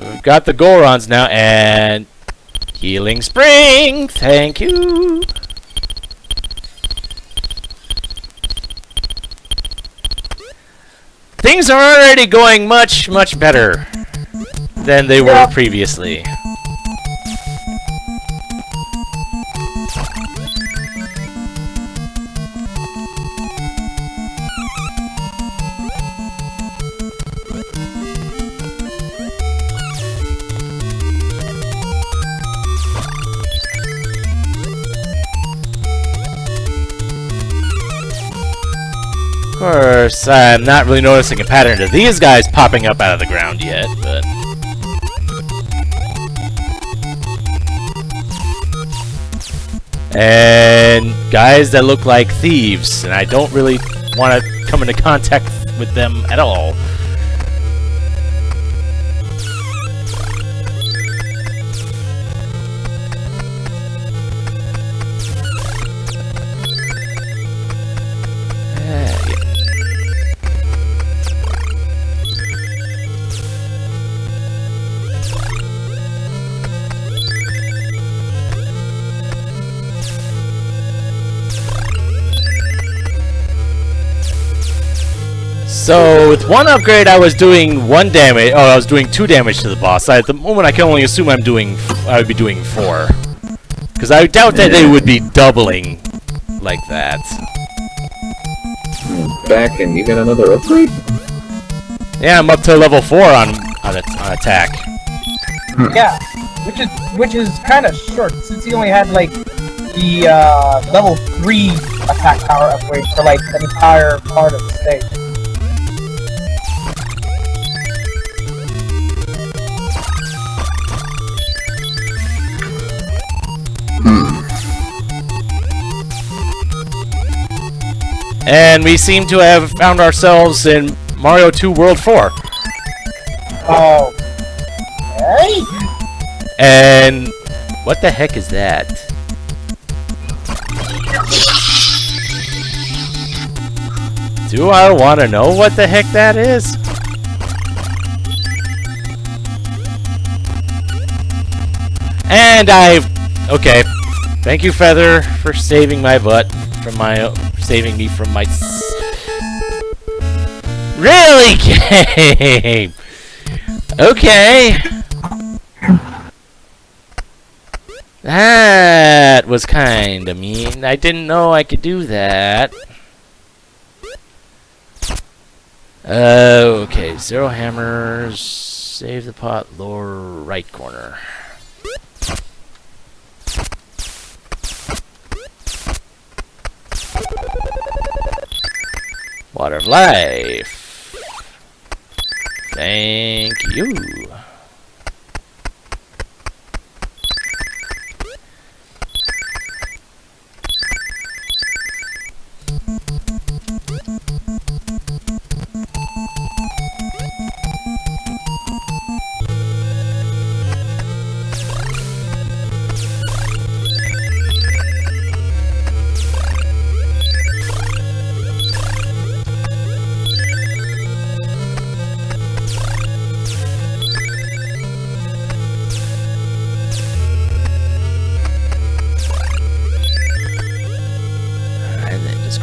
Speaker 1: We've got the Gorons now, and healing spring. Thank you. Things are already going much, much better than they were previously. course, I'm not really noticing a pattern to these guys popping up out of the ground yet, but... And guys that look like thieves, and I don't really want to come into contact with them at all. So, with one upgrade I was doing 1 damage, I was doing 2 damage to the boss. At the moment I can only assume I would be doing 4. Because I doubt that they would be doubling like that.
Speaker 7: Back and you got another upgrade?
Speaker 1: Yeah, I'm up to level 4 on attack.
Speaker 2: Yeah, which is kind of short, since he only had, like, the level 3 attack power upgrade for, like, an entire part of the stage.
Speaker 1: And we seem to have found ourselves in Mario 2 World 4.
Speaker 2: Oh. Hey?
Speaker 1: And what the heck is that? Do I want to know what the heck that is? And okay. Thank you, Feather, for saving my butt from my saving me from my really game. Okay. That was kind of mean. I didn't know I could do that. Okay, 0 hammers. Save the pot, lower right corner. Water of life. Thank you.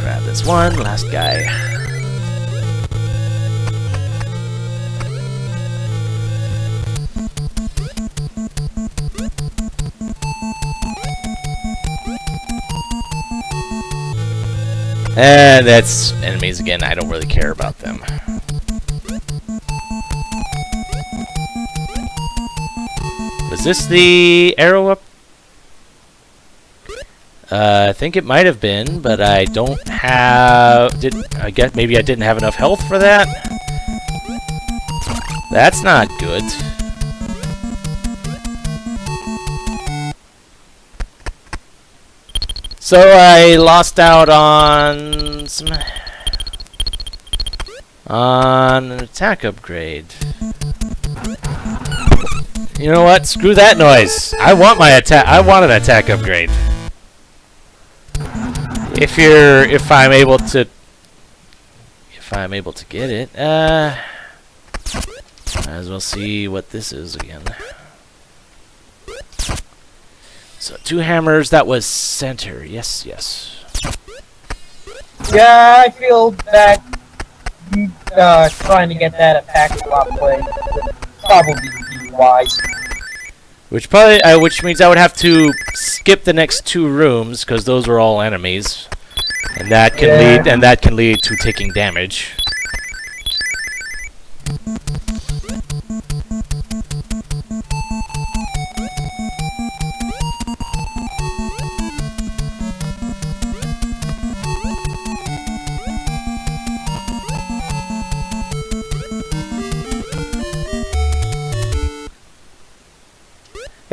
Speaker 1: Grab this one, last guy. And that's enemies again. I don't really care about them. Was this the arrow up? I think it might have been, but I don't have... I guess maybe I didn't have enough health for that? That's not good. So I lost out on an attack upgrade. You know what? Screw that noise. I want my attack. I want an attack upgrade. If I'm able to get it, might as well see what this is again. So 2 hammers. That was center. Yes, yes.
Speaker 2: Yeah, I feel that trying to get that attack swap play would probably be wise.
Speaker 1: Which means I would have to skip the next 2 rooms because those are all enemies, and that can lead to taking damage.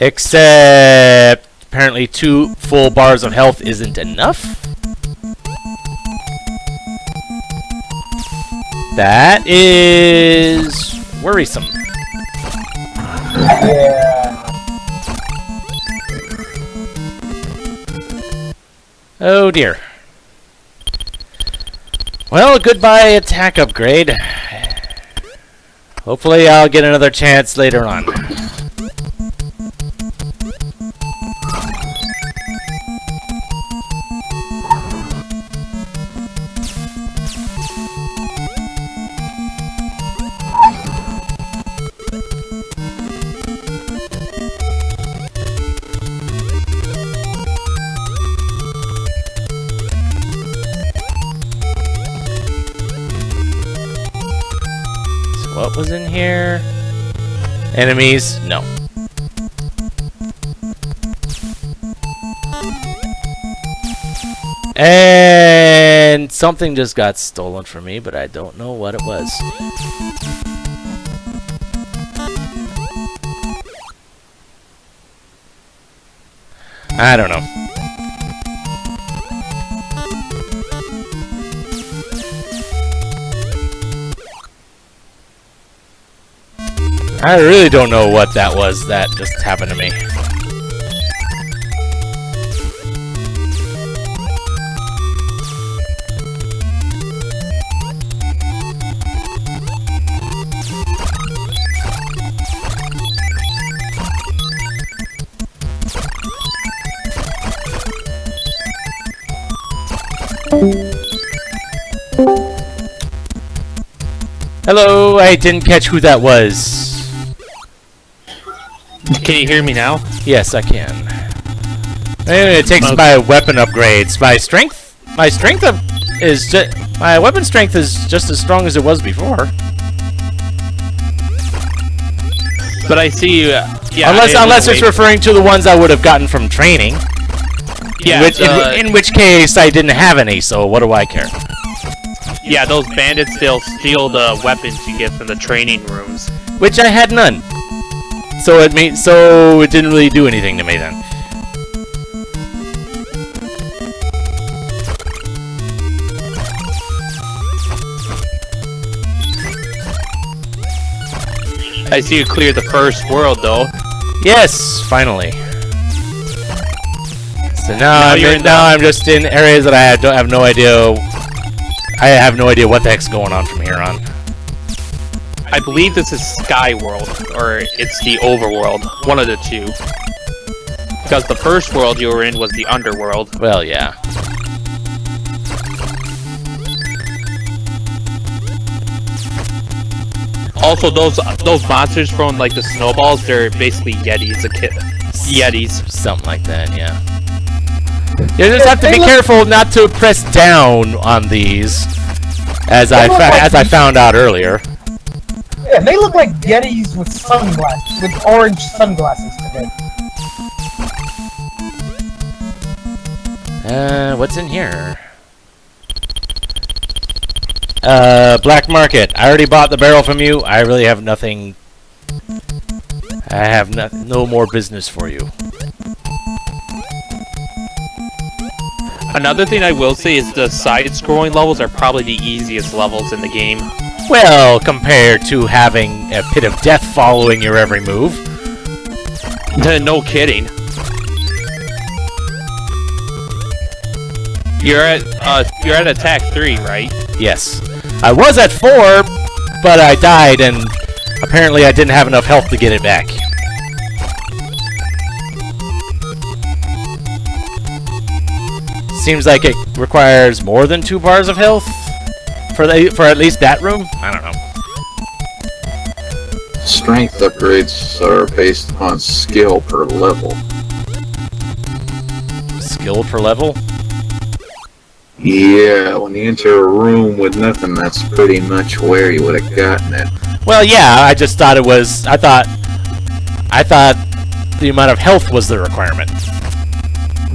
Speaker 1: Except apparently 2 full bars of health isn't enough. That is worrisome.
Speaker 2: Yeah.
Speaker 1: Oh dear. Well, goodbye attack upgrade. Hopefully I'll get another chance later on. What was in here? Enemies? No. And something just got stolen from me, but I don't know what it was. I don't know. I really don't know what that was that just happened to me. Hello, I didn't catch who that was.
Speaker 4: Can you hear me now?
Speaker 1: Yes, I can. It takes my weapon upgrades. My weapon strength is just as strong as it was before.
Speaker 4: But I see you. Yeah,
Speaker 1: unless it's referring to the ones I would have gotten from training.
Speaker 4: Yeah.
Speaker 1: In which case I didn't have any, so what do I care?
Speaker 4: Yeah, those bandits still steal the weapons you get from the training rooms.
Speaker 1: Which I had none. So it didn't really do anything to me then.
Speaker 4: I see you cleared the first world though.
Speaker 1: Yes, finally. So now I'm just in areas that I have no idea. I have no idea what the heck's going on from here on.
Speaker 4: I believe this is Sky World, or it's the Overworld, one of the two. Because the first world you were in was the Underworld.
Speaker 1: Well, yeah.
Speaker 4: Also, those monsters from like the snowballs, they're basically Yetis, Yetis.
Speaker 1: Something like that, yeah. You just have to be careful not to press down on these, as I found out earlier.
Speaker 2: Yeah, they look like Yetis with sunglasses, with orange sunglasses today.
Speaker 1: What's in here? Black market. I already bought the barrel from you. I really have nothing. I have no more business for you.
Speaker 4: Another thing I will say is the side-scrolling levels are probably the easiest levels in the game.
Speaker 1: Well, compared to having a pit of death following your every move.
Speaker 4: No kidding. You're at attack 3, right?
Speaker 1: Yes. I was at 4, but I died, and apparently I didn't have enough health to get it back. Seems like it requires more than 2 bars of health for at least that room. I don't know.
Speaker 7: Strength upgrades are based on skill per level.
Speaker 1: Skill per level?
Speaker 7: Yeah, when you enter a room with nothing, that's pretty much where you would have gotten it.
Speaker 1: Well, yeah, I just thought it was. I thought the amount of health was the requirement.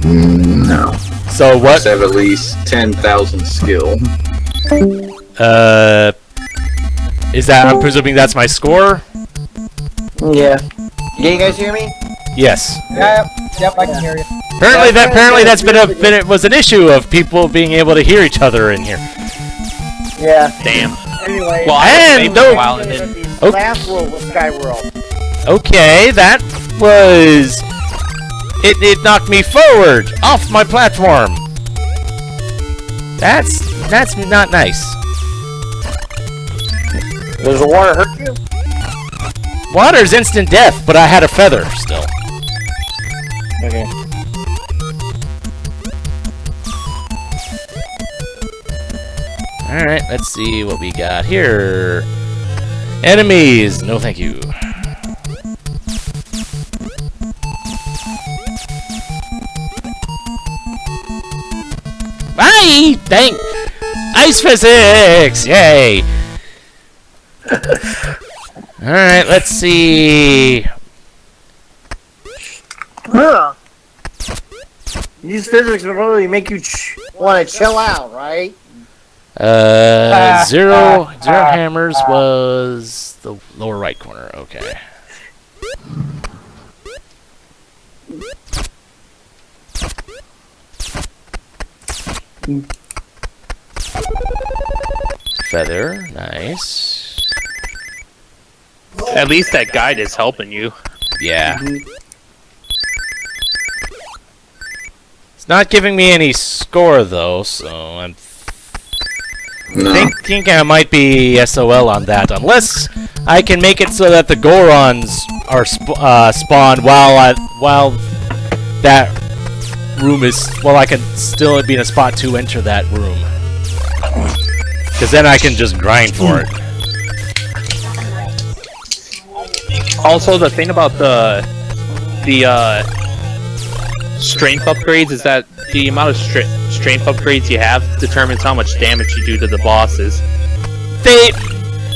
Speaker 7: No.
Speaker 1: So what?
Speaker 7: Must have at least 10,000 skill.
Speaker 1: Is that? I'm presuming that's my score.
Speaker 3: Yeah. Can you guys hear me?
Speaker 1: Yes.
Speaker 8: Yep, I can hear you.
Speaker 1: Apparently that was an issue of people being able to hear each other in here.
Speaker 3: Yeah.
Speaker 4: Damn.
Speaker 3: Anyway,
Speaker 4: Well,
Speaker 1: And
Speaker 4: for a
Speaker 1: though-
Speaker 4: while, and then
Speaker 3: last world was Skyworld.
Speaker 1: Okay, that was... It knocked me forward, off my platform. That's not nice.
Speaker 3: Does the water hurt you?
Speaker 1: Water's instant death, but I had a feather still.
Speaker 3: Okay.
Speaker 1: Alright, let's see what we got here. Enemies! No thank you. Bye! Thank... Ice physics! Yay! Alright, let's see...
Speaker 3: Huh. These physics will really make you want to chill out, right?
Speaker 1: Zero hammers was the lower right corner. Okay. Feather, nice.
Speaker 4: at least that guide is helping you.
Speaker 1: Yeah. It's not giving me any score though, so I'm thinking I might be SOL on that, unless I can make it so that the Gorons are spawned while that room is I can still be in a spot to enter that room, because then I can just grind for it.
Speaker 4: Also, the thing about the strength upgrades is that the amount of strength upgrades you have determines how much damage you do to the bosses.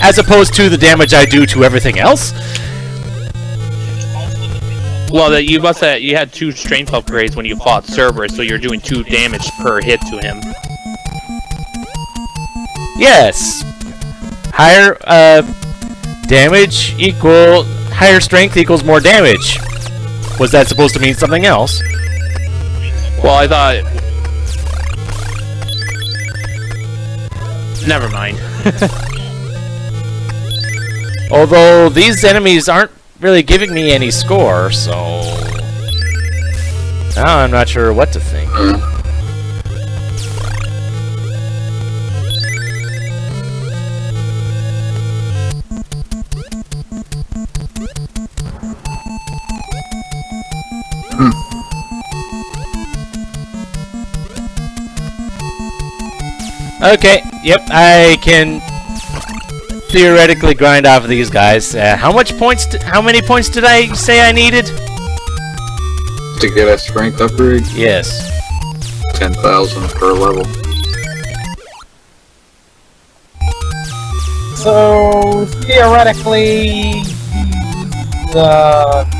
Speaker 1: As opposed to the damage I do to everything else.
Speaker 4: Well, you had 2 strength upgrades when you fought Cerberus, so you're doing 2 damage per hit to him.
Speaker 1: Yes. Higher damage higher strength equals more damage. Was that supposed to mean something else?
Speaker 4: Well, I thought... Never mind.
Speaker 1: Although these enemies aren't really giving me any score, so... Now I'm not sure what to think. Okay, yep, I can theoretically grind off of these guys. How many points did I say I needed?
Speaker 7: To get a strength upgrade?
Speaker 1: Yes.
Speaker 7: 10,000 per level.
Speaker 8: So theoretically,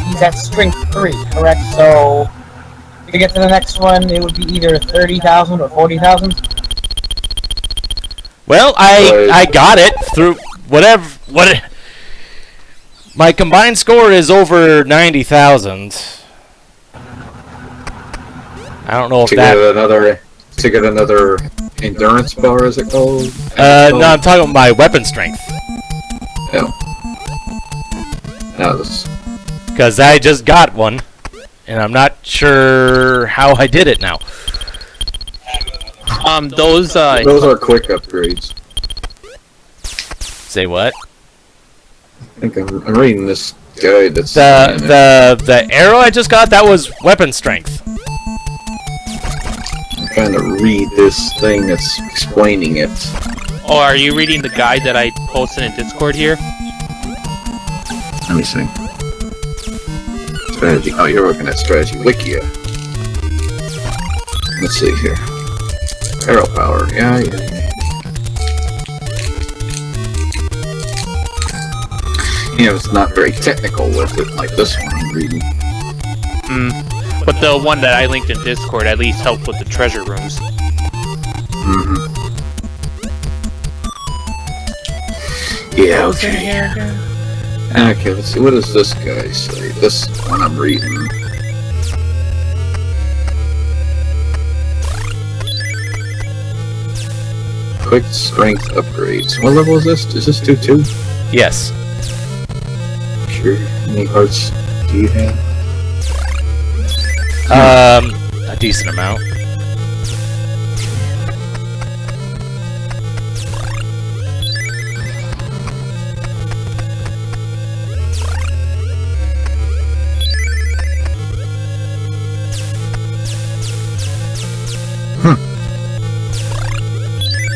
Speaker 8: he's at strength 3, correct? So to get to the next one, it would be either 30,000 or 40,000.
Speaker 1: Well, I got it through my combined score is over 90,000. I don't know if
Speaker 7: to get another endurance bar, is it called?
Speaker 1: No, I'm talking about my weapon strength.
Speaker 7: Yeah.
Speaker 1: Because I just got one, and I'm not sure how I did it now.
Speaker 4: Those
Speaker 7: are quick upgrades.
Speaker 1: Say what?
Speaker 7: I think I'm reading this guide that's...
Speaker 1: The arrow I just got, that was weapon strength.
Speaker 7: I'm trying to read this thing that's explaining it.
Speaker 4: Oh, are you reading the guide that I posted in Discord here?
Speaker 7: Let me see. Strategy. Oh, you're looking at Strategy Wikia. Let's see here. Arrow power. Yeah. It's not very technical with it, like this one I'm reading.
Speaker 4: But the one that I linked in Discord at least helped with the treasure rooms.
Speaker 7: Yeah, okay. Okay, let's see. What does this guy say? This one I'm reading. Quick strength upgrades. What level is this? Is this 2-2?
Speaker 1: Yes.
Speaker 7: Sure. How many hearts do you have?
Speaker 1: A decent amount.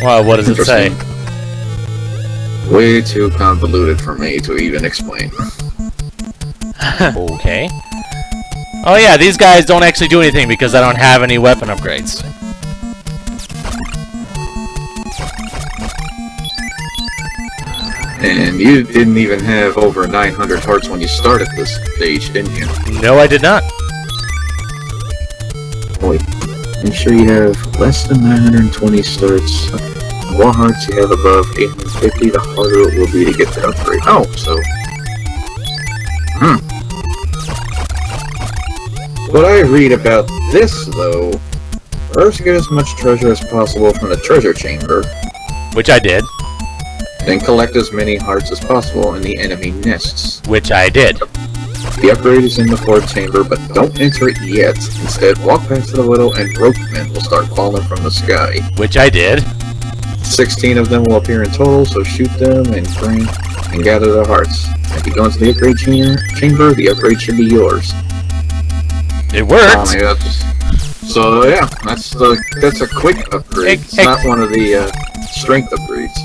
Speaker 1: Well, what does it say?
Speaker 7: Way too convoluted for me to even explain.
Speaker 1: Okay. Oh yeah, these guys don't actually do anything because I don't have any weapon upgrades.
Speaker 7: And you didn't even have over 900 hearts when you started this stage, didn't you?
Speaker 1: No, I did not.
Speaker 7: Wait, make sure you have less than 920 starts. The more hearts you have above 850, the harder it will be to get the upgrade. Oh, so... What I read about this, though, first get as much treasure as possible from the treasure chamber.
Speaker 1: Which I did.
Speaker 7: Then collect as many hearts as possible in the enemy nests.
Speaker 1: Which I did.
Speaker 7: The upgrade is in the fourth chamber, but don't enter it yet. Instead, walk past the widow and rope men will start falling from the sky.
Speaker 1: Which I did.
Speaker 7: 16 of them will appear in total, so shoot them and bring and gather the hearts. If you go into the upgrade chamber, the upgrade should be yours.
Speaker 1: It worked.
Speaker 7: So yeah, that's a quick upgrade. It's not one of the strength upgrades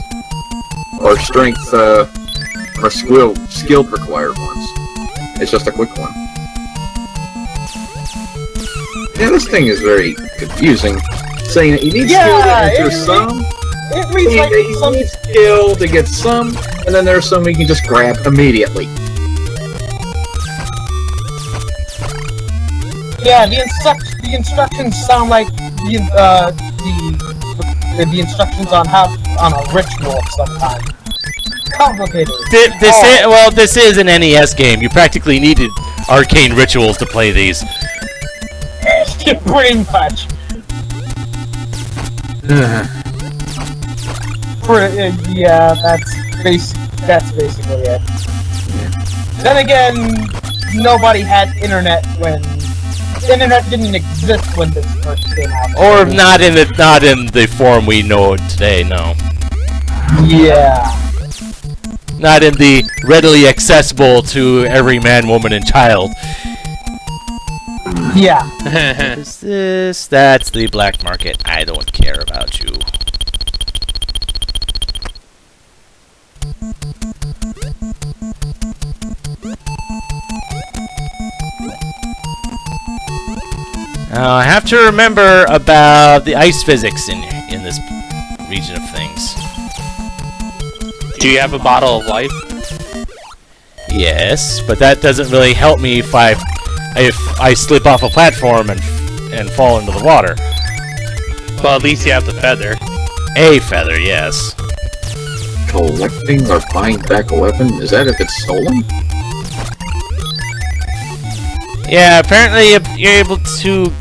Speaker 7: or strength or skill required ones. It's just a quick one. Yeah, this thing is very confusing. Saying that you need skill to enter some.
Speaker 8: It reads like
Speaker 7: you need skill to get some, and then there's some you can just grab immediately.
Speaker 8: Yeah, the instructions sound like the instructions on a ritual of some kind. Complicated.
Speaker 1: This is an NES game. You practically needed arcane rituals to play these.
Speaker 8: Pretty much. Yeah, that's basically it. Then again, nobody had internet when the internet didn't exist when this first came out.
Speaker 1: Or not in the form we know it today. No.
Speaker 8: Yeah.
Speaker 1: Not in the readily accessible to every man, woman, and child.
Speaker 8: Yeah.
Speaker 1: What is this? That's the black market. I don't care about you. Now, I have to remember about the ice physics in this region of things.
Speaker 4: Do you have a bottle of life?
Speaker 1: Yes, but that doesn't really help me if I slip off a platform and fall into the water.
Speaker 4: Well, at least you have the feather.
Speaker 1: A feather, yes.
Speaker 7: Collecting or buying back a weapon? Is that if it's stolen?
Speaker 1: Yeah, apparently you're able to...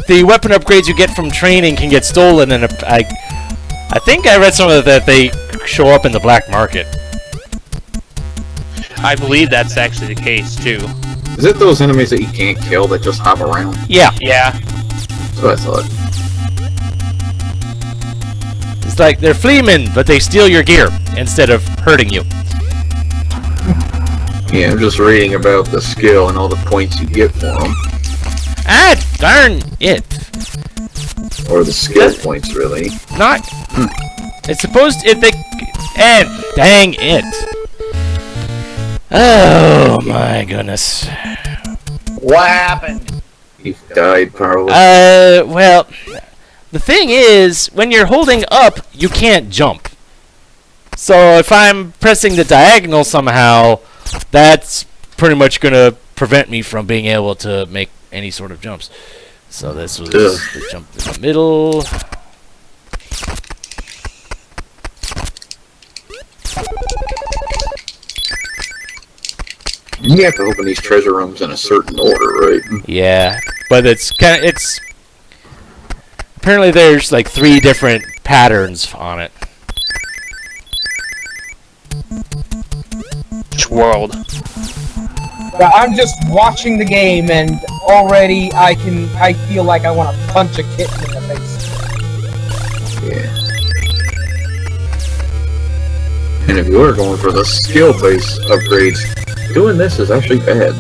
Speaker 1: The weapon upgrades you get from training can get stolen, and I think I read somewhere that they show up in the black market.
Speaker 4: I believe that's actually the case, too.
Speaker 7: Is it those enemies that you can't kill that just hop around?
Speaker 1: Yeah.
Speaker 4: Yeah.
Speaker 7: That's what I thought.
Speaker 1: It's like they're fleamen, but they steal your gear instead of hurting you.
Speaker 7: Yeah, I'm just reading about the skill and all the points you get for them.
Speaker 1: Ah, darn it!
Speaker 7: Or the skill points, really.
Speaker 1: Not... It's supposed to... If they... dang it! Oh, my goodness.
Speaker 3: What happened?
Speaker 7: You died, probably.
Speaker 1: Well... The thing is, when you're holding up, you can't jump. So if I'm pressing the diagonal somehow, that's pretty much going to prevent me from being able to make any sort of jumps. So this was the jump in the middle.
Speaker 7: You have to open these treasure rooms in a certain order, right?
Speaker 1: Yeah, but it's apparently there's like 3 different patterns on it.
Speaker 4: Which world?
Speaker 8: Yeah, I'm just watching the game and already I feel like I want to punch a kitten in the face.
Speaker 7: Yeah. And if you are going for the skill-based upgrades, doing this is actually bad.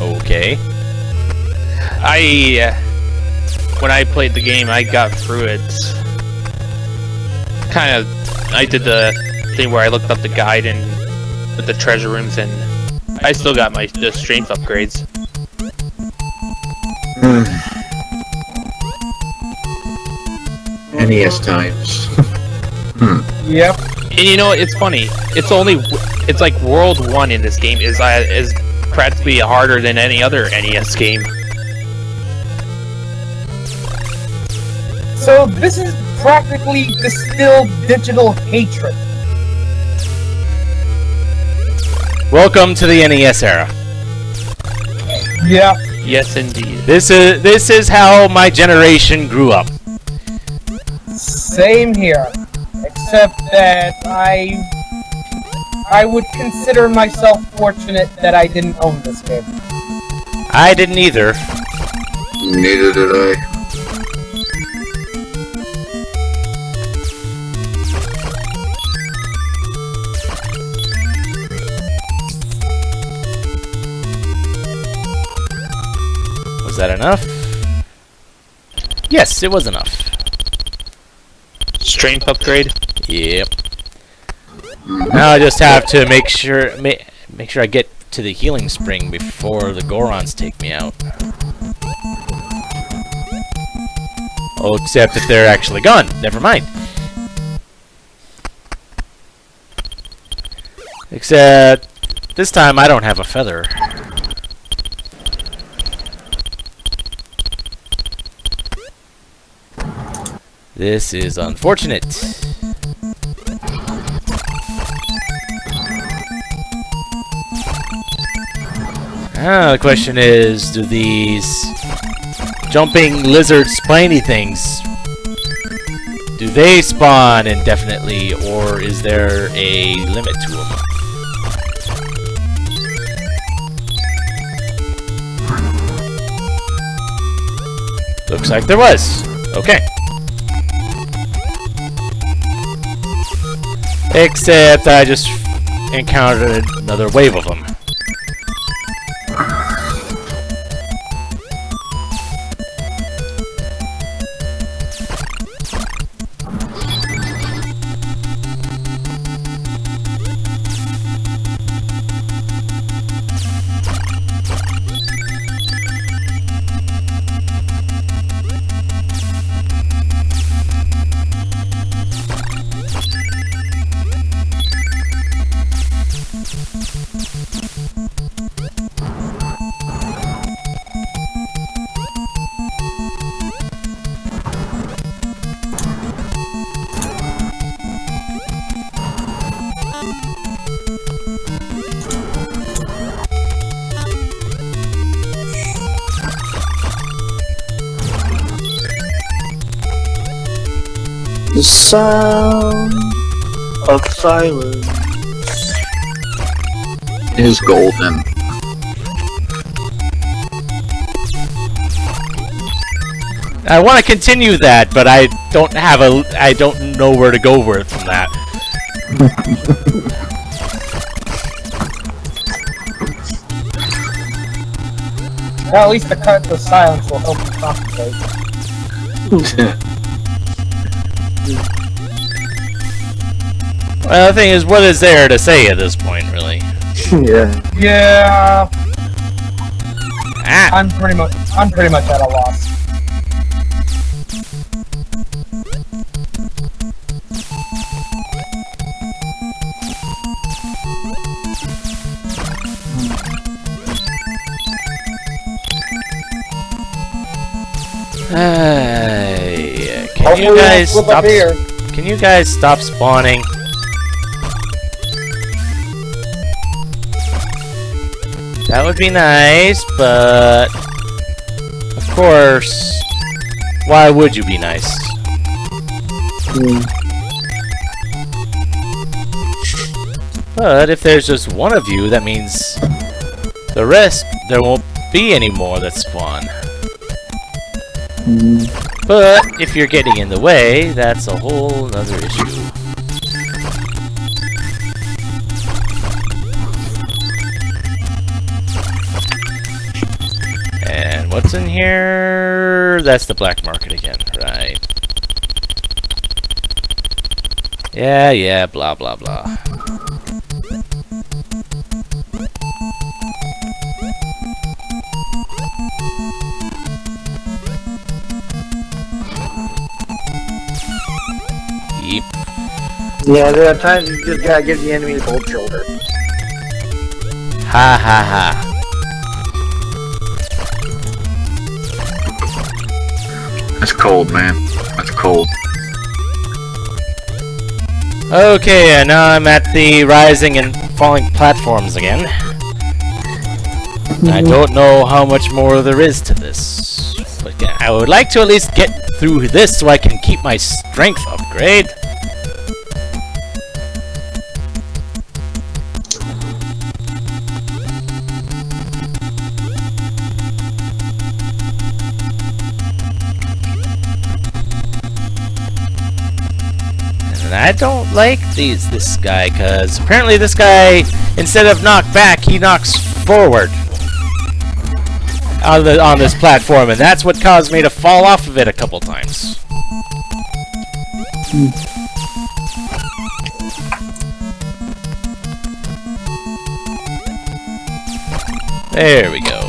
Speaker 1: Okay.
Speaker 4: When I played the game, I got through it. I did the thing where I looked up the guide and with the treasure rooms, and I still got the strength upgrades.
Speaker 7: NES times.
Speaker 8: Yep.
Speaker 4: And you know what? It's funny. It's like World 1 in this game is practically harder than any other NES game.
Speaker 8: So this is practically distilled digital hatred.
Speaker 1: Welcome to the NES era.
Speaker 8: Yeah.
Speaker 4: Yes, indeed.
Speaker 1: This is how my generation grew up.
Speaker 8: Same here. Except that I would consider myself fortunate that I didn't own this game.
Speaker 1: I didn't either.
Speaker 7: Neither did I.
Speaker 1: Was that enough? Yes, it was enough.
Speaker 4: Strength upgrade?
Speaker 1: Yep. Now I just have to make sure I get to the healing spring before the Gorons take me out. Oh, except that they're actually gone. Never mind. Except this time I don't have a feather. This is unfortunate. The question is, do these jumping lizard spiny things, do they spawn indefinitely, or is there a limit to them? Looks like there was. Okay. Except I just encountered another wave of them.
Speaker 6: The sound of silence
Speaker 7: Is golden.
Speaker 1: I want to continue that, but I don't know where to go from that.
Speaker 8: Well, at least the silence will help you concentrate.
Speaker 1: Well, the thing is, what is there to say at this point, really?
Speaker 8: Yeah.
Speaker 1: Ah!
Speaker 8: I'm pretty much at a loss.
Speaker 1: Can you guys stop? Can you guys stop spawning? That would be nice, but... Of course... Why would you be nice? But if there's just one of you, that means... The rest, there won't be any more that spawn. But if you're getting in the way, that's a whole other issue. And what's in here? That's the black market again, right? Yeah, blah blah blah. Yep.
Speaker 3: Yeah, there are times you just gotta give the enemy the cold shoulder.
Speaker 1: Ha ha ha.
Speaker 7: That's cold, man. That's cold.
Speaker 1: Okay, and now I'm at the rising and falling platforms again. I don't know how much more there is to this, but I would like to at least get through this so I can keep my strength upgrade. And I don't like this guy, because apparently this guy, instead of knock back, he knocks forward on this platform, and that's what caused me to fall off of it a couple times. There we go.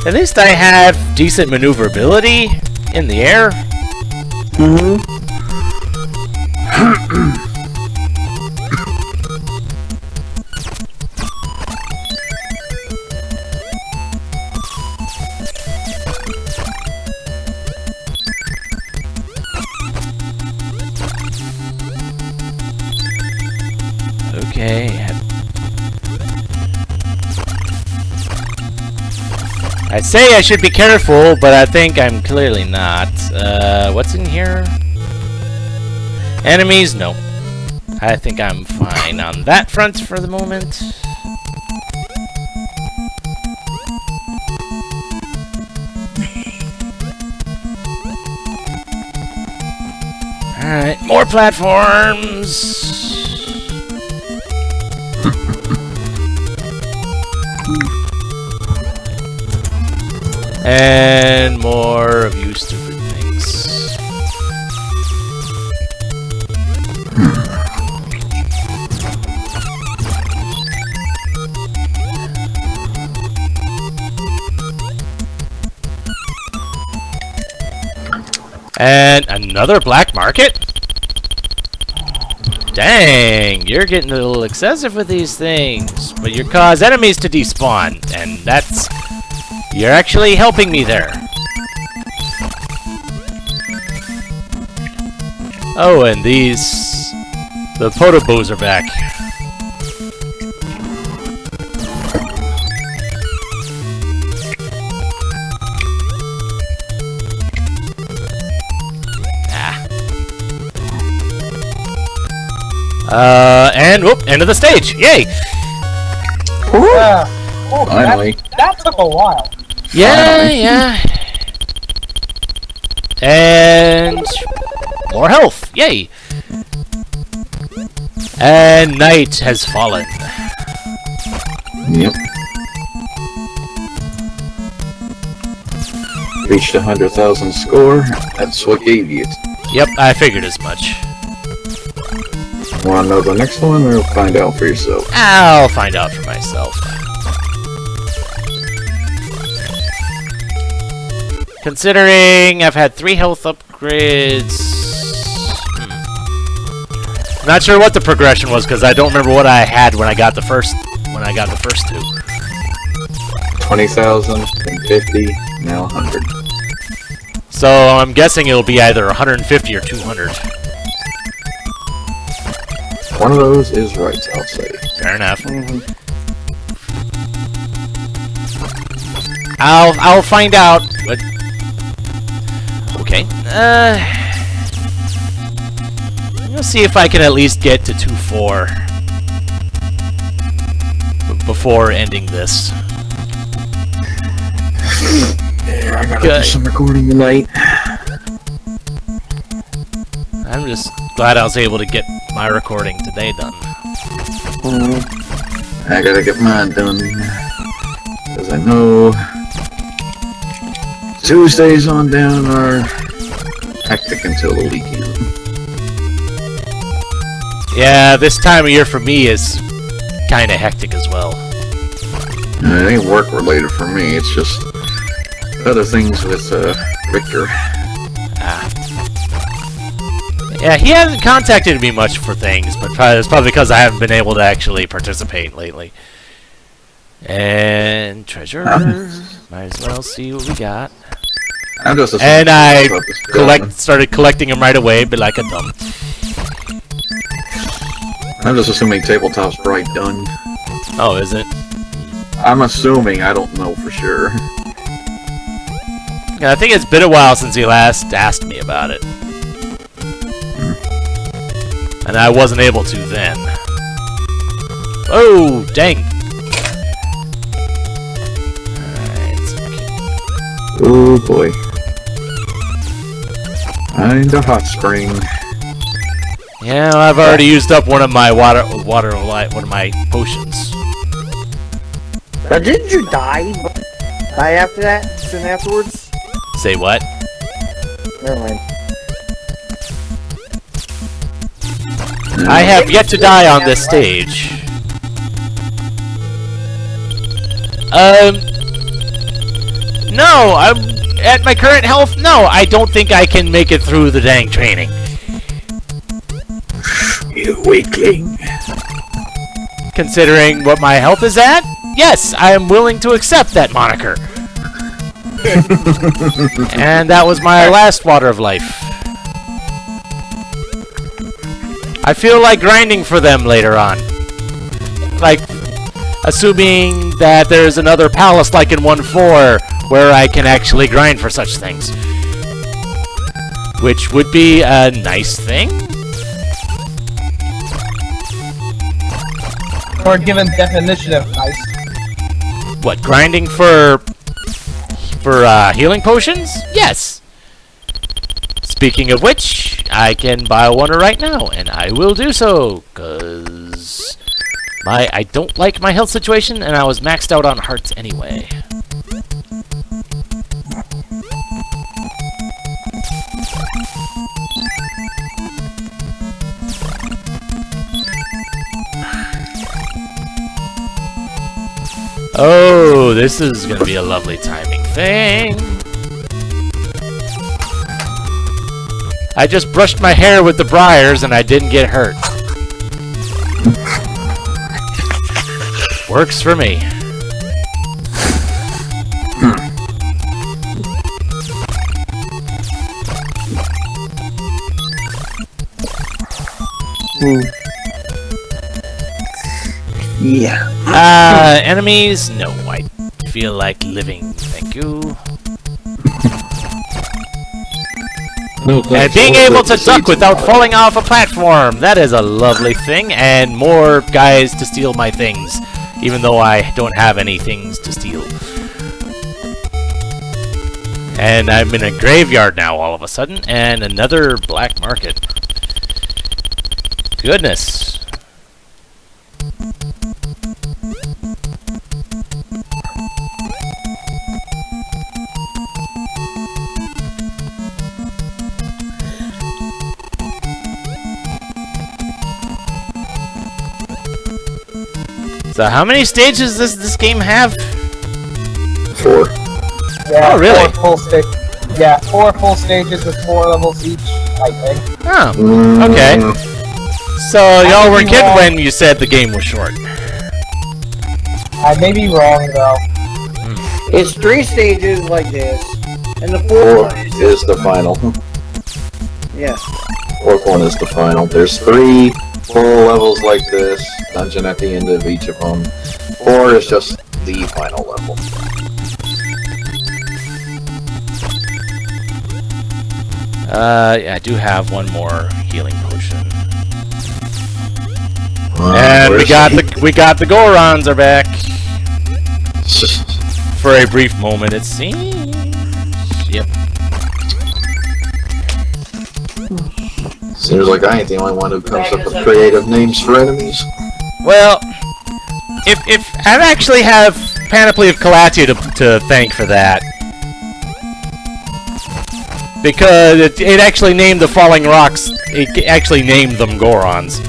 Speaker 1: At least I have decent maneuverability in the air. Okay. I say I should be careful, but I think I'm clearly not. What's in here? Enemies? No. I think I'm fine on that front for the moment. Alright, more platforms! And more of you stupid things. And another black market? Dang, you're getting a little excessive with these things. But you cause enemies to despawn, and that's... You're actually helping me there. Oh, and these... The potobos are back. And whoop, end of the stage! Yay!
Speaker 7: Finally.
Speaker 8: That took a while.
Speaker 1: Yeah. And more health! Yay! And night has fallen.
Speaker 7: Yep. Reached 100,000 score. That's what gave you it.
Speaker 1: Yep, I figured as much.
Speaker 7: Want to know the next one, or find out for yourself?
Speaker 1: I'll find out for myself. Considering I've had 3 health upgrades... Not sure what the progression was, because I don't remember what I had when I got the first 2.
Speaker 7: 20,000, then 50, now 100.
Speaker 1: So I'm guessing it'll be either 150 or 200.
Speaker 7: One of those is right, I'll say.
Speaker 1: Fair enough. I'll find out. But okay. Let's see if I can at least get to 2-4 before ending this.
Speaker 7: Yeah, I gotta do some recording tonight.
Speaker 1: I'm just glad I was able to get my recording today done.
Speaker 7: I gotta get mine done. Because I know Tuesdays on down are hectic until the weekend.
Speaker 1: Yeah, this time of year for me is kinda hectic as well.
Speaker 7: It ain't work related for me, it's just other things with Victor.
Speaker 1: Yeah, he hasn't contacted me much for things, but it's probably because I haven't been able to actually participate lately. And treasure, might as well see what we got.
Speaker 7: I'm just
Speaker 1: and I started collecting them right away, but like a dumb.
Speaker 7: I'm just assuming tabletop's probably done.
Speaker 1: Oh, is it?
Speaker 7: I'm assuming, I don't know for sure.
Speaker 1: Yeah, I think it's been a while since he last asked me about it. And I wasn't able to then. Oh, dang. Alright.
Speaker 7: Oh boy. Find a hot spring.
Speaker 1: Yeah, well, I've already used up one of my one of my potions.
Speaker 3: Now, didn't you die? Die after that? Soon afterwards?
Speaker 1: Say what?
Speaker 3: Never mind.
Speaker 1: I have yet to die on this stage. No, I'm at my current health. No, I don't think I can make it through the dang training.
Speaker 7: You weakling.
Speaker 1: Considering what my health is at, yes, I am willing to accept that moniker. And that was my last water of life. I feel like grinding for them later on. Like, assuming that there's another palace like in 1.4 where I can actually grind for such things. Which would be a nice thing.
Speaker 8: Or given definition of nice.
Speaker 1: What, grinding for healing potions? Yes. Speaking of which, I can buy one right now, and I will do so, cause I don't like my health situation, and I was maxed out on hearts anyway. Oh, this is gonna be a lovely timing thing. I just brushed my hair with the briars and I didn't get hurt. Works for me.
Speaker 3: Yeah.
Speaker 1: Enemies? No, I feel like living. Thank you.
Speaker 7: No,
Speaker 1: and being able to duck without falling off a platform. That is a lovely thing. And more guys to steal my things. Even though I don't have any things to steal. And I'm in a graveyard now all of a sudden. And another black market. Goodness. So how many stages does this game have?
Speaker 7: 4.
Speaker 8: Yeah,
Speaker 1: Oh, really?
Speaker 8: 4 full stages with 4 levels each, I think.
Speaker 1: Oh, okay. So y'all were kidding when you said the game was short.
Speaker 8: I may be wrong, though.
Speaker 3: It's 3 stages like this, and the 4th
Speaker 7: Four
Speaker 3: one
Speaker 7: is the final.
Speaker 3: yeah.
Speaker 7: 4th one is the final. There's 3 full levels like this, dungeon at the end of each of them. 4 is just the final level.
Speaker 1: Yeah, I do have one more healing potion. And we got the Gorons are back. For a brief moment, it seems. Yep.
Speaker 7: Seems like I ain't the only one who comes up with creative names for enemies.
Speaker 1: Well, if I actually have Panoply of Calatia to thank for that. Because it actually named the falling rocks, it actually named them Gorons.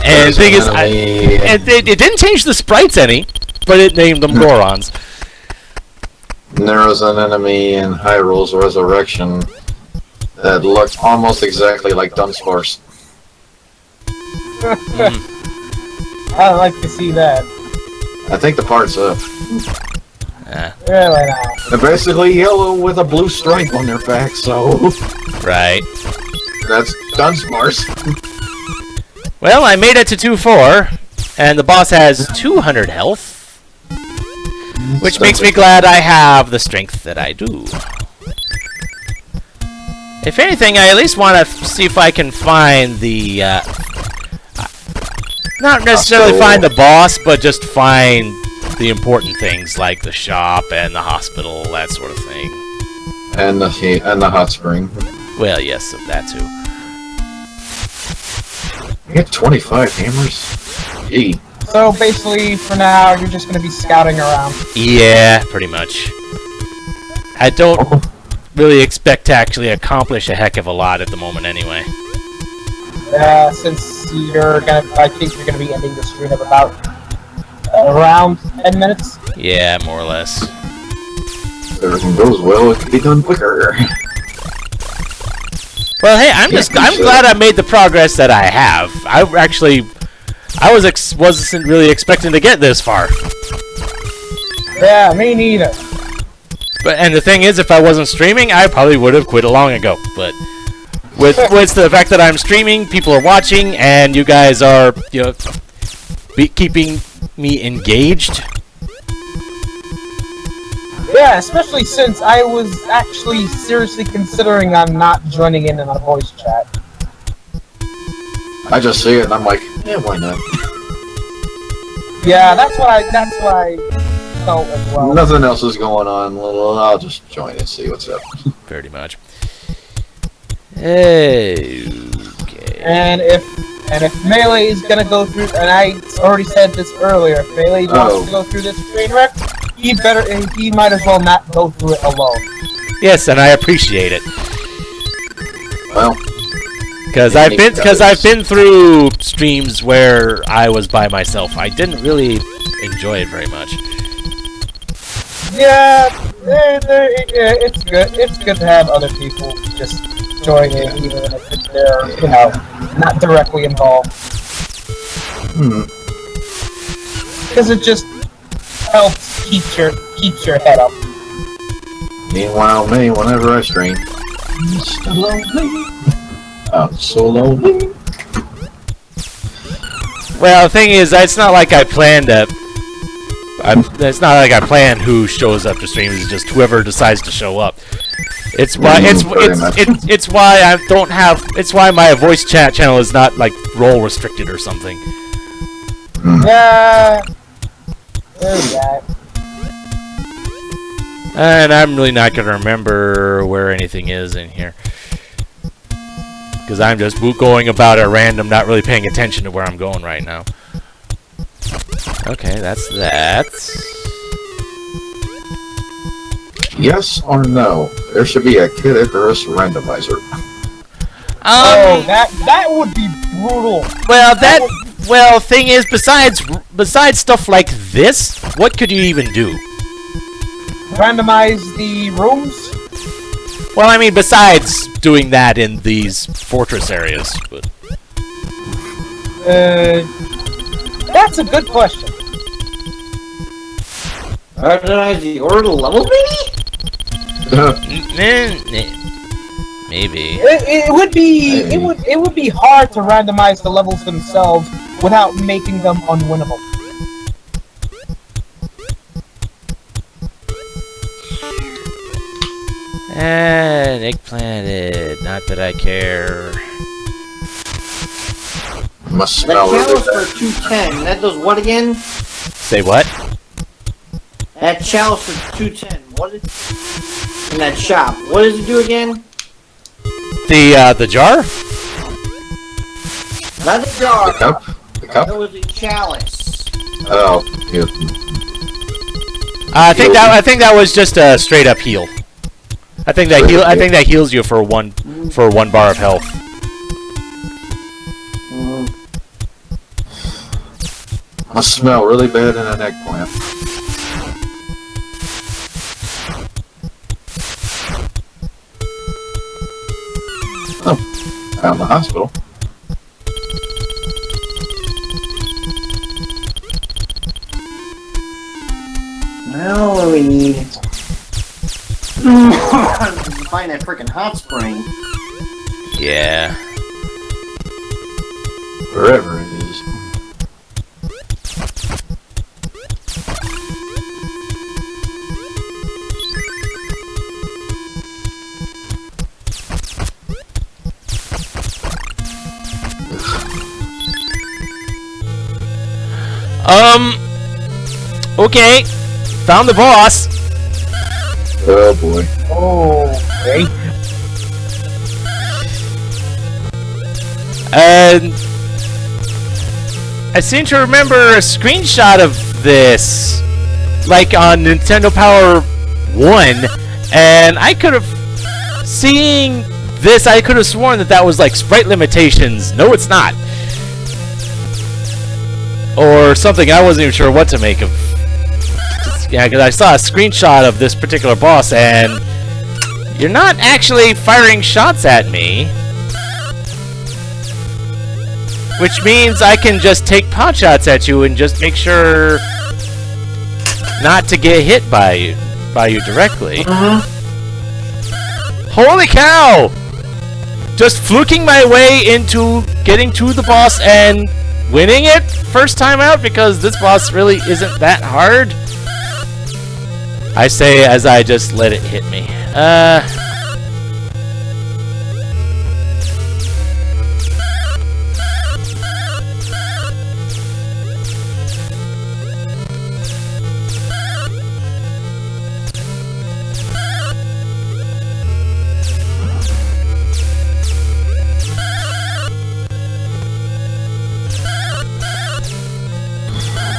Speaker 1: And the thing is, it didn't change the sprites any, but it named them Gorons.
Speaker 7: There was an enemy in Hyrule's Resurrection that looked almost exactly like Dunsparce.
Speaker 8: I'd like to see that.
Speaker 7: I think the part's up.
Speaker 8: Really now.
Speaker 7: They're basically yellow with a blue stripe on their back, so...
Speaker 1: Right.
Speaker 7: That's Dunsparce.
Speaker 1: Well, I made it to 2-4, and the boss has 200 health. Which makes me glad I have the strength that I do. If anything, I at least want to see if I can find the... not necessarily find the boss, but just find the important things, like the shop and the hospital, that sort of thing.
Speaker 7: And the hot spring.
Speaker 1: Well, yes, that too.
Speaker 7: You get 25 hammers? Gee.
Speaker 8: So basically, for now, you're just going to be scouting around.
Speaker 1: Yeah, pretty much. I don't really expect to actually accomplish a heck of a lot at the moment anyway.
Speaker 8: Since I think you're gonna be ending the stream at about around 10 minutes.
Speaker 1: Yeah, more or less.
Speaker 7: If everything goes well, it can be done quicker.
Speaker 1: Well, hey, I'm glad I made the progress that I have. I wasn't really expecting to get this far.
Speaker 8: Yeah, me neither.
Speaker 1: And the thing is, if I wasn't streaming, I probably would have quit long ago. But with the fact that I'm streaming, people are watching, and you guys are, keeping me engaged.
Speaker 8: Yeah, especially since I was actually seriously considering on not joining in a voice chat.
Speaker 7: I just see it and I'm like, yeah, why not?
Speaker 8: Yeah, that's what I felt as well.
Speaker 7: Nothing else is going on. Well, I'll just join and see what's up.
Speaker 1: Pretty much. Okay.
Speaker 8: And if Melee is gonna go through, and I already said this earlier, if Melee wants to go through this train wreck, he might as well not go through it alone.
Speaker 1: Yes, and I appreciate it.
Speaker 7: Well,
Speaker 1: because I've been through streams where I was by myself. I didn't really enjoy it very much.
Speaker 8: Yeah, it's good. It's good to have other people just join in, even if they're not directly involved. Because it just helps keeps your head up.
Speaker 7: Meanwhile, me, whenever I stream, Mr. Lonely, I'm so lonely.
Speaker 1: Well, the thing is, it's not like I planned to. It's not like I plan who shows up to streams. It's just whoever decides to show up. It's why it's why I don't have. It's why my voice chat channel is not like role restricted or something.
Speaker 8: Yeah. There's that.
Speaker 1: And I'm really not gonna remember where anything is in here. Because I'm just going about at random, not really paying attention to where I'm going right now. Okay, that's that.
Speaker 7: Yes or no? There should be a Kid Icarus randomizer.
Speaker 8: That would be brutal.
Speaker 1: Well, thing is, besides stuff like this, what could you even do?
Speaker 8: Randomize the rooms?
Speaker 1: Well, I mean, besides doing that in these fortress areas. But...
Speaker 8: That's a good question.
Speaker 3: Randomize the order to level,
Speaker 1: Maybe.
Speaker 8: It would be hard to randomize the levels themselves without making them unwinnable.
Speaker 1: And eggplanted. Not that I care.
Speaker 7: Must
Speaker 3: That
Speaker 7: smell really
Speaker 3: chalice
Speaker 7: bad.
Speaker 3: for 210. That does what again?
Speaker 1: Say what?
Speaker 3: That chalice for 210. What is in that shop? What does it do again?
Speaker 1: The jar?
Speaker 3: Not the jar.
Speaker 7: The cup? The cup?
Speaker 3: It was a chalice.
Speaker 7: Oh, yeah.
Speaker 1: I think that was just a straight up heal. I think that heals you for one bar of health.
Speaker 7: Must smell really bad in an eggplant. Oh, found the hospital.
Speaker 3: Well, what do we need? Find that freaking hot spring.
Speaker 1: Yeah.
Speaker 7: Wherever it is.
Speaker 1: Okay. Found the boss.
Speaker 7: Oh boy.
Speaker 8: Oh, okay.
Speaker 1: And I seem to remember a screenshot of this, like on Nintendo Power 1, and I could have seeing this. I could have sworn that was like sprite limitations. No, it's not, or something. I wasn't even sure what to make of. Yeah, because I saw a screenshot of this particular boss, and you're not actually firing shots at me. Which means I can just take pot shots at you and just make sure not to get hit by you directly. Holy cow! Just fluking my way into getting to the boss and winning it first time out, because this boss really isn't that hard. I say as I just let it hit me.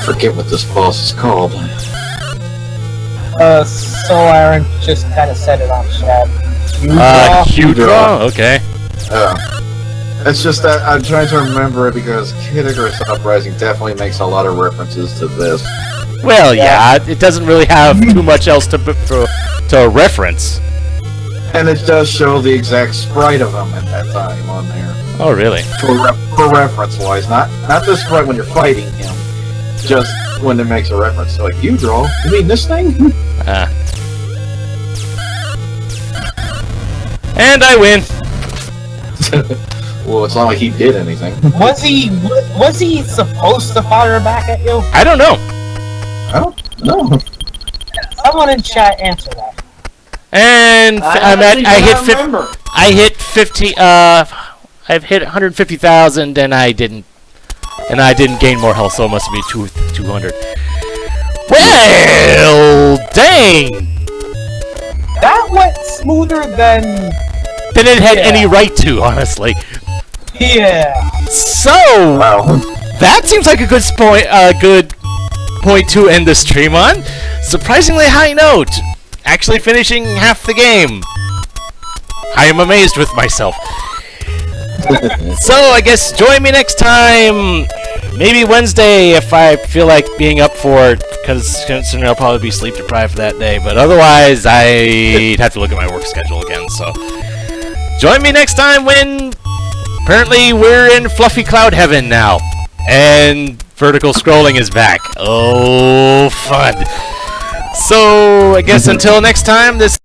Speaker 7: Forget what this boss is called.
Speaker 8: Soul Iron just kind of set it on chat.
Speaker 1: Q-Draw? Okay.
Speaker 7: It's just that I'm trying to remember it because Kid Icarus Uprising definitely makes a lot of references to this.
Speaker 1: Well, yeah, it doesn't really have too much else to reference.
Speaker 7: And it does show the exact sprite of him at that time on there.
Speaker 1: Oh, really?
Speaker 7: For reference-wise, not the sprite when you're fighting him, just when it makes a reference. So, like, you draw? You mean this thing?
Speaker 1: And I win.
Speaker 7: Well, it's not like he did anything.
Speaker 8: Was he supposed to fire back at you?
Speaker 1: I don't know.
Speaker 7: I don't know.
Speaker 8: Someone in chat answer that.
Speaker 1: And I hit 50. I've hit 150,000, and I didn't gain more health, so it must be 200. Well, dang!
Speaker 8: That went smoother than
Speaker 1: it had any right to, honestly.
Speaker 8: Yeah.
Speaker 1: So
Speaker 7: Wow.
Speaker 1: that seems like a good point to end the stream on. Surprisingly high note. Actually finishing half the game. I am amazed with myself. So I guess join me next time. Maybe Wednesday if I feel like being up for it, because considering I'll probably be sleep deprived that day. But otherwise, I'd have to look at my work schedule again. So join me next time when apparently we're in fluffy cloud heaven now, and vertical scrolling is back. Oh, fun! So, I guess until next time, this